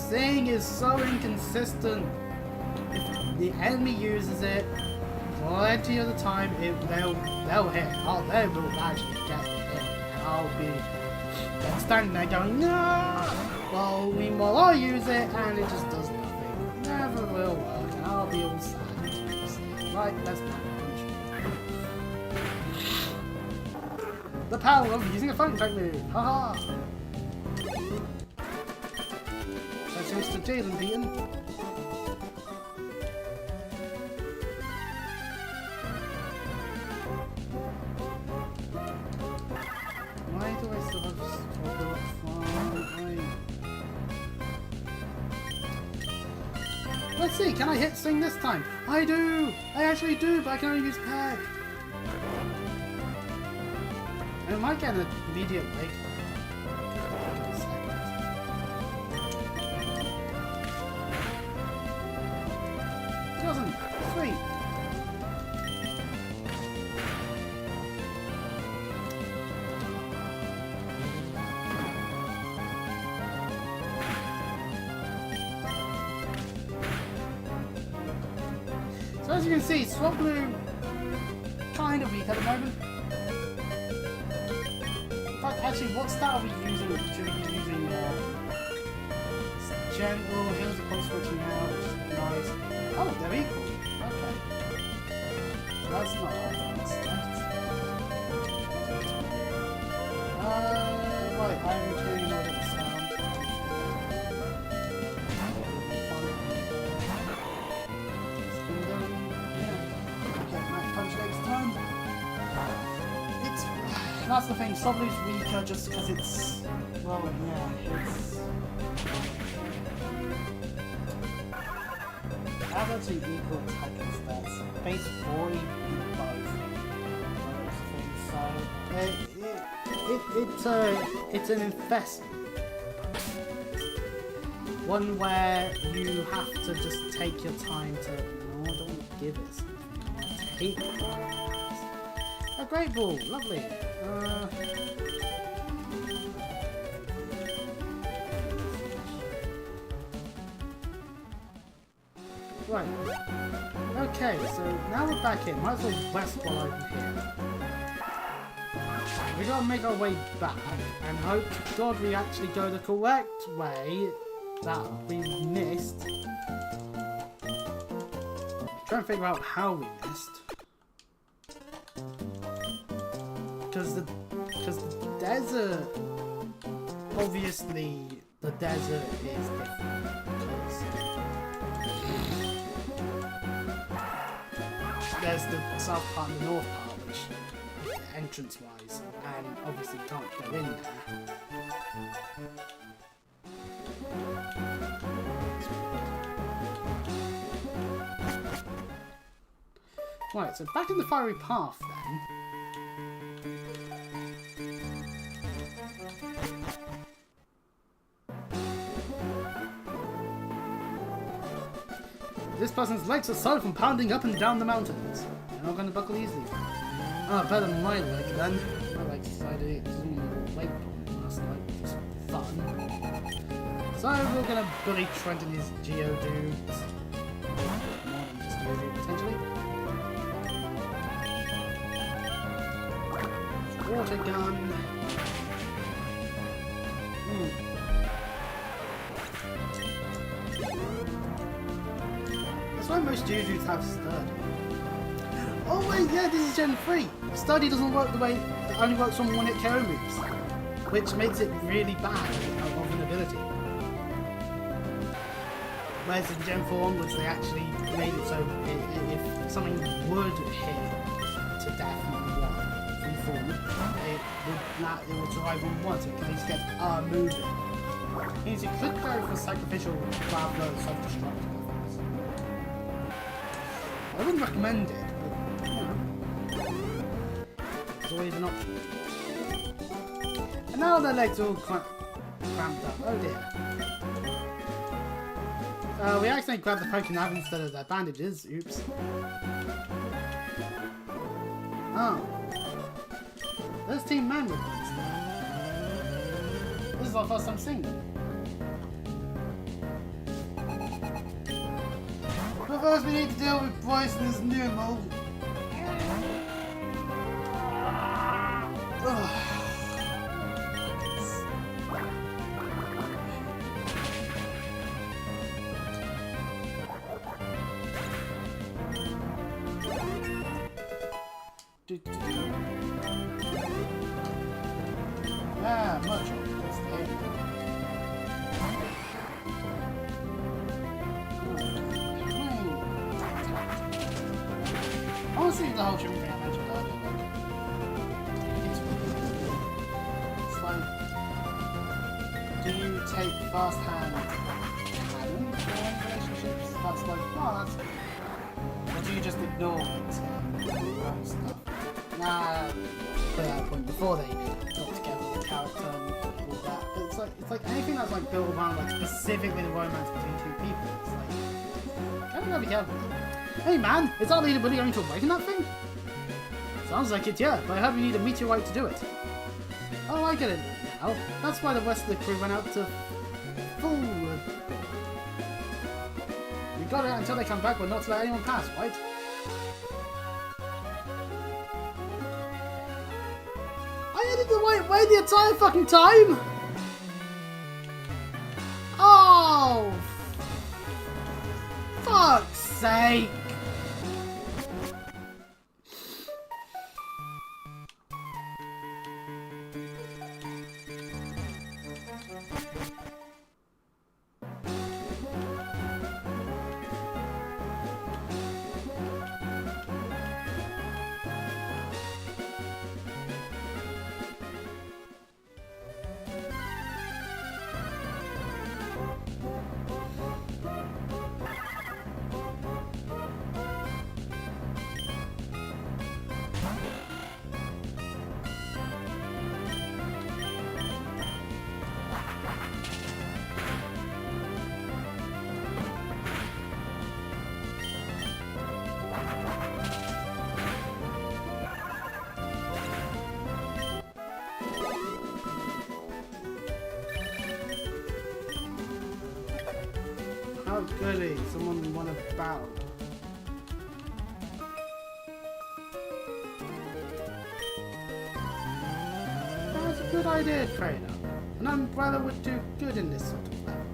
Saying is so inconsistent. If the enemy uses it plenty of the time, they'll hit. Oh, they will actually get hit. And I'll be standing there going, no! Well, meanwhile I use it and it just does nothing. Never will work, and I'll be all sad. Right, let's punch. The power of using a phone type move. Haha! That's Mr. Jalen beaten. Why do I still have Strawberry Farm? Let's see, can I hit Sing this time? I do! I actually do, but I can only use Peg. And it might get an immediate break. Doesn't. Sweet. So as you can see, Swablu kind of weak at the moment. In fact, actually, what stat are we using? Should we be using gentle? Here's the point switching now, which is nice. Oh, they're equal. Okay. That's not obvious. Right, I'm doing another sound. Get that punch next time. that's the thing. Soblu's weaker just because it's... Well, yeah, it's... Add actually equal attack and stats. Base 40 in both. So it's an investment. One where you have to just take your time to... No, I don't want to give it something. Take it. A great ball, lovely. Right. Okay, so now we're back in. Might as well rest while I'm here. We gotta make our way back and hope to God we actually go the correct way that we missed. Trying to figure out how we missed. Because the desert, obviously the desert is different. There's the south part and the north part, which entrance-wise, and obviously you can't go in there. Right, so back in the fiery path then. This person's legs are sore from pounding up and down the mountains. They're not going to buckle easily. Oh, better than my leg then. My leg decided to weight last night. Just fun. So we're going to bully Trent and his Geodude. More than just Geodude, potentially. Water gun. That's why most Geodudes have Sturdy. Oh wait, yeah, this is Gen 3. Sturdy doesn't work the way it only works on one-hit KO moves, which makes it really bad of an ability. Whereas in Gen 4 onwards, they actually made it so if something would hit to death from full, it would survive on one, so it can at least get moving. It means you could go for sacrificial rather than self-destructive. I wouldn't recommend it, but you know, it's always an option. And now their legs are all cramped up. Oh dear. We accidentally grabbed the Pokemon instead of their bandages. Oops. Oh. There's Team Man with us. This is our first time seeing them. But first we need to deal with Bryce and his new mold. Yeah, much of it. Honestly, the whole tripping thing I mentioned earlier, it's like, do you take first-hand canon relationships? That's like, oh, that's good. Or do you just ignore it and stuff? Nah, for that point, before they got together with the character and all that. But it's like anything that's like built around like specifically the romance between two people. It's like, kind of gotta be careful. Hey man, is our leader really going to awaken that thing? Sounds like it, yeah, but I hope you need a meteorite to do it. Oh, I get it now. That's why the rest of the crew went out to forward. We got it until they come back, but not to let anyone pass, right? I headed the right way the entire fucking time! Oh! Fuck's sake! Oh goody, someone won a battle. That's a good idea, trainer. An umbrella would do good in this sort of weather.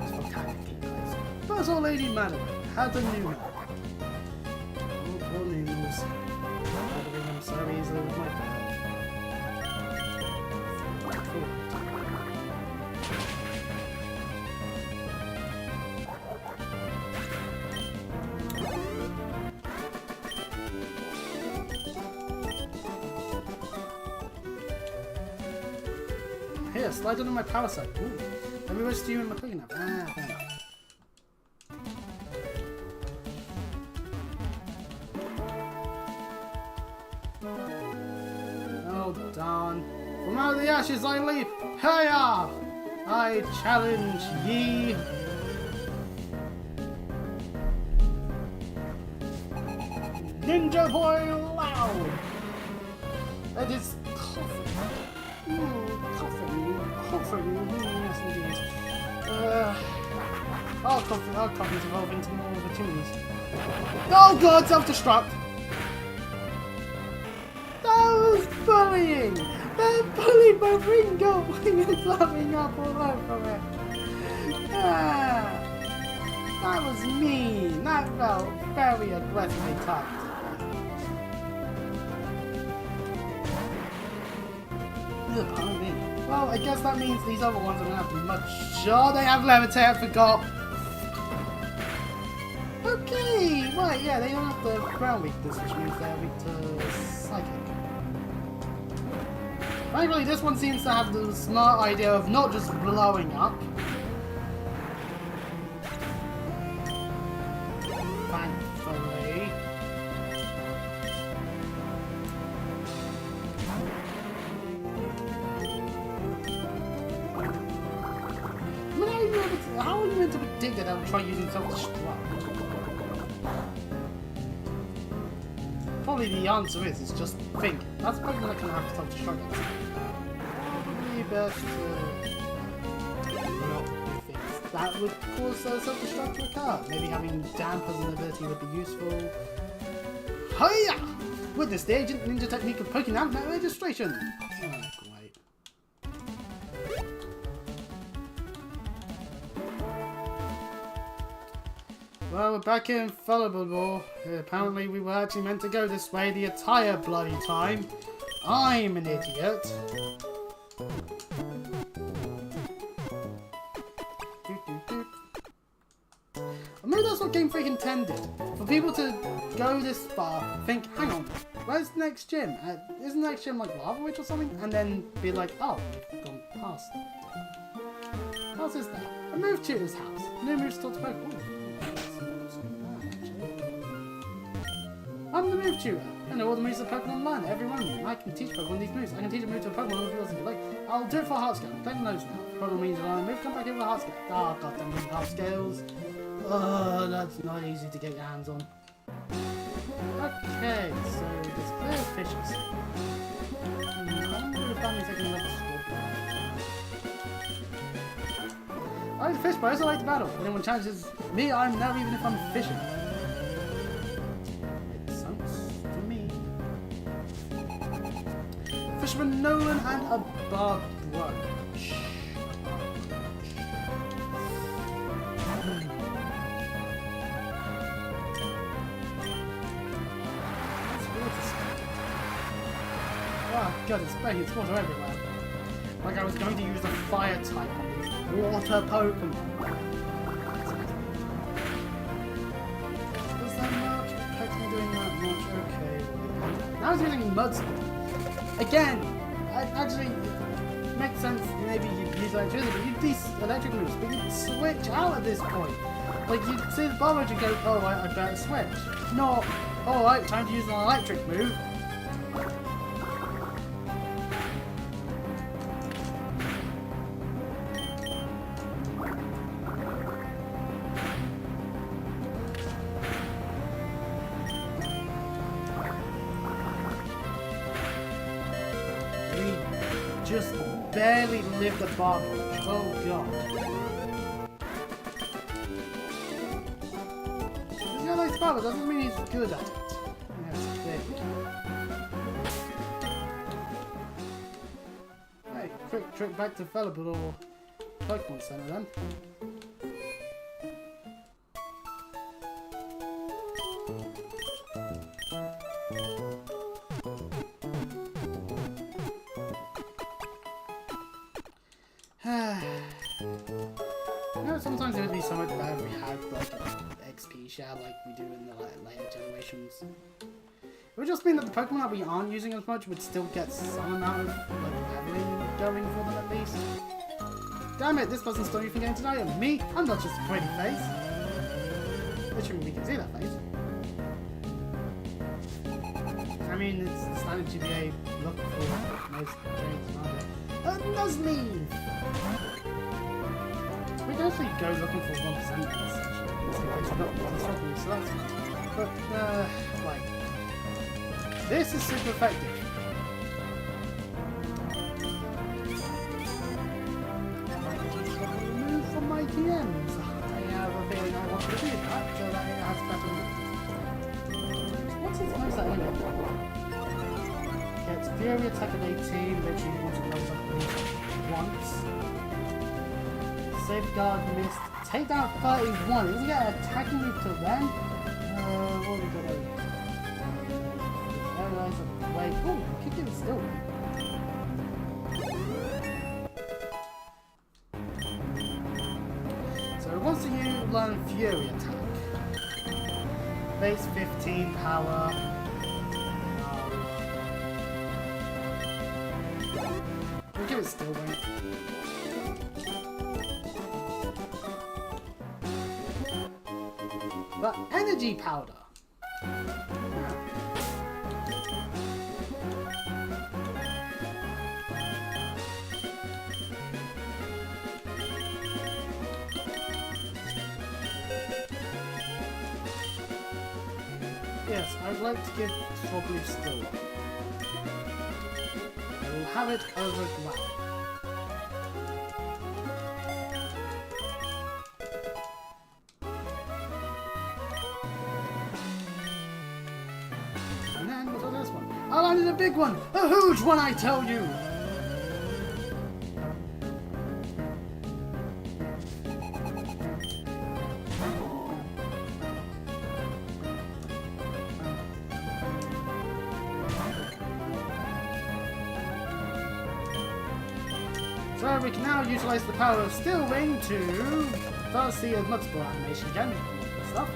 It's fantastic, guys. First old lady Madeline had a new man. Oh, poor noodles. Bothering them so easily with my bed. Here, slide under my power set. Ooh. Let me rest you in my cooking nap. Ah, thanks. Oh, darn. From out of the ashes I leap. Hiya! I challenge ye. Ninja boy loud. That is coughing. Coughing. Yes, indeed. Our coffees evolve into more opportunities. Oh god, self-destruct! That was bullying! That bullied my Ringo! It's laughing up all over it. That was mean. That felt very aggressively typed. Pardon me. Well, I guess that means these other ones are gonna have to be much. Sure, they have levitate. I forgot. Okay, right, yeah, they don't have the ground weakness, which means they're weak to psychic. Frankly, this one seems to have the smart idea of not just blowing up. Thankfully. How are you meant to predict that they'll try using self-destruct? Probably the answer is just think. That's probably not going to have self-destruct. Probably best to not do things that would cause self-destruct to occur. Maybe having damp as an ability would be useful. Hiya! Witness the agent ninja technique of poking out net registration. Oh, great. Well, we're back in Fallible. Apparently we were actually meant to go this way the entire bloody time. I'm an idiot. Maybe that's what Game Freak intended. For people to go this far, think, hang on, where's the next gym? Isn't the next gym like Lava Witch or something? And then be like, oh, we've gone past it. What else is there? A move tutor's house. New moves taught to Pokemon. I'm the move tutor. I know all the moves of Pokemon learn every moment. I can teach Pokemon these moves. I can teach a move to a Pokemon if you want to. Like, I'll do it for heart scale. Take notes now. Pokemon means learn a move, come back in with heart scale. Ah, oh, goddamn heart scales. Oh, that's not easy to get your hands on. Okay, so there's clear fishes. I wonder if that means I can level score. I like the fish, but I also like the battle. When anyone challenges me, I'm now even if I'm fishing. Fisherman Nolan and a barbed brooch. Oh god, it's spraying its water everywhere. Like I was going to use the fire type on these water Pokemon. Was that much? Protect me doing that much? Okay. Now I was using Mud Sport. Again, actually, it makes sense maybe you'd use electricity, but you'd these electric moves, but you'd switch out at this point. Like, you'd see the bar and go, oh, right, I better switch. Not, alright, time to use an electric move. Just barely lived the bar. Oh god. power doesn't mean he's good at it. Yes, clearly. Hey, quick trip back to Developer or Pokemon Center then. Sometimes it would be so much better if we had like an XP share like we do in the later generations. It would just mean that the Pokemon that we aren't using as much would still get some amount of like leveling going for them at least. Damn it, this doesn't stop you from getting to know me. I'm not just a pretty face. Literally, we can see that face. I mean, it's the standard GBA look for most traits, aren't it? Nuzleaf! We can actually go looking for 1% so that's fine. But, like, this is super effective. Remove from my TMs. I have a feeling I want to do that so that it has better moves. What's his moves that anyway? Gets Fury attack at 18, which you want to know once. Safeguard missed. Take down 31. Isn't it attacking you till then? What have we got over here? Paralyze away. Oh, kick it still. So it wants to learn Fury attack. Base 15 power. We'll give it still wing. But energy powder. Yes, I'd like to give Strawberry still. I will have it over ground. I landed a big one! A huge one, I tell you! So we can now utilize the power of Steel Wing to start see a multiple animation again. Good stuff.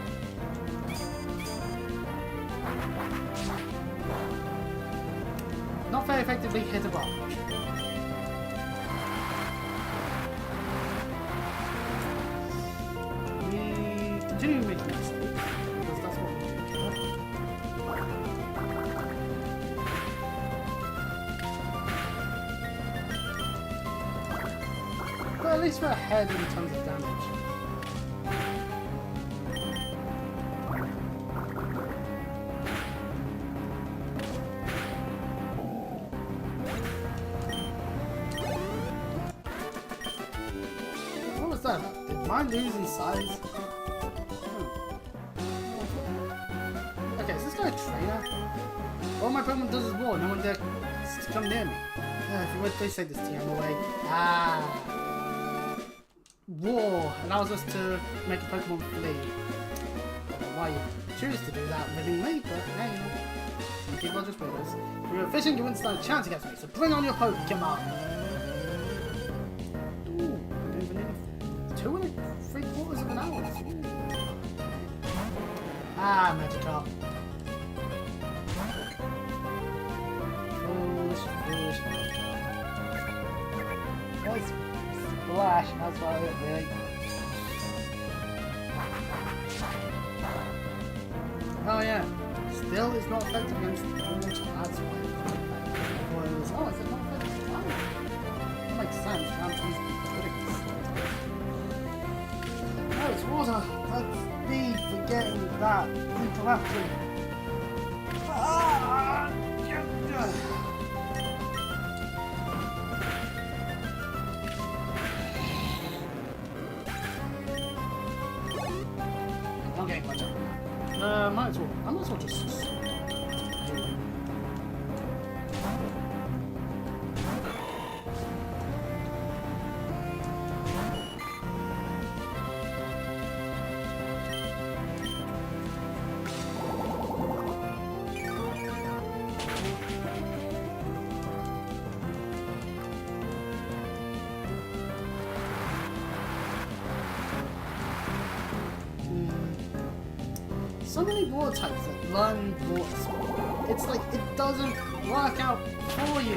Not very effectively hit a block. We continue making mistakes, because that's what we do. But at least we're ahead in terms of damage. Did mine lose in size? Okay, is this guy a trainer? All my Pokemon does is war, no one dare come near me. If you would, please take this TM away. War allows us to make a Pokemon flee. I don't know why you choose to do that willingly, but hey, some people are just weirdos. If you were fishing, you wouldn't stand a chance against me, so bring on your Pokemon! 2 3/4 of an hour. Magikarp. Foolish Magikarp. Nice splash, that's what it really. Oh yeah, still is not effective against Orange, that's why. Oh, is it not effective? That makes sense, I'm good against. Oh, it's water! That's me forgetting that interaction. I'm getting much up. I might as well just. So many water types that learn water sport. It's like it doesn't work out for you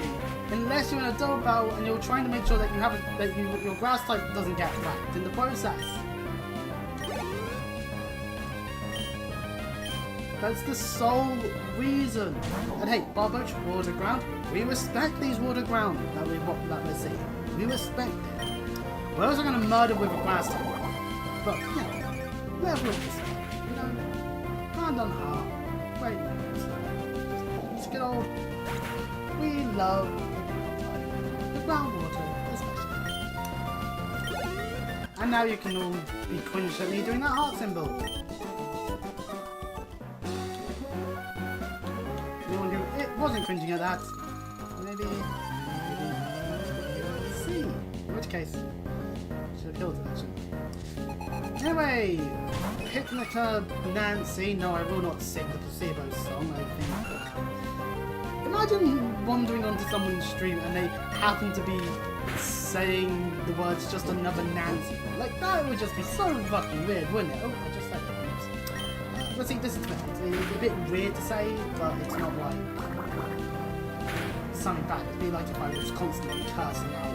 unless you're in a double battle and you're trying to make sure that you have your grass type doesn't get whacked in the process. That's the sole reason. And hey, Barboach, water ground. We respect these water ground that we're seeing. We respect it. We're also going to murder with a grass type, but yeah, level of respect. Hand on heart, great moments. Just get old. We love the groundwater, especially. And now you can all be cringed at me doing that heart symbol. Anyone who it wasn't cringing at that, maybe see. In which case, should have killed it actually. Anyway. Picnica Nancy. No, I will not sing the placebo song, I think. Imagine wandering onto someone's stream and they happen to be saying the words just another Nancy. Like, that would just be so fucking weird, wouldn't it? Oh, I just said it. Let's see, this is a bit weird to say, but it's not like something bad. It'd be like if I was constantly cursing out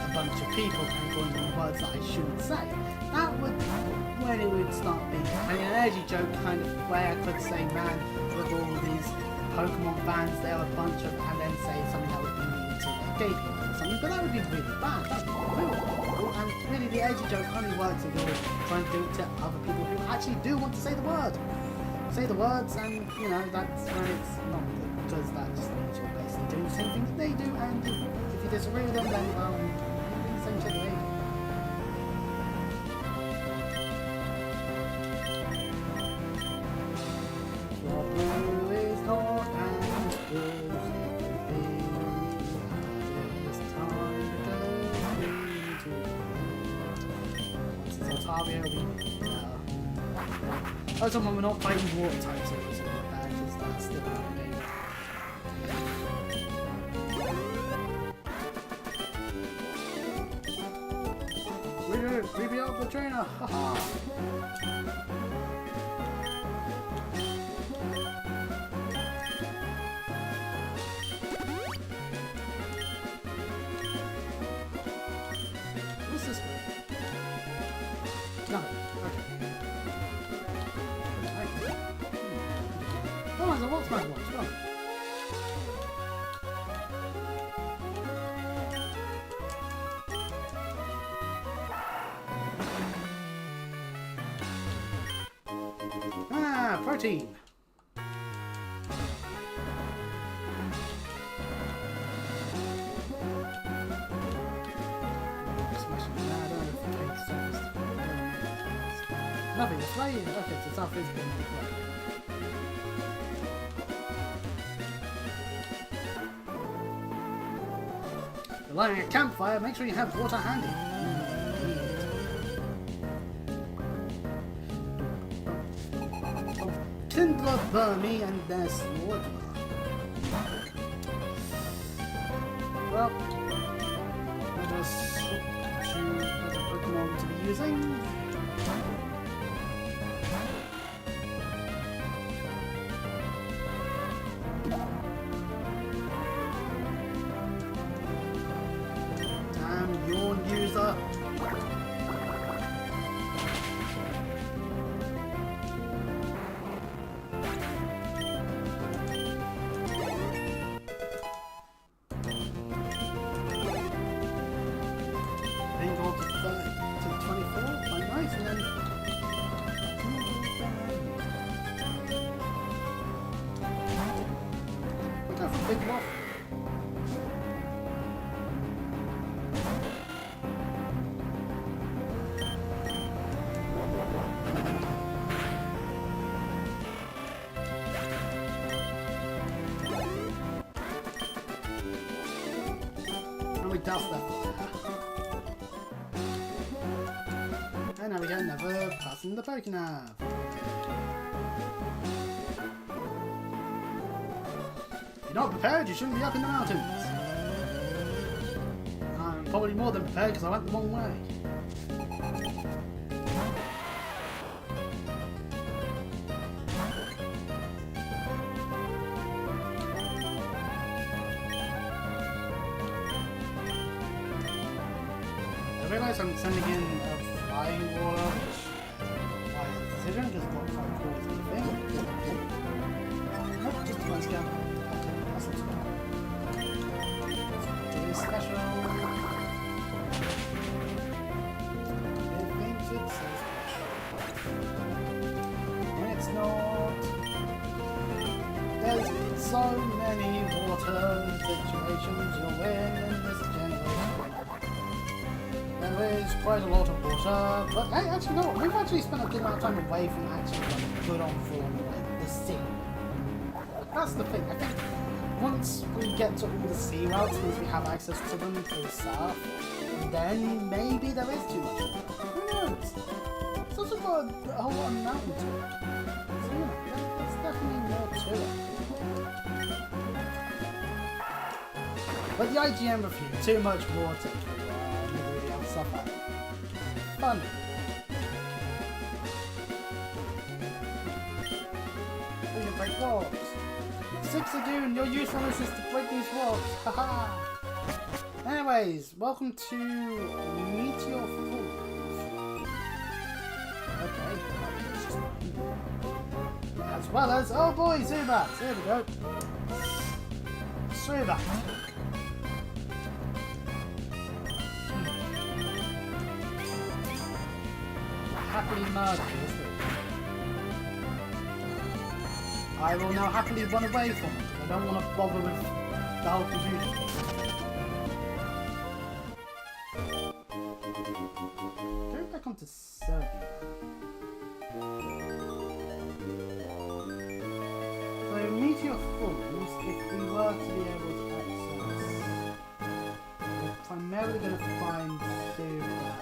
a bunch of people and calling them words that I shouldn't say. That would when it would start being an energy joke kind of way. I could say, man, with all these Pokemon fans, they're a bunch of, and then say something that would be mean to like, gay people or something, but that would be really bad. That would be real horrible, and really the energy joke only works if you're trying to do it to other people who actually do want to say the word. Say the words, and you know, that's when it's not good, because that just means you're basically doing the same thing that they do, and if you disagree with them, then, well, you're doing the same shit they do. Oh, someone we're not fighting water types, so it's not bad, because that's still not a game. We did it! We beat up the trainer! Haha! What's this way? Nothing. What's my watch? Go on. Ah, protein. Nothing. It's right. Okay, so it's our physical. Lighting a campfire, make sure you have water handy. Kindler burn me and there's water. Well, let us choose a Pokemon to be using. User. Then go to 24, 29. douse that fire. And now we get another passing the Pokénav. If you're not prepared, you shouldn't be up in the mountains. I'm probably more than prepared because I went the wrong way. I realise I'm sending in a flying water, which by decision because it's not quite cool as anything. Nope, just a nice gun. Okay, that's not bad. Do this special. It thinks it's so special. When it's not. There's so many water situations you'll win in this generation. There is quite a lot of water, but hey, actually no, we've actually spent a good amount of time away from actually like good on full like the sea. That's the thing. I think once we get to all the sea routes, once we have access to them through surf, then maybe there is too much water. Who knows? It's also got a whole lot of mountain to it. So yeah, there's definitely more to it. But the IGN review, too much water. Suffer. Fun. We can break rocks. 6 Lagoon, your usefulness is to break these rocks. Haha. Anyways, welcome to Meteor Falls. Okay. As well as, oh boy, Zubat. Here we go. Zubat. Happily murdered, isn't it? I will now happily run away from it. I don't want to bother with the whole confusion. Go back onto Serbia. So Meteor Falls, if we were to be able to access, we're primarily going to find Zubat.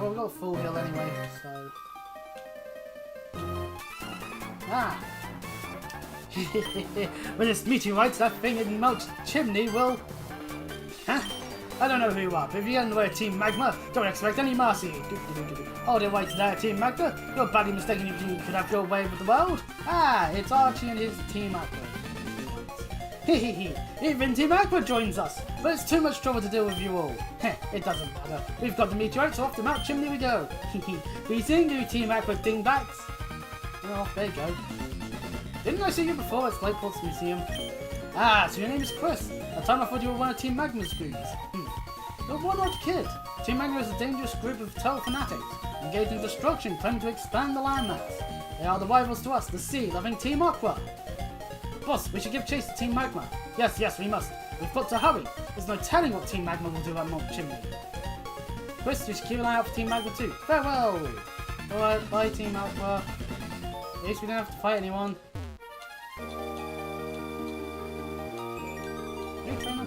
We've got a full heal anyway, so... Ah! When this meteorite, that thing in Mount Chimney will... Huh? I don't know who you are, but if you get in the way of Team Magma, don't expect any mercy. Oh, they're right there, Team Magma. You're badly mistaken if you could have your way with the world. Ah, it's Archie and his Team Magma. Hehehe, even Team Aqua joins us, but it's too much trouble to deal with you all. Heh, it doesn't matter. We've got the meteorites, so off to Mount Chimney we go. Hehe, be seeing you, Team Aqua dingbats. Oh, there you go. Didn't I see you before at Slightport's Museum? Ah, so your name is Chris. At the time I thought you were one of Team Magma's goons. You're one odd kid. Team Magma is a dangerous group of turtle fanatics, engaged in destruction, claiming to expand the landmass. They are the rivals to us, the sea-loving Team Aqua. Boss, we should give chase to Team Magma. Yes, yes, we must. We've got to hurry. There's no telling what Team Magma will do at Mount Chimney. Chris, we should keep an eye out for Team Magma too. Farewell! Alright, bye Team Aqua. At least we don't have to fight anyone. Hey, trainer.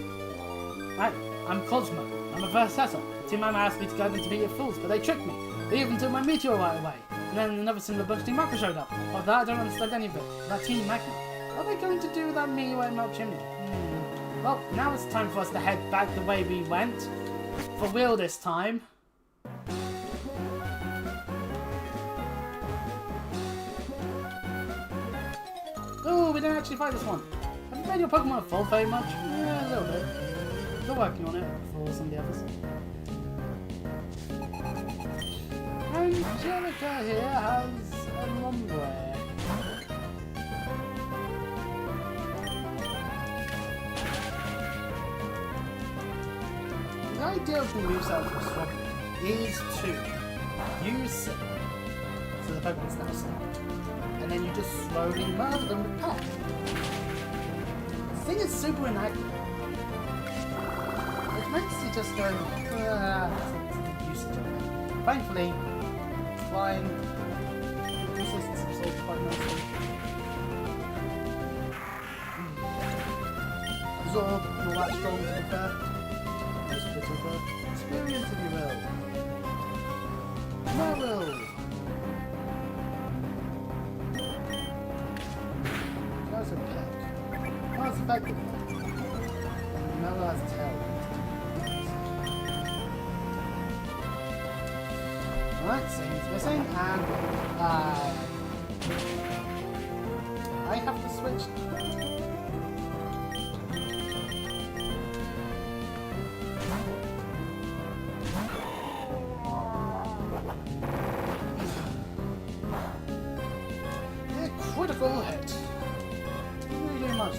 Right, I'm Cosmo. I'm a Versessa. Team Magma asked me to guide them to be your fools, but they tricked me. They even took my meteor right away. And then another similar bunch of Team Magma showed up. Of that, I don't understand any of it. That Team Magma. What are they going to do without me at Mount Chimney? Well, now it's time for us to head back the way we went. For real this time. Oh, we didn't actually fight this one. Have you made your Pokemon evolve very much? Yeah, a little bit. Still working on it for some of the others. Angelica here has a Lombre. The idea of the moveset for Swap is to use Sick, so the Pokemon's now stopped, and then you just slowly murder them with Peck. The thing is super inaccurate, which makes you just go, usage of it. Thankfully, flying. Resistance absorbs quite nicely. Absorb, not that strong to be fair. Just a bit of experience if you will. Mauville! That's a peck. That's effective. Mellow has tail. Alright, Sane's missing, and I have to switch. A critical hit. Didn't really do much.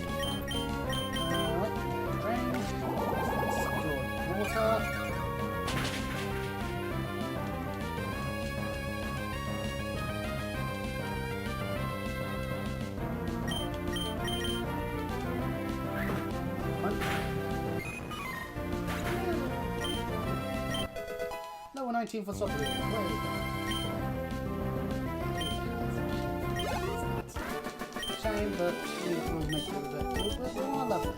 Drain. Water. Level 19 for software. Shame, but we will make it a bit cool, but I love it.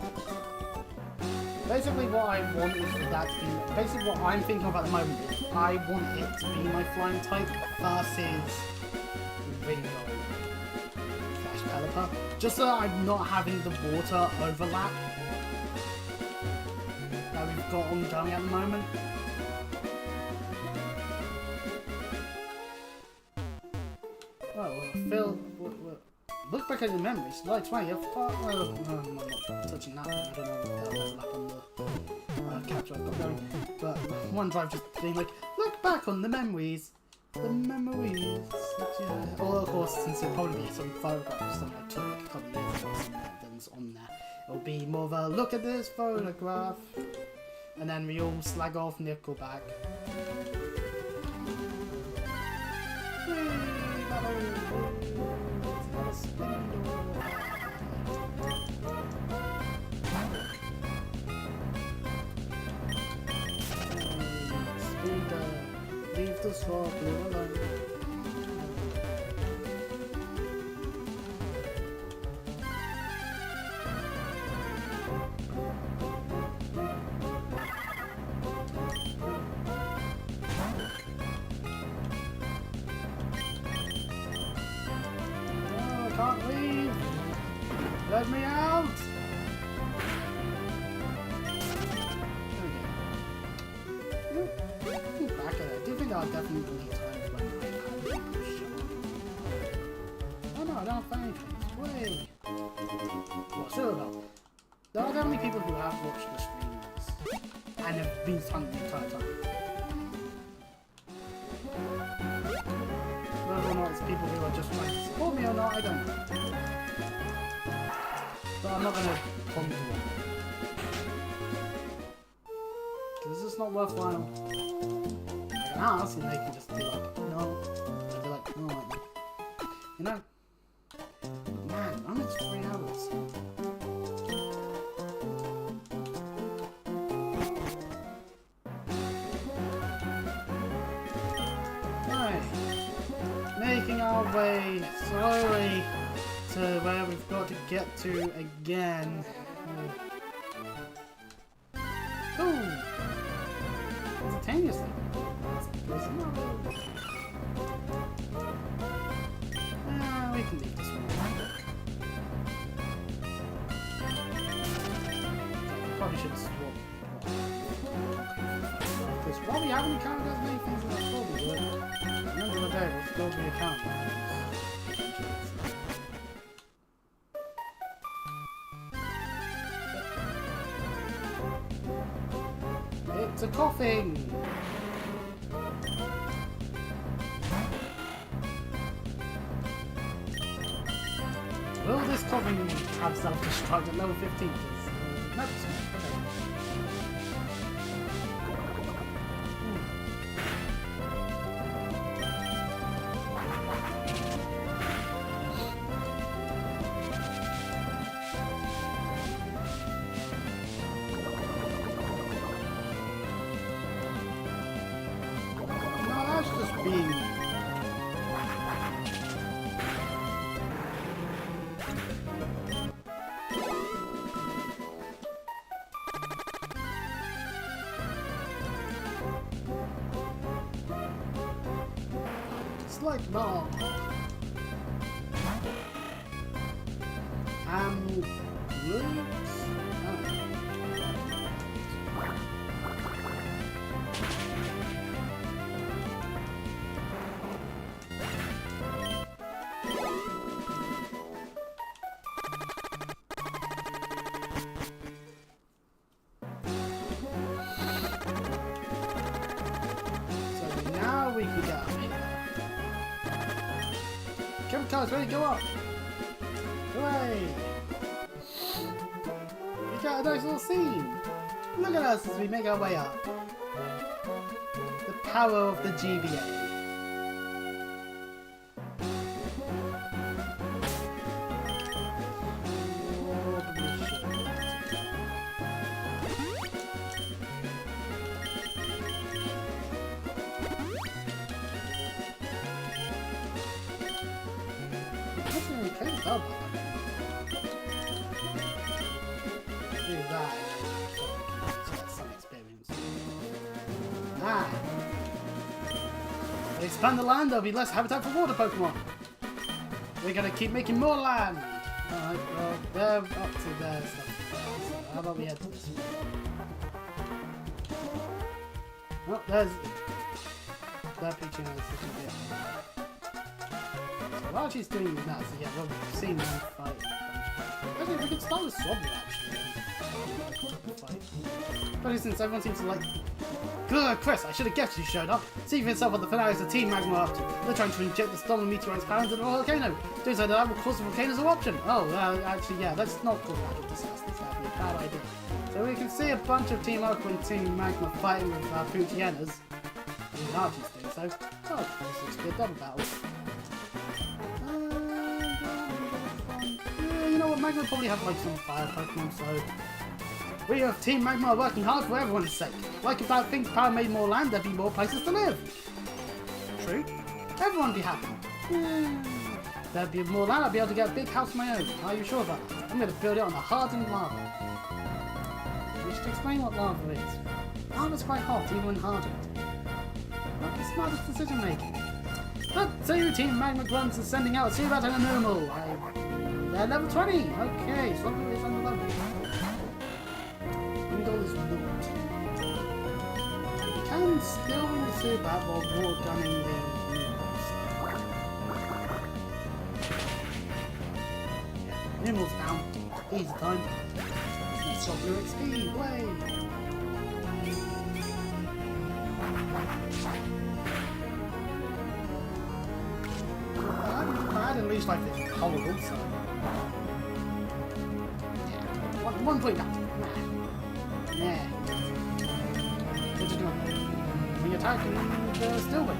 Basically what I want is for that to be, basically what I'm thinking of at the moment is I want it to be my flying type versus Ringo / Pelipper. Just so I'm not having the water overlap that we've got ongoing at the moment. Phil, look back at your memories. Like 20, I'm not touching that one. I don't know what the hell overlap on the capture I've got going. But ones I've just been like, look back on the memories. The memories. Yeah. Or of course, since it'll probably be some photographs that I took a couple of years ago, that's on there. It'll be more of a look at this photograph. And then we all slag off Nickelback. Leave the swamp alone. I can't leave! Let me out! Back at it. I do think I'll definitely need times when I have people show up. Oh no, I don't find anything. Way! Well, sure though. There are definitely people who have watched the streams and have been hunting the entire time. Whether or not it's people who are just trying to support me or not, I don't know. But I'm not going to comment on it. Because it's just not worthwhile. I can ask and they can just be like, no. I'll be like, no, you know? Man, I'm at 3 hours. Right. Making our way slowly to where we've got to get to again. Ooh! Instantaneously. We can leave this one. Probably should swap. Because while we haven't encountered as many things as I thought we would, at the end of the day, we'll still be accounting. It's a coughing! Will this coughing have self-destruct at level 15? No, it's not. Being like Mom. Roots? We can get up here. Come cars, ready, go up! Hooray! We got a nice little scene! Look at us as we make our way up. The power of the GBA. Oh. Do that. Get some experience. Ah. They expand the land, there'll be less habitat for water Pokemon. We're gonna keep making more land. Alright, well, they're up to their stuff. So how about we head to this one? Oh, there's that picture. While she's doing that, so yeah, we've seen them fight. Actually, we could start with Mauville, actually. Fight. But since everyone seems to like... Good, Chris, I should have guessed you showed up. See for yourself what the fanatics of Team Magma are up to. They're trying to inject the stolen meteorite's power into the volcano. Doing so that will cause the volcano's eruption. Oh, actually, yeah, let's not cause natural disasters. That'd be a bad idea. So we can see a bunch of Team Aqua and Team Magma fighting with Poochienas. Even Archie's doing so. Oh, this looks to be a double battle. You know what, Magma probably have like some fire Pokemon, so... We of Team Magma are working hard for everyone's sake. Like if that thing's power made more land, there'd be more places to live. True. Everyone would be happy. There'd be more land, I'd be able to get a big house of my own. Are you sure about that? I'm going to build it on the hardened lava. We should explain what lava is. Lava's quite hot, even when hardened. Not the smartest decision making. But so Team Magma Grunts is sending out a Zubat and a normal. They're level 20! Okay, so it's on the level. Wingle is loot. You can still win the Zubat while war gunning the Numels. Yeah, Numels down. Easy time. Let's shot Blue XP, way! Bad, at least like it's horrible, so... Yeah, one point back. Yeah. We're just gonna... We attack and still win.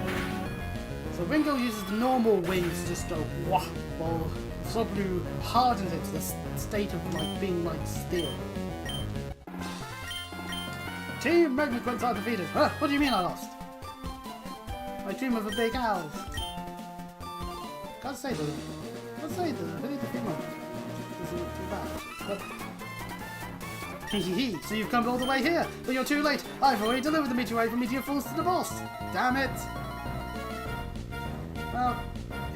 So Ringo uses the normal wings to just go wah, while Soblu hardens it to the state of like being like steel. Team Magma Grunts are defeated. What do you mean I lost? I dream of a big owl. Can't say the really defeat one. Doesn't look too bad. But... Hehehe, so you've come all the way here, but you're too late. I've already delivered the meteorite from Meteor Falls to the boss. Damn it. Well,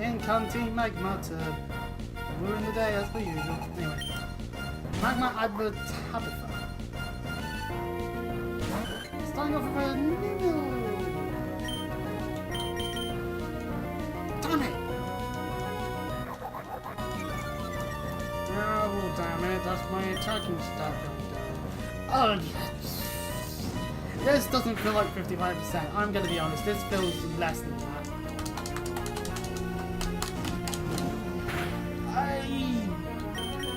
in come Team Magma to ruin the day as per usual. Anyway, Magma Advertabifer. Starting off with a new... Damn it! Oh, damn it, that's my attacking stat going down. Oh, yes. This doesn't feel like 55%. I'm gonna be honest, this feels less than that.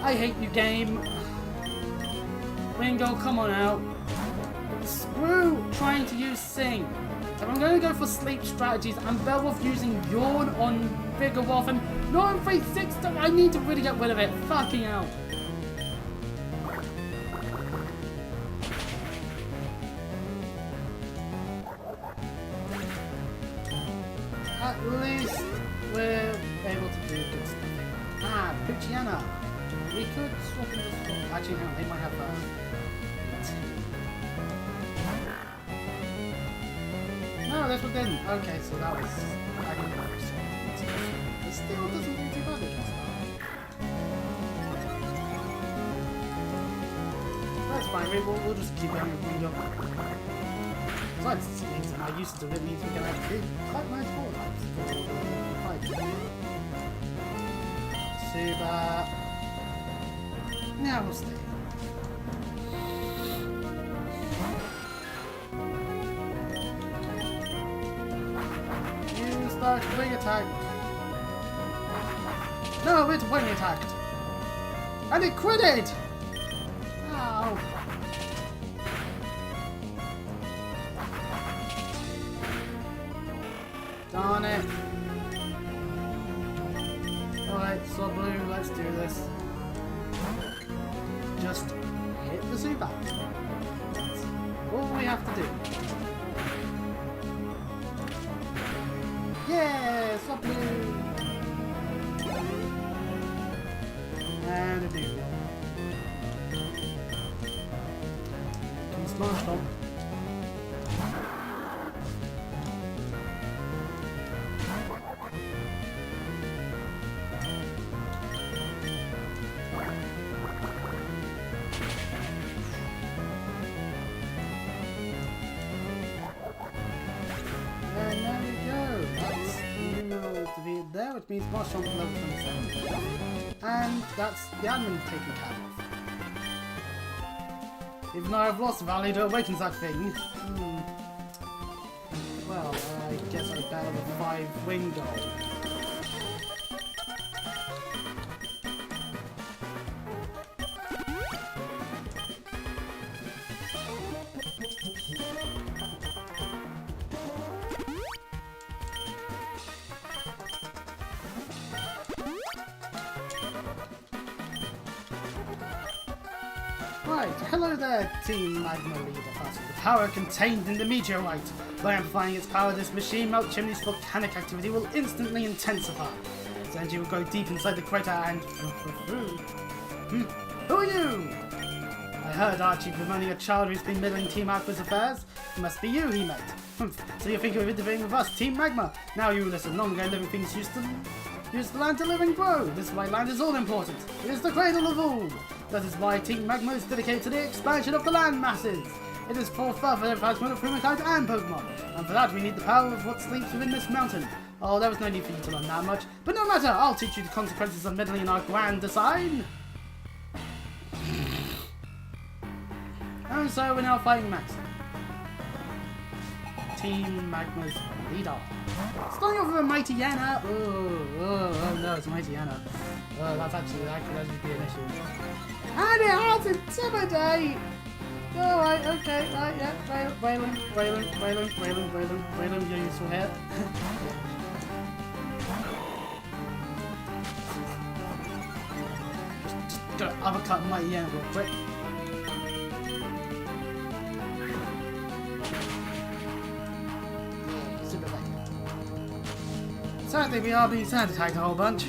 I hate you, game. Wingo, come on out. Screw trying to use Sing. If I'm going to go for sleep strategies, I'm better off using Yawn on Vigoroth and Yawn 360. I need to really get rid of it. Fucking hell. At least we're able to do good stuff. Ah, Poochiana. We could swap into swap. Actually, no, they might have No, this one didn't. Okay, so that was... I didn't know. still doesn't do too bad against that. That's fine, we'll just keep going with Wingo. Besides, it means that my usage of it means we can actually quite nice ball lives for the fight. Super. Now we'll stay. You start being attacked. No, it's when attacked. And it critted! Ow. Darn it. Alright, so blue, let's do this. Just hit the super. That's all we have to do. Yeah, so blue. And a do. Smash top. And there we go. That's numeral defeated there, which means Marshall level 27. And that's the admin taken care of. Even though I've lost value to awaken that thing. Well, I guess I better have a 5-wing goal. Right, hello there, Team Magma Leader. The power contained in the meteorite. By amplifying its power, this machine melt chimney's volcanic activity will instantly intensify. Its energy will go deep inside the crater and... Who are you? I heard Archie bemoaning a child who's been middling Team Aqua's affairs. It must be you he met. So you think you're interfering with us, Team Magma? Now you listen, long ago living things used the land to live and grow. This is why land is all important. It is the cradle of all. That is why Team Magma is dedicated to the expansion of the land masses. It is for further advancement of humankind and Pokemon. And for that we need the power of what sleeps within this mountain. Oh, there was no need for you to learn that much. But no matter, I'll teach you the consequences of meddling in our grand design. And so we're now fighting Max. Team Magma's leader. Starting off with a Mighty Yana. Oh no, it's a Mighty Yana. That could actually be an issue. And it has Intimidate! Alright, okay, right, yeah, Waylon, you're useful here. just gotta uppercut Mighty Yana real quick. Sadly, we are being sand attacked a whole bunch.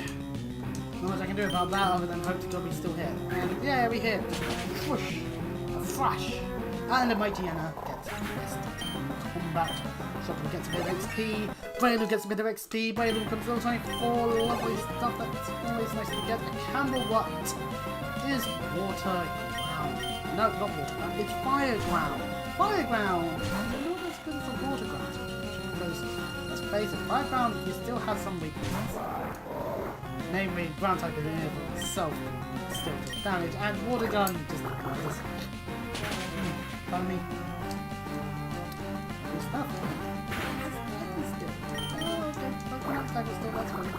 Not much I can do about that other than hope to God we still here. And yeah, we hit. Whoosh. A thrash. And a Mighty Yana gets best combat. Shopper gets a bit of XP. Brailu gets a bit of XP. Brailu becomes level 24. Lovely stuff. That's always nice to get. A Campbell, what is water ground? No, not water ground. It's fire ground. Fire ground! Not as good as a water ground. Because, let's face it, fire ground, you still have some weaknesses. Namely, ground type in itself still does damage, and water gun just pardon me. Good stuff. That's funny.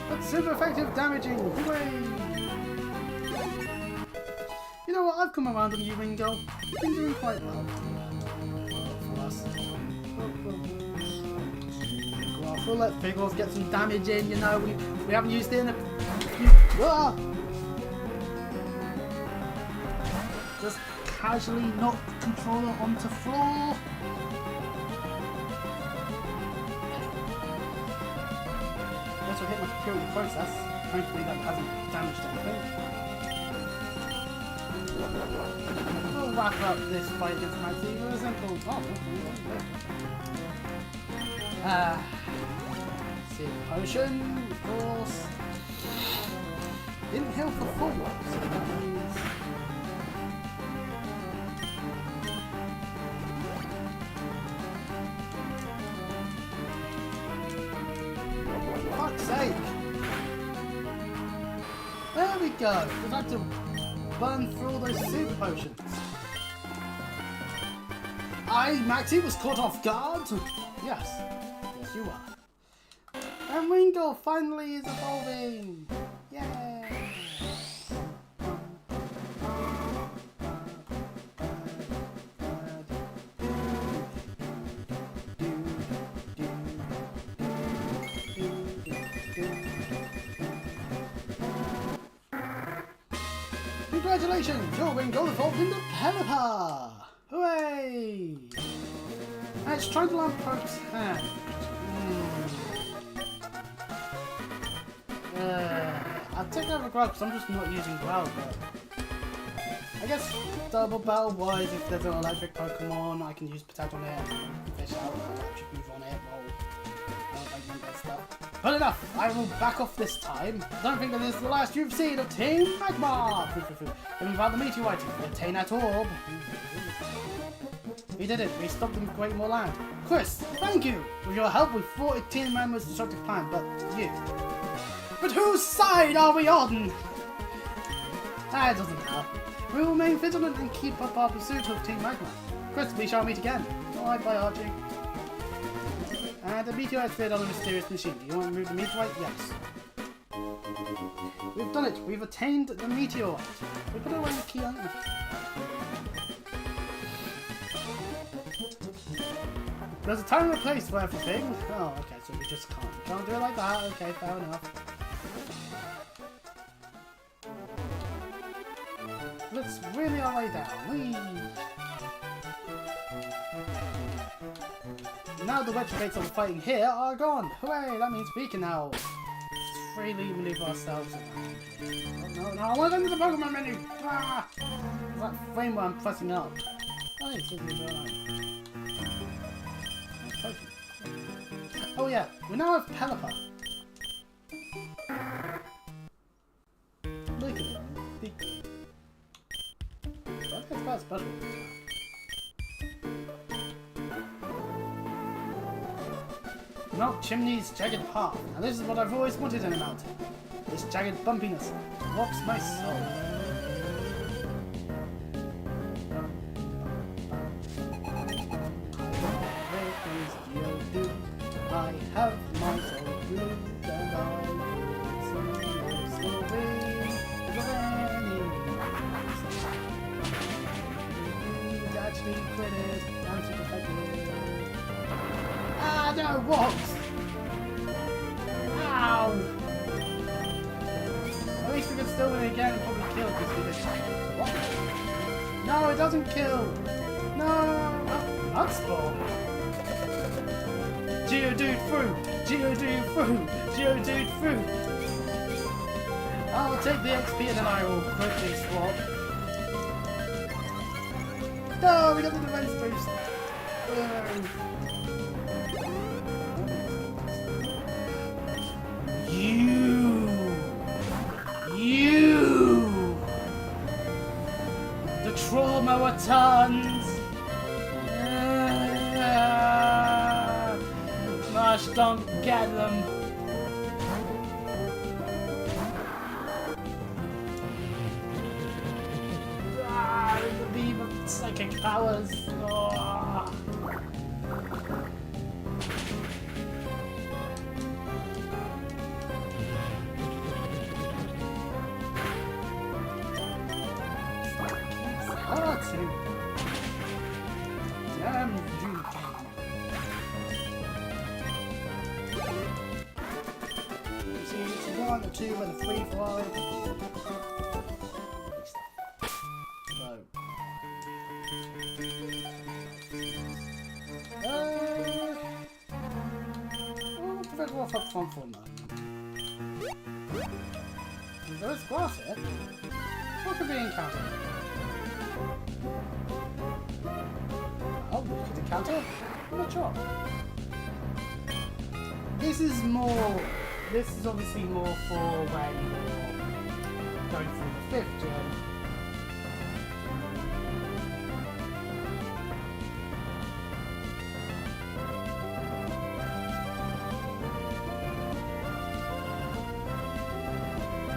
But super effective damaging! Hooray! You know what, I've come around on you, Ringo. You've been doing quite well. For us. We'll let Piggles get some damage in, you know, we haven't used it in a few... Just casually knock the controller onto floor. Also hit my computer in the process. Thankfully that hasn't damaged anything. We'll wrap up this fight against Maxi with a simple... Massive potion, of course. Didn't heal for full, so that means... For fuck's sake! There we go! We've had to burn through all those super potions. Maxie was caught off guard! Yes. Yes, you are. And Wingull finally is evolving! Yay! Congratulations! Your Wingull evolved into Pelipper! Hooray! Let's try to learn Prote's hand. I'll take over Growl because I'm just not using Growl, but I guess double battle wise, if there's an electric Pokemon, I can use Potato on it, fish out, electric move on it, stuff. But enough! I will back off this time. I don't think that this is the last you've seen of Team Magma! And without the meteorite, we obtain that orb. We did it. We stopped them Great Moor Land. Chris, thank you! With your help, we fought 18 members of the destructive plan, but you. But whose side are we on? That doesn't matter. We will remain vigilant and keep up our pursuit of Team Magma. Chris, we shall meet again. Alright, bye Archie. And the meteorite appeared on a mysterious machine. Do you want to move the meteorite? Yes. We've done it. We've attained the meteorite. We put away the key on it. There's a time and a place for everything. Oh, okay, so we just can't do it like that. Okay, fair enough. Let's wheel our way down. Whee! Now the retrobates of the fighting here are gone. Hooray! That means we can now freely maneuver ourselves around. Oh, no, I want to go to the Pokemon menu! Ah! It's that frame where I'm pressing up. Oh, it's oh yeah, we now have Pelipper. Look at it. That's quite special. Mount Chimney's jagged path. Now this is what I've always wanted in a mountain. This jagged bumpiness warps my soul. I have my soul blue and I will see no story of any you actually quit it, I'm too perfected. Ah, no, what? Ow! At least we can still win again and probably kill because we did. What? No, it doesn't kill! No! Mudspore! Geodude fruit! Geodude fruit! Geodude fruit! I'll take the XP and then I will quickly swap. No, we got the defense boost! You! The trauma returns! Gosh, don't get them. Ah, the beam of psychic powers. Oh. Hurting. Damn you. One, the 2, and the 3, 5. So. We'll prevent off up front for a moment. There is grass here. What could we encounter? Oh, we could encounter? I'm not sure. This is more. This is obviously more for when you're going through the 5th gym.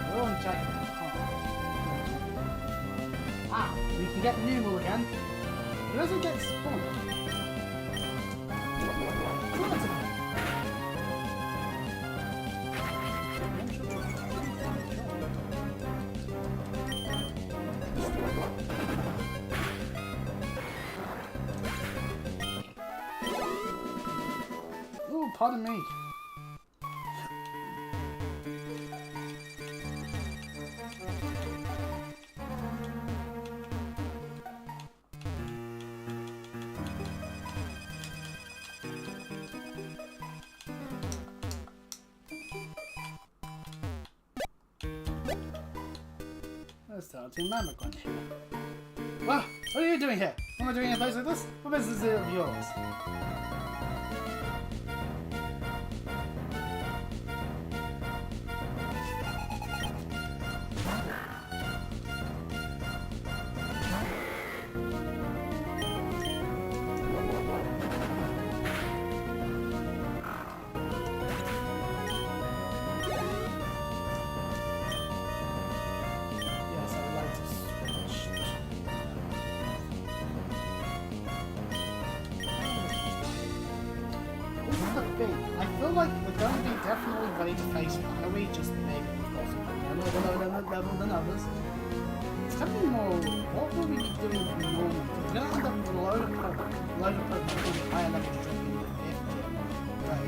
We're on Jacob. Ah, we can get Numal again. He doesn't get spawned. Oh, pardon me. Let's start to Mammogram. Well, what are you doing here? What am I doing in a place like this? What business is it of yours? I feel like we're going to be definitely ready to face Mauville, just maybe we've got another level than others. It's going to be more, what will we be doing normally? We're going to end up with a load of Pokemon higher level drinking in the 5th gym, but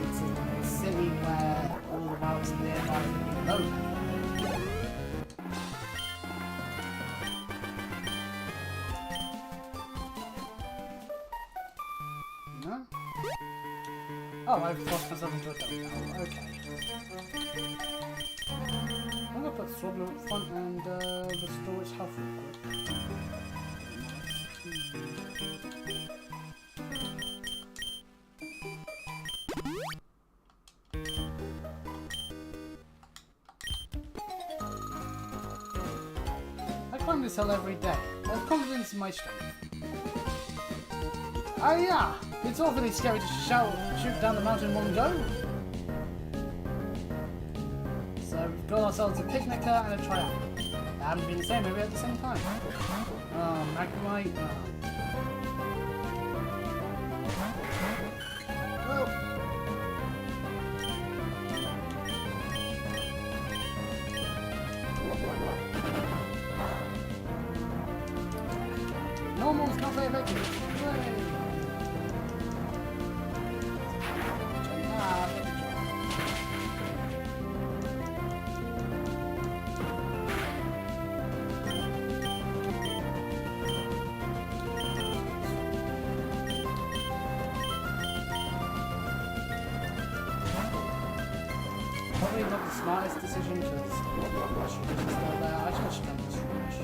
it's silly where all the routes are nearby are going to be low level. No? Oh, I've lost myself into a dump now. Okay. I'm gonna put Swablu up front and restore its health real quick. I climb this hill every day. I have confidence in my strength. Oh yeah! It's awfully scary to shoot down the mountain in one go. So we've got ourselves a picnicker and a triathlete. They haven't been the same maybe at the same time. Oh, Magnemite. Well. Normal's not very effective. Hooray. Probably not the smartest decision because I should just go there. I should have done this rush.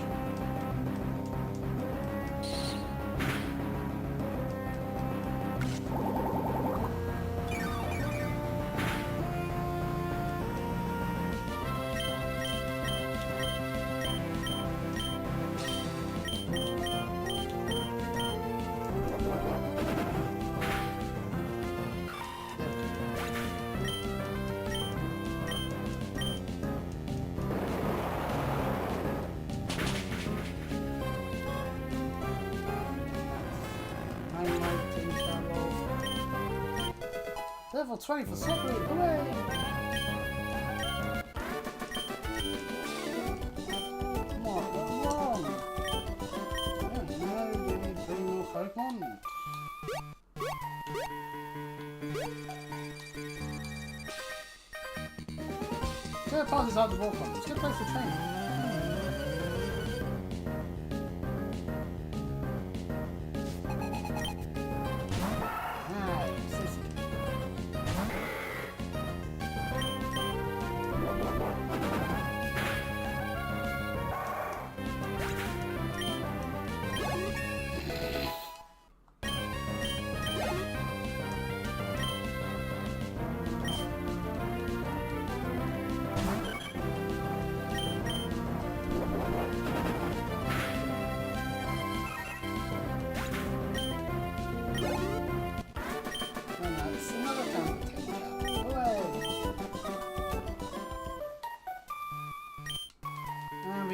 Level 20 for Slippery, hooray! Come on, what's wrong? I don't know, we need 3 more Pokemon. Fair Pass is hard to walk on, it's a good place for training.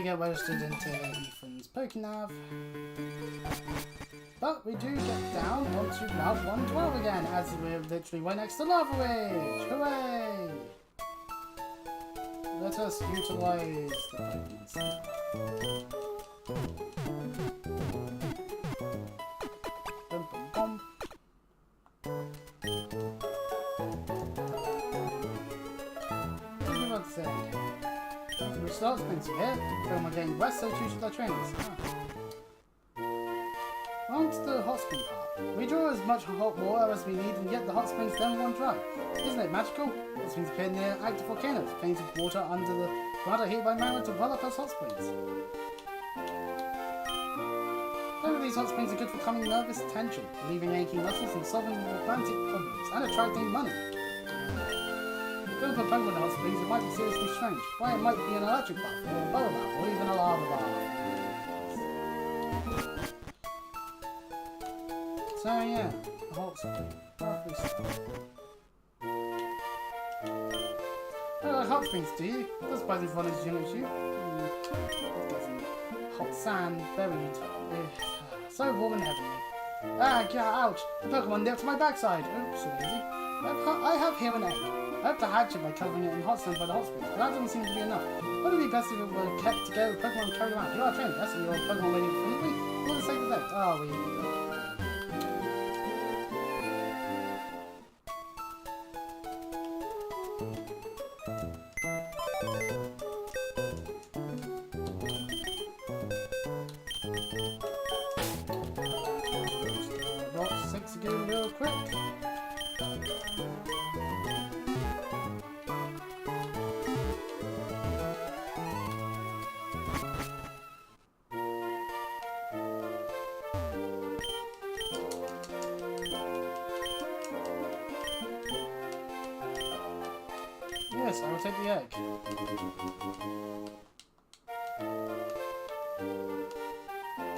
get registered into Ethan's Pokenav. But we do get down onto Route 112 again, as we're literally right next to Lava Ridge! Hooray! Let us utilize the Pokemon Center. Bum, bum, bum. What do you want to say? The results brings you here. Pokemon getting west, so too should our trainers. On to the hot spring part. We draw as much hot water as we need and get the hot springs down one dry. Isn't it magical? Hot springs appear near active volcanoes. Veins of water under the ground are heated by magma to develop as hot springs. Some of these hot springs are good for calming nervous tension, relieving aching muscles and solving romantic problems, and attracting money. If you put Pokemon in hot springs, it might be seriously strange. Why, it might be an electric bath, or a bubble bath, or even a lava bath. So yeah, a hot spring. Lovely stuff. Oh, like hot springs, do you? Does surprising fun as young as you. Get some hot sand, very so warm and heavenly. Ah, yeah, ouch! The Pokemon nipped my backside. Oops, so easy. I have here an egg. I hope to hatch it by covering it in hot sand by the hot spring, but that doesn't seem to be enough. Wouldn't it be best if it were kept together with Pokemon carried around? You are trained, yes, and your Pokemon ready for delivery? For the sake of that. Oh, we... Real quick. Yes, I will take the egg.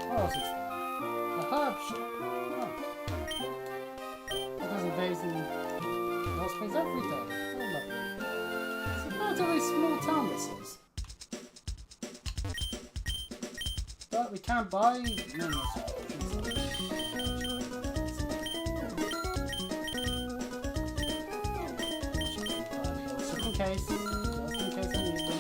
What else is there? A herb shop. Days in hot springs every day. Oh, lovely. It's a relatively small town, this is. But we can buy minerals. Just in case I need them.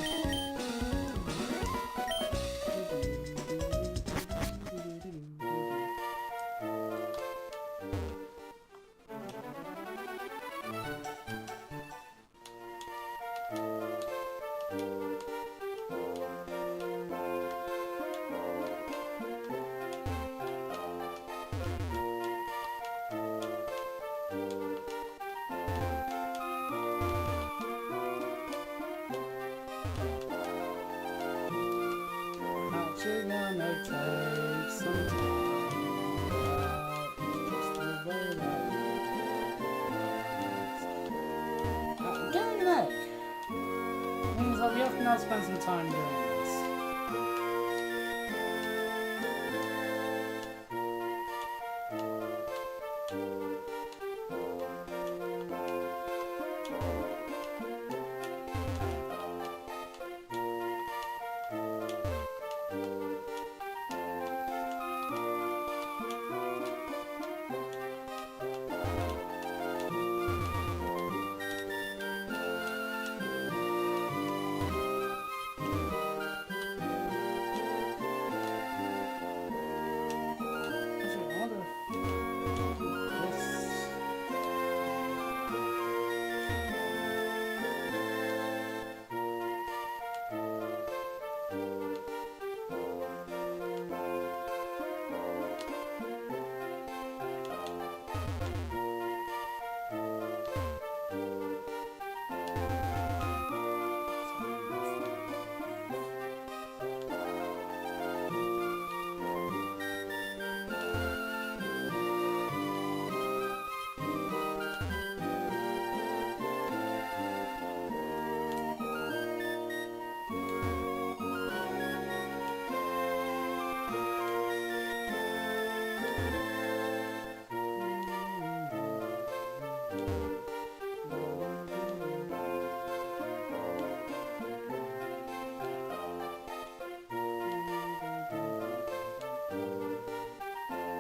You're gonna take some time. Just the way that it is. Getting an egg means that we have to now spend some time doing this.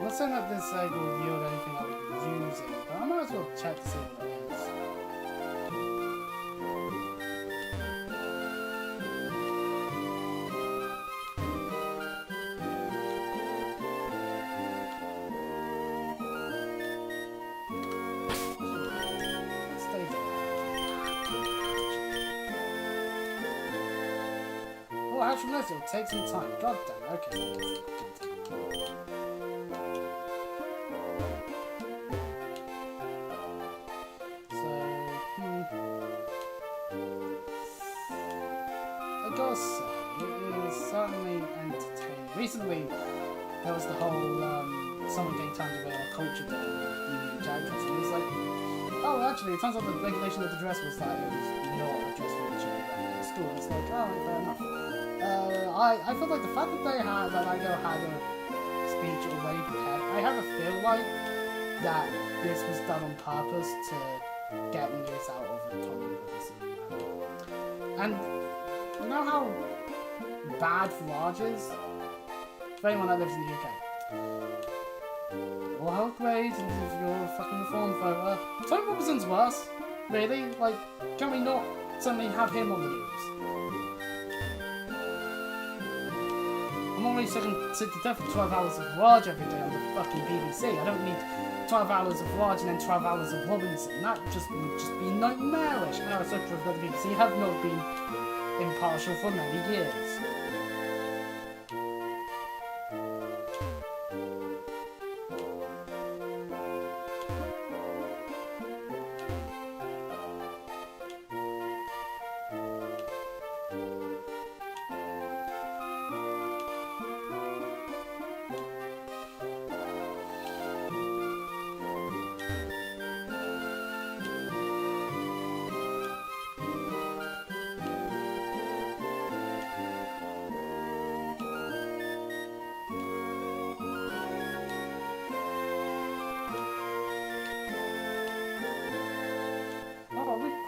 not saying that this will yield anything I'll be using, but I might as well check to see what it is. Oh, actually, no, it'll take some time. God damn, okay. So, I gotta say, it is certainly entertaining. Recently, there was the whole someone getting time to wear a culture day in Union Jack dress, and it was like, oh, actually, it turns out the regulation of the dress was that it was not a dress for the children at school. It's like, oh, fair enough. I feel like the fact that they had, that I go had a speech already prepared, I have a feel like that this was done on purpose to get news out of the controversy. And you know how bad Farage is? For anyone that lives in the UK. Well, how great if you're a fucking reform voter. Tony Robinson's worse. Really? Like, can we not suddenly have him on the news? I'm already sick to death of 12 hours of Farage every day on the fucking BBC. I don't need 12 hours of Farage and then 12 hours of Robinson. That would just be nightmarish. And I was so proof that the BBC have not been impartial for many years.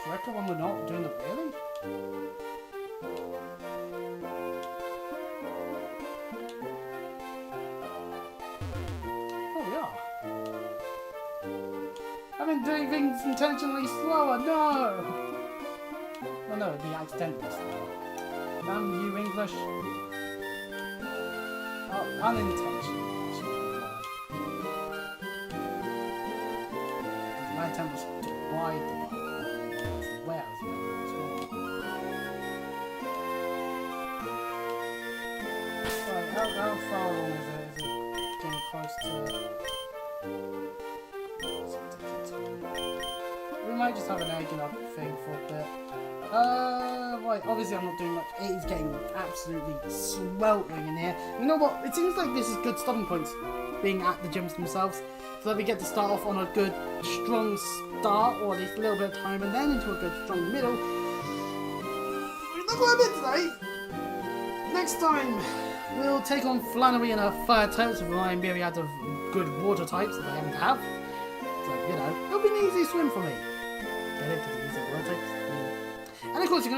Quicker when we're not doing it, really? Oh, we are. I've been doing things intentionally slower, no! Well, no, it'd be accidentally slower. Damn you, English. Oh, unintentionally, actually. My attempt was to wide the where I was going as well. Right, how far along is it? Is it getting close to... We might just have an egging up thing for a bit. Right, obviously I'm not doing much. It is getting absolutely sweltering in here. You know what? It seems like this is good stopping points, being at the gyms themselves. So that we get to start off on a good, strong start, or at least a little bit of time, and then into a good, strong middle. Look what I did today! Next time, we'll take on Flannery and her fire types with my myriad of good water types that I haven't have. So, you know, it'll be an easy swim for me. Get it? To the easy water types. And of course, you can